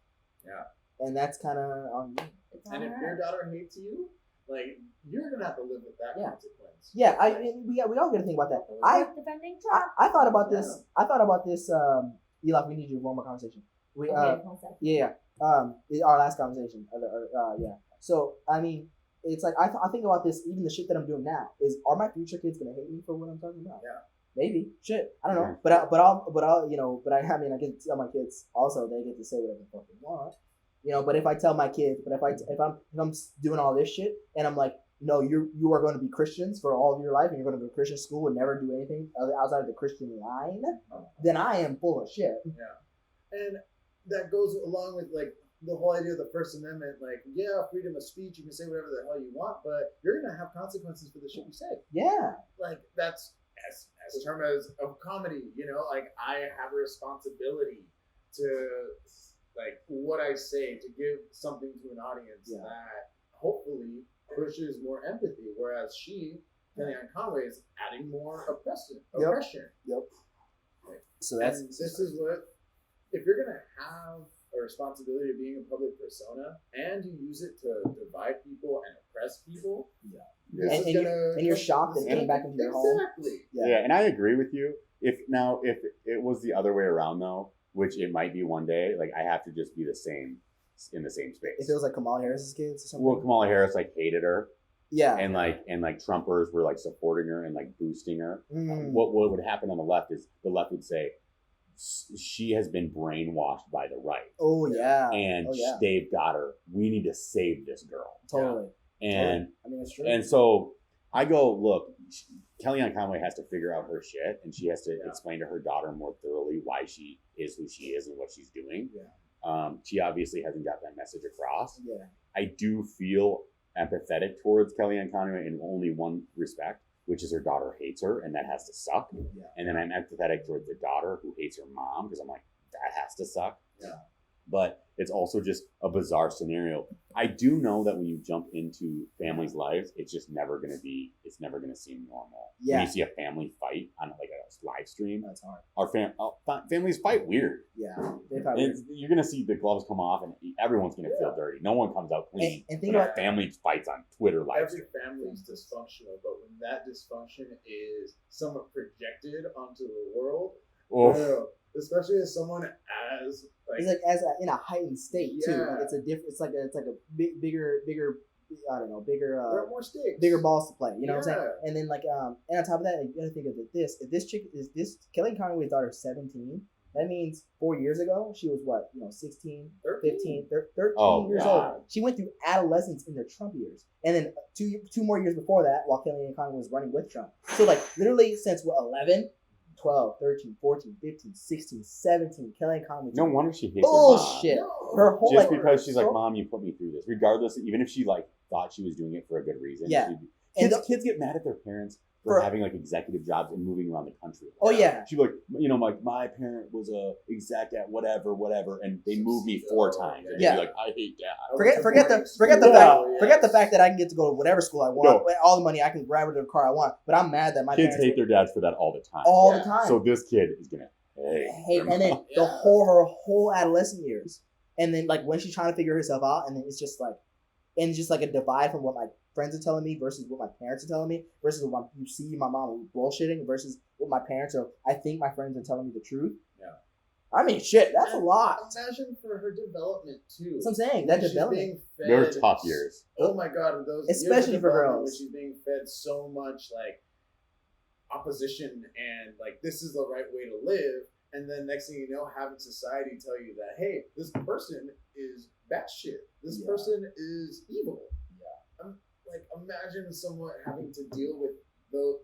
Yeah. And that's kind of on you. And if your daughter hates you, like you're gonna have to live with that consequence. Yeah, we all got to think about that. I thought about this. I thought about this. Eli, we need you one more conversation. Our last conversation. So I mean, it's like I think about this. Even the shit that I'm doing now are my future kids gonna hate me for what I'm talking about? Yeah. Maybe. Shit. I don't know. But I mean, I can tell my kids also, they get to say whatever the fuck they want. You know, but if I tell my kids, if I'm doing all this shit and I'm like, no, you are going to be Christians for all of your life, and you're going to go to Christian school and never do anything outside of the Christian line, then I am full of shit. Yeah. And that goes along with like the whole idea of the First Amendment, like, freedom of speech, you can say whatever the hell you want, but you're going to have consequences for the shit you say. Yeah. Like, that's as term as of comedy, you know, like I have a responsibility to like what I say, to give something to an audience that hopefully pushes more empathy, whereas Kellyanne Conway, is adding more oppression. Yep. Right. So this is what, if you're gonna have a responsibility of being a public persona and you use it to divide people and oppress people, and you're shocked that it came back into your home. Exactly. Yeah, and I agree with you. If it was the other way around though, which it might be one day, like I have to just be the same in the same space. If it was like Kamala Harris's kids or something. Well, Kamala Harris like hated her. Yeah. And like Trumpers were like supporting her and like boosting her. What would happen on the left is the left would say she has been brainwashed by the right. Oh yeah. And they've got her. We need to save this girl. Totally. And I mean, that's true. And so I go, look, Kellyanne Conway has to figure out her shit, and she has to explain to her daughter more thoroughly why she is who she is and what she's doing. Yeah. She obviously hasn't got that message across. Yeah. I do feel empathetic towards Kellyanne Conway in only one respect, which is her daughter hates her, and that has to suck. Yeah. And then I'm empathetic towards the daughter who hates her mom, because I'm like, that has to suck. Yeah. but it's also just a bizarre scenario. I do know that when you jump into families' lives, it's just never gonna seem normal. Yeah. When you see a family fight on like a live stream, That's hard. Our families fight weird. Yeah, they fight weird. You're gonna see the gloves come off, and everyone's gonna feel dirty. No one comes out clean. And think when about family fights on Twitter live. Every family is dysfunctional, but when that dysfunction is somewhat projected onto the world, especially as someone as it's like as in a heightened state too. Yeah. Like it's a different. It's like a bigger. I don't know, there are more stakes, bigger balls to play. You know what I'm Yeah. saying? And then and on top of that, like, you gotta think of this. If this Kelly Conway's daughter 17, that means 4 years ago she was what, 16, 15, 13 years old. She went through adolescence in the Trump years, and then two more years before that, while Kelly Conway was running with Trump. So like literally since 11. 12, 13, 14, 15, 16, 17. Kelly Conway. No wonder she hates bullshit. her mom. Her whole Just because she's like, Mom, you put me through this. Regardless, even if she like thought she was doing it for a good reason. Yeah. Kids get mad at their parents for having like executive jobs and moving around the country. Oh yeah. She'd be like, like my parent was a exec at whatever, and they moved me 4 times. And Yeah. they'd be like, I hate dad. Forget the fact that I can get to go to whatever school I want, all the money I can grab whatever car I want. But I'm mad that my kids hate their dads for that all the time. The time. So this kid is gonna hate, and then her whole adolescent years, and then like when she's trying to figure herself out, and then it's just like a divide from what my friends are telling me versus what my parents are telling me versus what you see my mom bullshitting versus what my parents are. I think my friends are telling me the truth. Yeah. I mean, shit, that's a lot. Imagine for her development too. That's what I'm saying. That development. They're tough years. Oh my god, those especially years for girls. when she's being fed so much like opposition and like this is the right way to live, and then next thing you know, having society tell you that hey, this person is batshit. This person is evil. Yeah. Like imagine someone having to deal with the.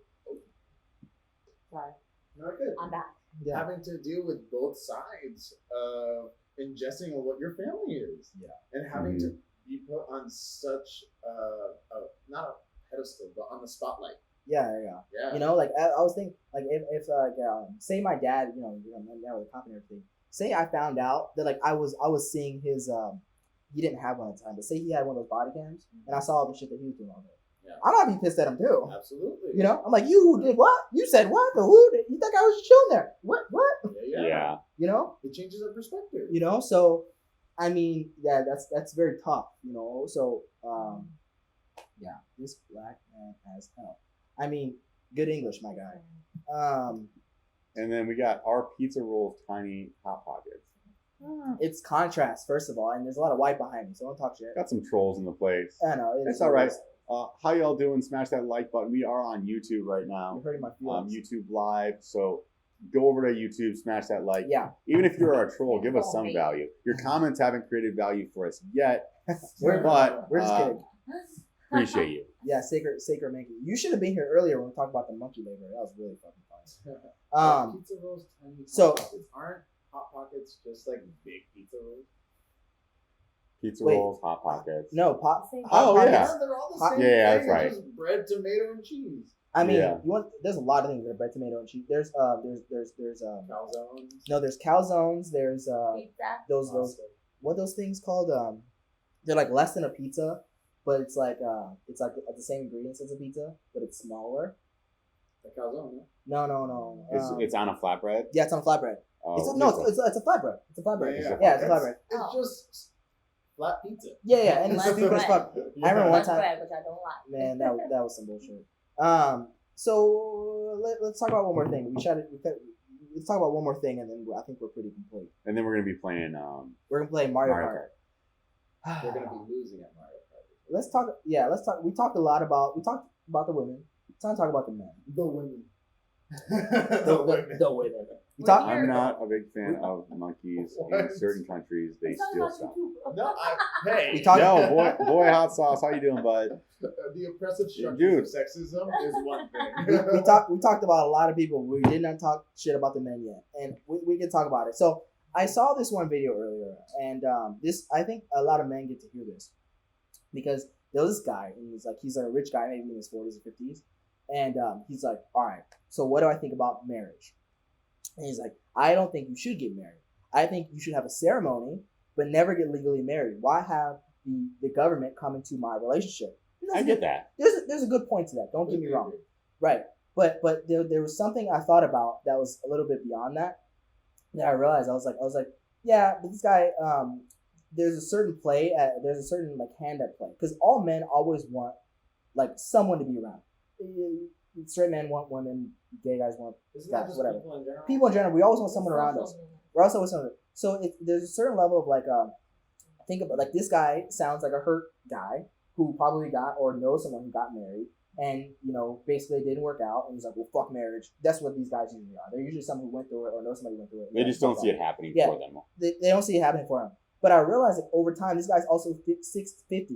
Sorry. Not good. I'm back. Yeah. Having to deal with both sides of ingesting what your family is. Yeah. And having to be put on such not a pedestal, but on the spotlight. Yeah. You know, like I was thinking, like if say my dad, now with the cop and everything. Say I found out that like I was seeing his he didn't have one at the time, but say he had one of those body cams, and I saw all the shit that he was doing all day. Yeah. I might be pissed at him too. Absolutely. You know, I'm like, you did what? You said what? The who? You think I was just chilling there? What? Yeah. You know, it changes our perspective. You know, so I mean, yeah, that's very tough. You know, so yeah, this black man has hell. I mean, good English, my guy. And then we got our pizza rolls, tiny hot pockets. It's contrast, first of all, and there's a lot of white behind me, so don't talk shit. Got some trolls in the place. I know. It's all right. How y'all doing? Smash that like button. We are on YouTube right now. You're hurting my feelings. YouTube Live. So go over to YouTube, smash that like. Yeah. Even if you're a troll, give us some value. Your comments haven't created value for us yet, but we're just kidding. Appreciate you. Yeah, Sacred Monkey. You should have been here earlier when we talked about the monkey labor. That was really fucking fun. Pizza rolls, tiny so pockets. Aren't Hot Pockets just like big pizza rolls? Pizza rolls, Hot Pockets. No, Pockets. They're all the same. Yeah, thing. that's right. Just bread, tomato, and cheese. I mean, there's a lot of things that are bread, tomato, and cheese. There's calzones. No, there's calzones. There's pizza. Those what are those things called? They're like less than a pizza, but it's like the same ingredients as a pizza, but it's smaller. A calzone. No. It's on a flatbread. Yeah, it's on a flatbread. It's a flatbread. It's a flatbread. Yeah, it's a flatbread. It's just flat pizza. Yeah, and it's stupid as fuck. I remember one time. Bread, which I don't like. Man, that was some bullshit. So let's talk about one more thing. Let's talk about one more thing, and then I think we're pretty complete. And then we're gonna be playing. We're gonna play Mario Kart. We're gonna be losing at Mario Kart. Let's talk. Yeah, let's talk. We talked about the women. It's time to talk about the men. The women. The women. I'm not a big fan of monkeys in certain countries. They steal stuff. No, hey. Boy, hot sauce. How you doing, bud? The oppressive structure of sexism is one thing. we talked about a lot of people. We did not talk shit about the men yet, and we can talk about it. So I saw this one video earlier, and I think a lot of men get to hear this because there was this guy, and he's a rich guy, maybe in his 40s or 50s, and he's like, all right, so what do I think about marriage? And he's like, I don't think you should get married. I think you should have a ceremony, but never get legally married? Why have the government come into my relationship? I get that. There's a good point to that. Don't get me wrong. Right. But there was something I thought about that was a little bit beyond that I realized. I was like, yeah, but this guy, there's a certain there's a certain like hand at play, because all men always want like someone to be around. Straight men want women, gay guys want guys, whatever. People in general, we always want someone around us. We're also with someone. So there's a certain level of like, think about like this guy sounds like a hurt guy who probably got or knows someone who got married, and basically it didn't work out, and he's like, well, fuck marriage. That's what these guys usually are. They're usually someone who went through it or knows somebody who went through it. They just don't see it happening for them. They don't see it happening for them. But I realized that over time, this guy's also 50,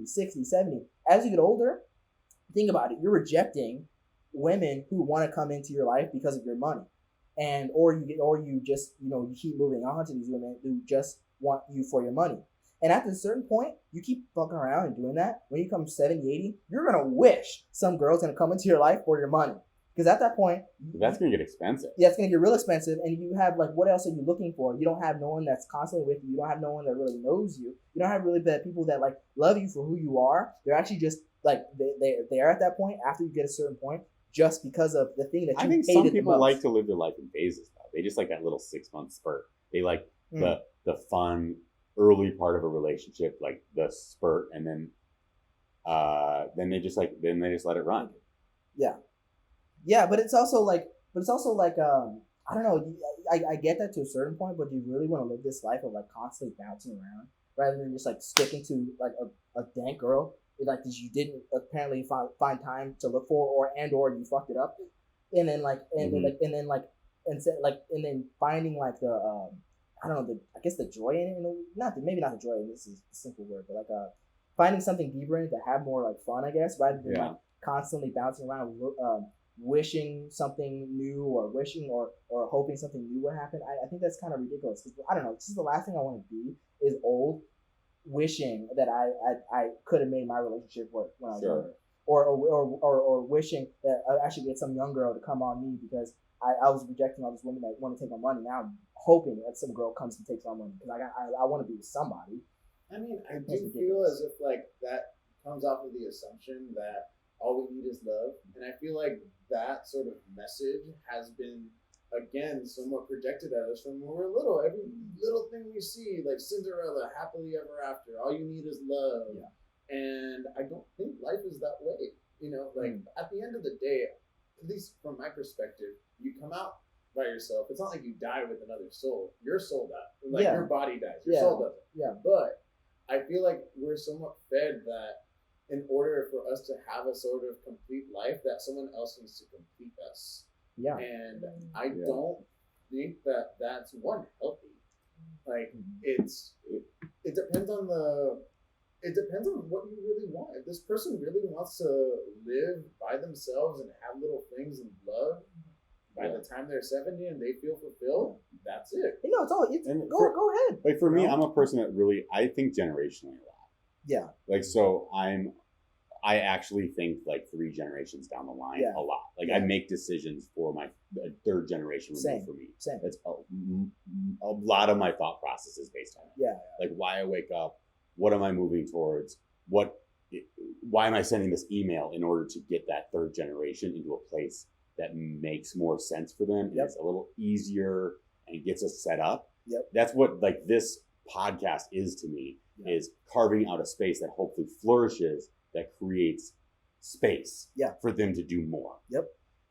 60, 70. As you get older, think about it. You're rejecting women who want to come into your life because of your money, or you just you keep moving on to these women who just want you for your money. And at a certain point, you keep fucking around and doing that. When you come 70, 80, you're gonna wish some girl's gonna come into your life for your money, because at that point, that's gonna get expensive. Yeah, it's gonna get real expensive, and you have like, what else are you looking for? You don't have no one that's constantly with you. You don't have no one that really knows you. You don't have really bad people that like love you for who you are. They're actually just like they're at that point after you get a certain point, just because of the thing that you hated the most. I think some people like to live their life in phases, though. They just like that little 6-month spurt. They like the fun early part of a relationship, like the spurt, and then they just let it run. Yeah, but it's also like I don't know. I get that to a certain point, but do you really want to live this life of like constantly bouncing around rather than just like sticking to like a dank girl like that you didn't apparently find time to look for, or you fucked it up, and then finding like the I don't know, I guess the joy in it, maybe not the joy, and this is a simple word, but like finding something deeper in it to have more like fun, I guess, rather than like constantly bouncing around, wishing something new or wishing or hoping something new would happen. I think that's kind of ridiculous, because I don't know, this is the last thing I want to be, is old wishing that I could have made my relationship work when I was younger, or wishing that I should get some young girl to come on me because I was rejecting all these women that want to take my money. Now I'm hoping that some girl comes and takes my money because I want to be with somebody. I mean, I do feel as if like that comes off of the assumption that all we need is love, and I feel like that sort of message has been again somewhat projected at us from when we were little. Every little thing we see, like Cinderella, happily ever after, all you need is love. Yeah. And I don't think life is that way. At the end of the day, at least from my perspective, you come out by yourself. It's not like you die with another soul. Your soul dies. Like your body dies. Your soul doesn't. Yeah. But I feel like we're somewhat fed that in order for us to have a sort of complete life, that someone else needs to complete us. Yeah. And I don't think that that's healthy. Like it depends on what you really want. If this person really wants to live by themselves and have little things and love, by the time they're 70 and they feel fulfilled, that's it. Go ahead. Like for me, I'm a person that really, I think generationally a lot. Yeah. Like, so I actually think like 3 generations down the line a lot. Like I make decisions for my third generation for me. Same. That's a lot of my thought process is based on it. Yeah. Like why I wake up, what am I moving towards? Why am I sending this email in order to get that third generation into a place that makes more sense for them? And it's a little easier and gets us set up. Yep. That's what like this podcast is to me, is carving out a space that hopefully flourishes, that creates space for them to do more. Yep.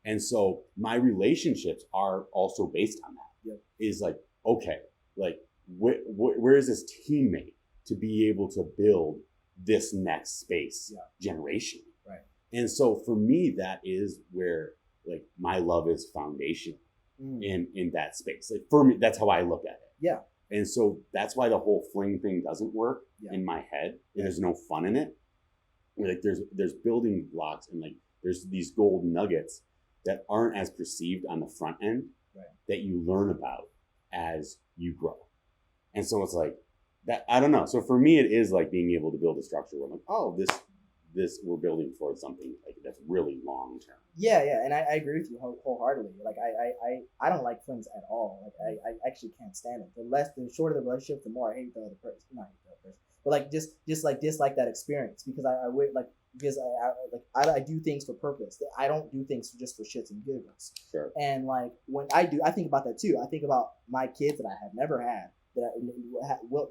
And so my relationships are also based on that. Yep. Is like, okay, like where is this teammate to be able to build this next space generation? Right. And so for me, that is where like my love is foundational in that space. Like for me, that's how I look at it. Yeah. And so that's why the whole fling thing doesn't work in my head. There's no fun in it. Like there's building blocks and like there's these gold nuggets that aren't as perceived on the front end that you learn about as you grow. And so it's like that, I don't know. So for me, it is like being able to build a structure where I'm like, oh, we're building towards something like that's really long term. Yeah, and I agree with you wholeheartedly. Like I don't like friends at all. Like I actually can't stand it. The shorter the relationship, the more I hate the other person. Not hate the other person, but like just like dislike that experience because I would like because I do things for purpose. I don't do things just for shits and giggles. Sure. And like when I do, I think about that too. I think about my kids that I have never had that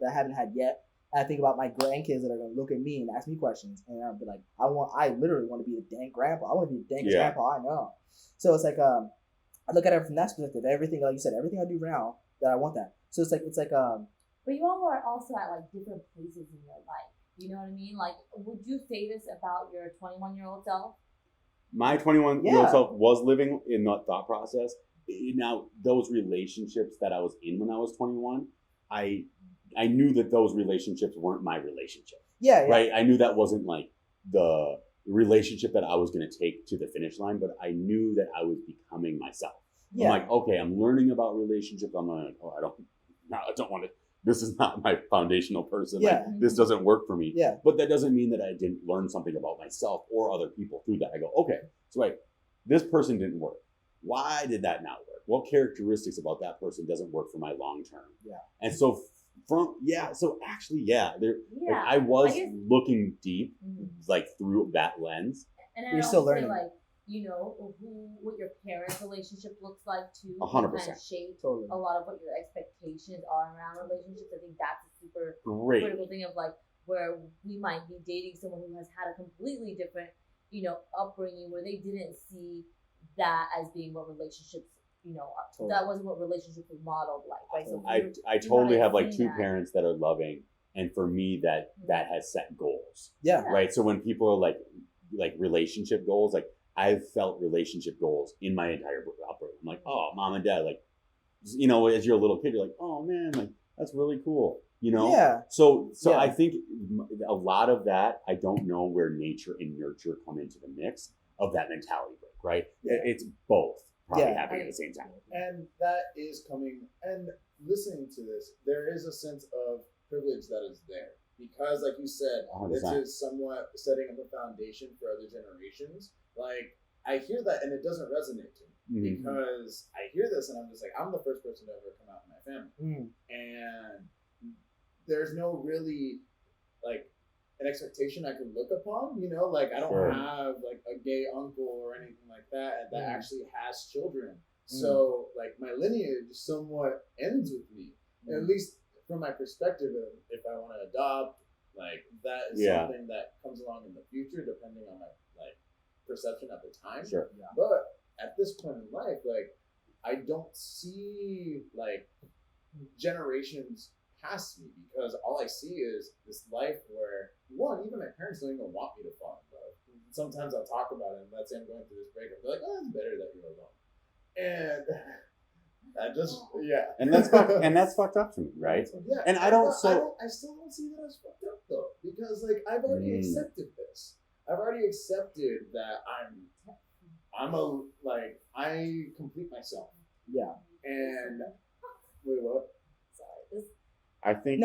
I haven't had yet. I think about my grandkids that are gonna look at me and ask me questions, and I'll be like, I literally want to be the dang grandpa. I want to be the dangest grandpa I know. So it's like, I look at it from that perspective. Everything, like you said, everything I do now, that I want that. So it's like. But you all are also at like different places in your life. You know what I mean? Like, would you say this about your 21-year-old self? My 21-year-old self was living in that thought process. Now, those relationships that I was in when I was 21, I knew that those relationships weren't my relationship. Yeah. Right? I knew that wasn't like the relationship that I was going to take to the finish line, but I knew that I was becoming myself. Yeah. I'm like, okay, I'm learning about relationships. I'm like, I don't want to. This is not my foundational person. Yeah. Like, this doesn't work for me. Yeah. But that doesn't mean that I didn't learn something about myself or other people through that. I go, okay, so wait, this person didn't work. Why did that not work? What characteristics about that person doesn't work for my long term? Yeah. And so I was looking deep, like through that lens. And you're still learning. Like, you know, what your parents' relationship looks like too. 100%. Kind of shape a lot of what your expectations are around relationships. I think that's a super critical thing of like where we might be dating someone who has had a completely different, you know, upbringing where they didn't see that as being what relationships, you know, that wasn't what relationships were modeled like. Right? So I totally have like two parents that are loving, and for me that has set goals. Yeah. Right. So when people are like relationship goals, like I've felt relationship goals in my entire upbringing. I'm like, oh, mom and dad, like, you know, as you're a little kid, you're like, oh man, like that's really cool. You know? Yeah. So I think a lot of that, I don't know where nature and nurture come into the mix of that mentality break, right? Yeah. It's both probably happening at the same time. And that is coming, and listening to this, there is a sense of privilege that is there. Because like you said, 100%. This is somewhat setting up a foundation for other generations. Like, I hear that and it doesn't resonate to me because I hear this and I'm just like, I'm the first person to ever come out in my family. And there's no really, like, an expectation I can look upon, you know? Like, I don't have, like, a gay uncle or anything like that actually has children. So, like, my lineage somewhat ends with me. And at least from my perspective, if I want to adopt, like, that is something that comes along in the future, depending on my, like, perception at the time. Sure. Yeah. But at this point in life, like, I don't see, like, generations past me because all I see is this life where, one, even my parents don't even want me to fall in love. Sometimes I'll talk about it and let's say I'm going through this breakup. They're like, oh, it's better that you're alone. And I just, and that's fucked up to me, right? Yeah. And I still don't see that as fucked up though, because like I've already accepted this. I've already accepted that I complete myself. Yeah. And wait, what? Sorry. I think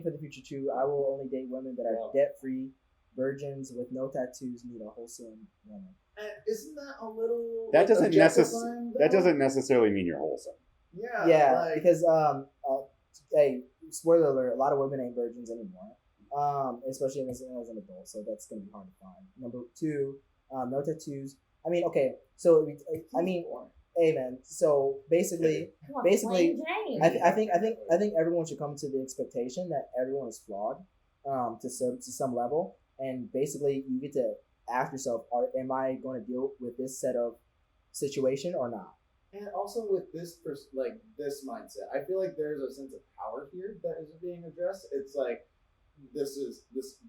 for the future too, I will only date women that are debt free, virgins with no tattoos, need a wholesome woman. And isn't that a little? That doesn't necessarily mean you're wholesome. Yeah. Yeah, like, because hey, spoiler alert, a lot of women ain't virgins anymore. Especially as an adult, so that's gonna be hard to find. Number two, no tattoos. I mean, okay, so hey man. So basically, I think everyone should come to the expectation that everyone is flawed, to some level, and basically you get to ask yourself, am I going to deal with this set of situation or not? And also with this this mindset, I feel like there's a sense of power here that is being addressed. It's like this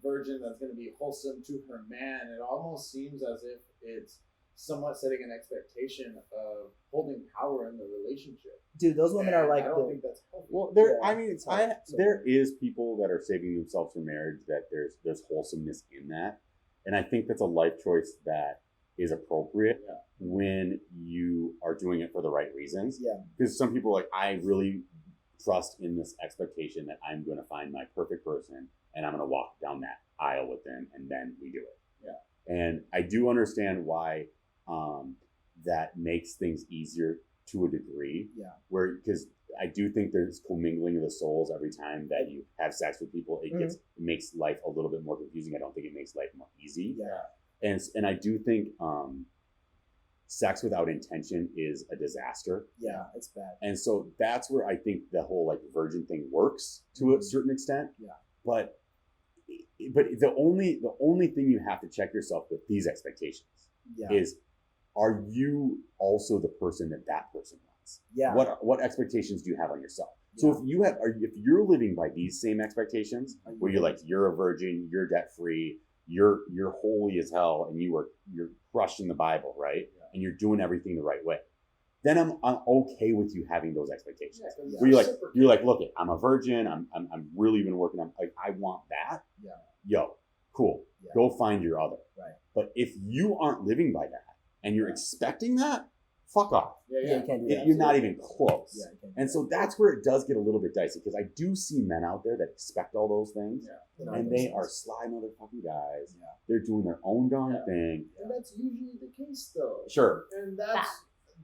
virgin that's going to be wholesome to her man. It almost seems as if it's somewhat setting an expectation of holding power in the relationship. Dude, those women are like, I don't think that's healthy. Well, there is people that are saving themselves for marriage that there's wholesomeness in that. And I think that's a life choice that is appropriate when you are doing it for the right reasons. Yeah. Because some people are like, I really trust in this expectation that I'm going to find my perfect person and I'm going to walk down that aisle with them, and then we do it. Yeah. And I do understand why that makes things easier to a degree. Yeah. Where, because I do think there's commingling of the souls every time that you have sex with people. It it makes life a little bit more confusing. I don't think it makes life more easy. Yeah. And I do think sex without intention is a disaster. Yeah, it's bad. And so that's where I think the whole like virgin thing works to a certain extent. Yeah. But the only thing you have to check yourself with these expectations is, are you also the person that person wants? Yeah. What expectations do you have on yourself? So if you're living by these same expectations, where you're like, you're a virgin, you're debt free, you're holy as hell, and you're crushing the Bible, right? Yeah. And you're doing everything the right way, then I'm okay with you having those expectations. Yeah, where you're like, look, I'm a virgin, I'm really been working on, like, I want that. Yeah. Yo, cool. Yeah. Go find your other. Right. But if you aren't living by that and you're expecting that, fuck off. Yeah, you can't do that. You're not even close. Yeah, you can't do and so that's where it does get a little bit dicey, because I do see men out there that expect all those things, and they are sly motherfucking guys. Yeah. They're doing their own darn thing. And that's usually the case, though. Sure. And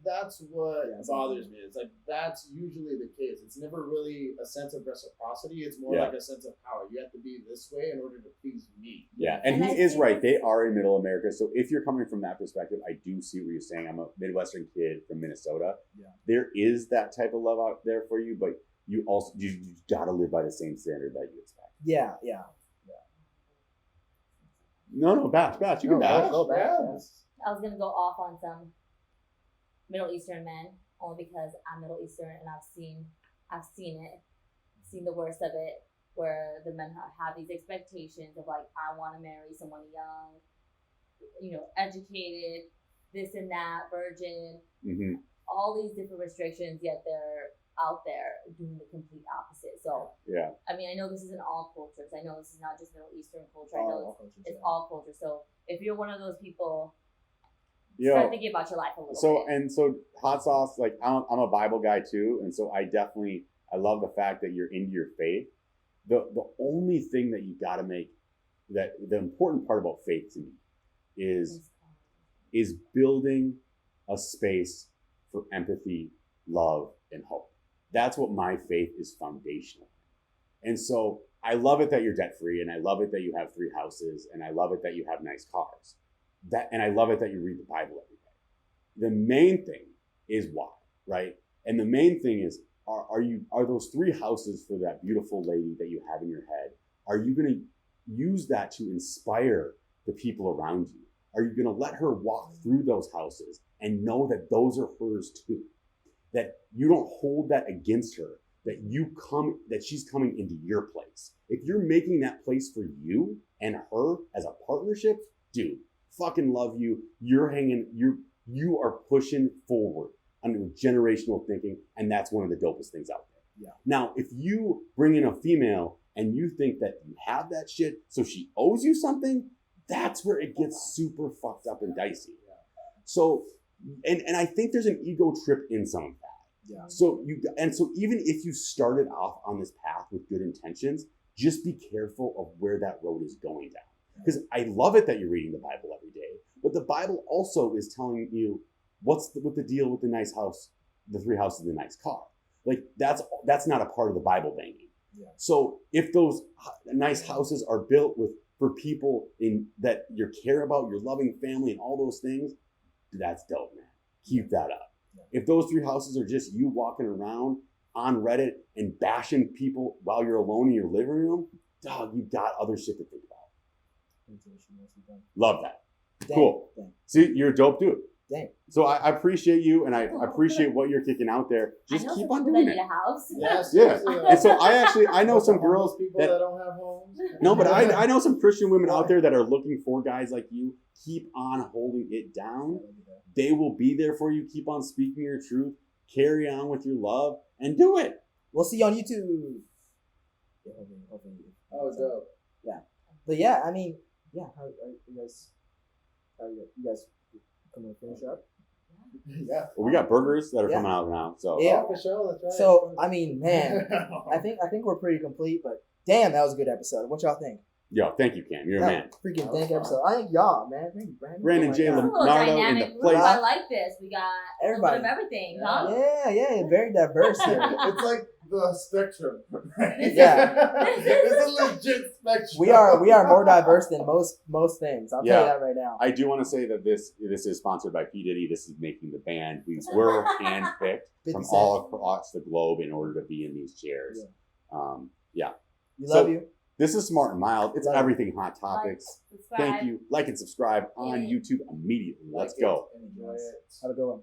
that's what bothers me. It's like, that's usually the case. It's never really a sense of reciprocity. It's more like a sense of power. You have to be this way in order to please me. Yeah, and he is right. They are in middle America. So if you're coming from that perspective, I do see what you're saying. I'm a Midwestern kid from Minnesota. Yeah. There is that type of love out there for you, but you got to live by the same standard that you expect. Yeah. No, bash. You can bash. I was going to go off on some Middle Eastern men, only because I'm Middle Eastern and I've seen it, seen the worst of it, where the men have these expectations of like, I want to marry someone young, educated, this and that, virgin, all these different restrictions, yet they're out there doing the complete opposite. So yeah, I mean, I know this isn't all cultures. I know this is not just Middle Eastern culture. I know it's all culture. So if you're one of those people, start thinking about your life a little bit. And so hot sauce, like I'm a Bible guy too, and so I love the fact that you're into your faith. The only thing that you got to make, that the important part about faith to me is building a space for empathy, love, and hope. That's what my faith is foundational. And so I love it that you're debt free, and I love it that you have 3 houses, and I love it that you have nice cars. And I love it that you read the Bible every day. The main thing is why, right? And the main thing is, are those 3 houses for that beautiful lady that you have in your head, are you going to use that to inspire the people around you? Are you going to let her walk through those houses and know that those are hers too? That you don't hold that against her, that she's coming into your place. If you're making that place for you and her as a partnership, dude, fucking love you. You are pushing forward under generational thinking, and that's one of the dopest things out there. Yeah. Now, if you bring in a female and you think that you have that shit, so she owes you something, that's where it gets super fucked up and dicey. Yeah. So, and I think there's an ego trip in some of that. Yeah. So even if you started off on this path with good intentions, just be careful of where that road is going down. Because I love it that you're reading the Bible every day, but the Bible also is telling you what's the deal with the nice house, the 3 houses, the nice car. Like that's not a part of the Bible banging. Yeah. So if those nice houses are built for people that you care about, your loving family, and all those things, that's dope, man. Keep that up. Yeah. If those 3 houses are just you walking around on Reddit and bashing people while you're alone in your living room, dog, you got other shit to think about. Love that. Dang, cool. Dang. See, you're a dope dude. Dang. So I appreciate you, and I appreciate what you're kicking out there. Just keep on doing it. A house. Yes, yeah. And so I know some girls that don't have homes. No, but I know some Christian women out there that are looking for guys like you. Keep on holding it down. They will be there for you. Keep on speaking your truth. Carry on with your love and do it. We'll see you on YouTube. Oh, dope. Yeah. But yeah, I mean, yeah. How are you guys coming to finish up? Yeah. Well, we got burgers that are coming out now. So yeah, for sure. That's right. So I mean, man, I think we're pretty complete. But Damn, that was a good episode. What y'all think? Yo, thank you, Cam. You're a man. Freaking dank episode. I think y'all, man. Thank you, Brandon J. Oh my It's a God. little Leonardo in dynamic the group. place. I like this. We got Everybody. a bit of everything, huh? Yeah, very diverse here. It's like the spectrum. Yeah. It's a legit spectrum. We are more diverse than most things. I'll tell you Yeah. that right now. I do want to say that this is sponsored by P. Diddy. This is making the band. We were handpicked 50 from Cent. all across the globe in order to be in these chairs. Yeah. We So- love you. This is Smart and Mild. It's Love it. everything Hot Topics. Subscribe. Thank you. Like and subscribe on Yeah. YouTube immediately. Let's Like it, go. Enjoy it. Have a good one.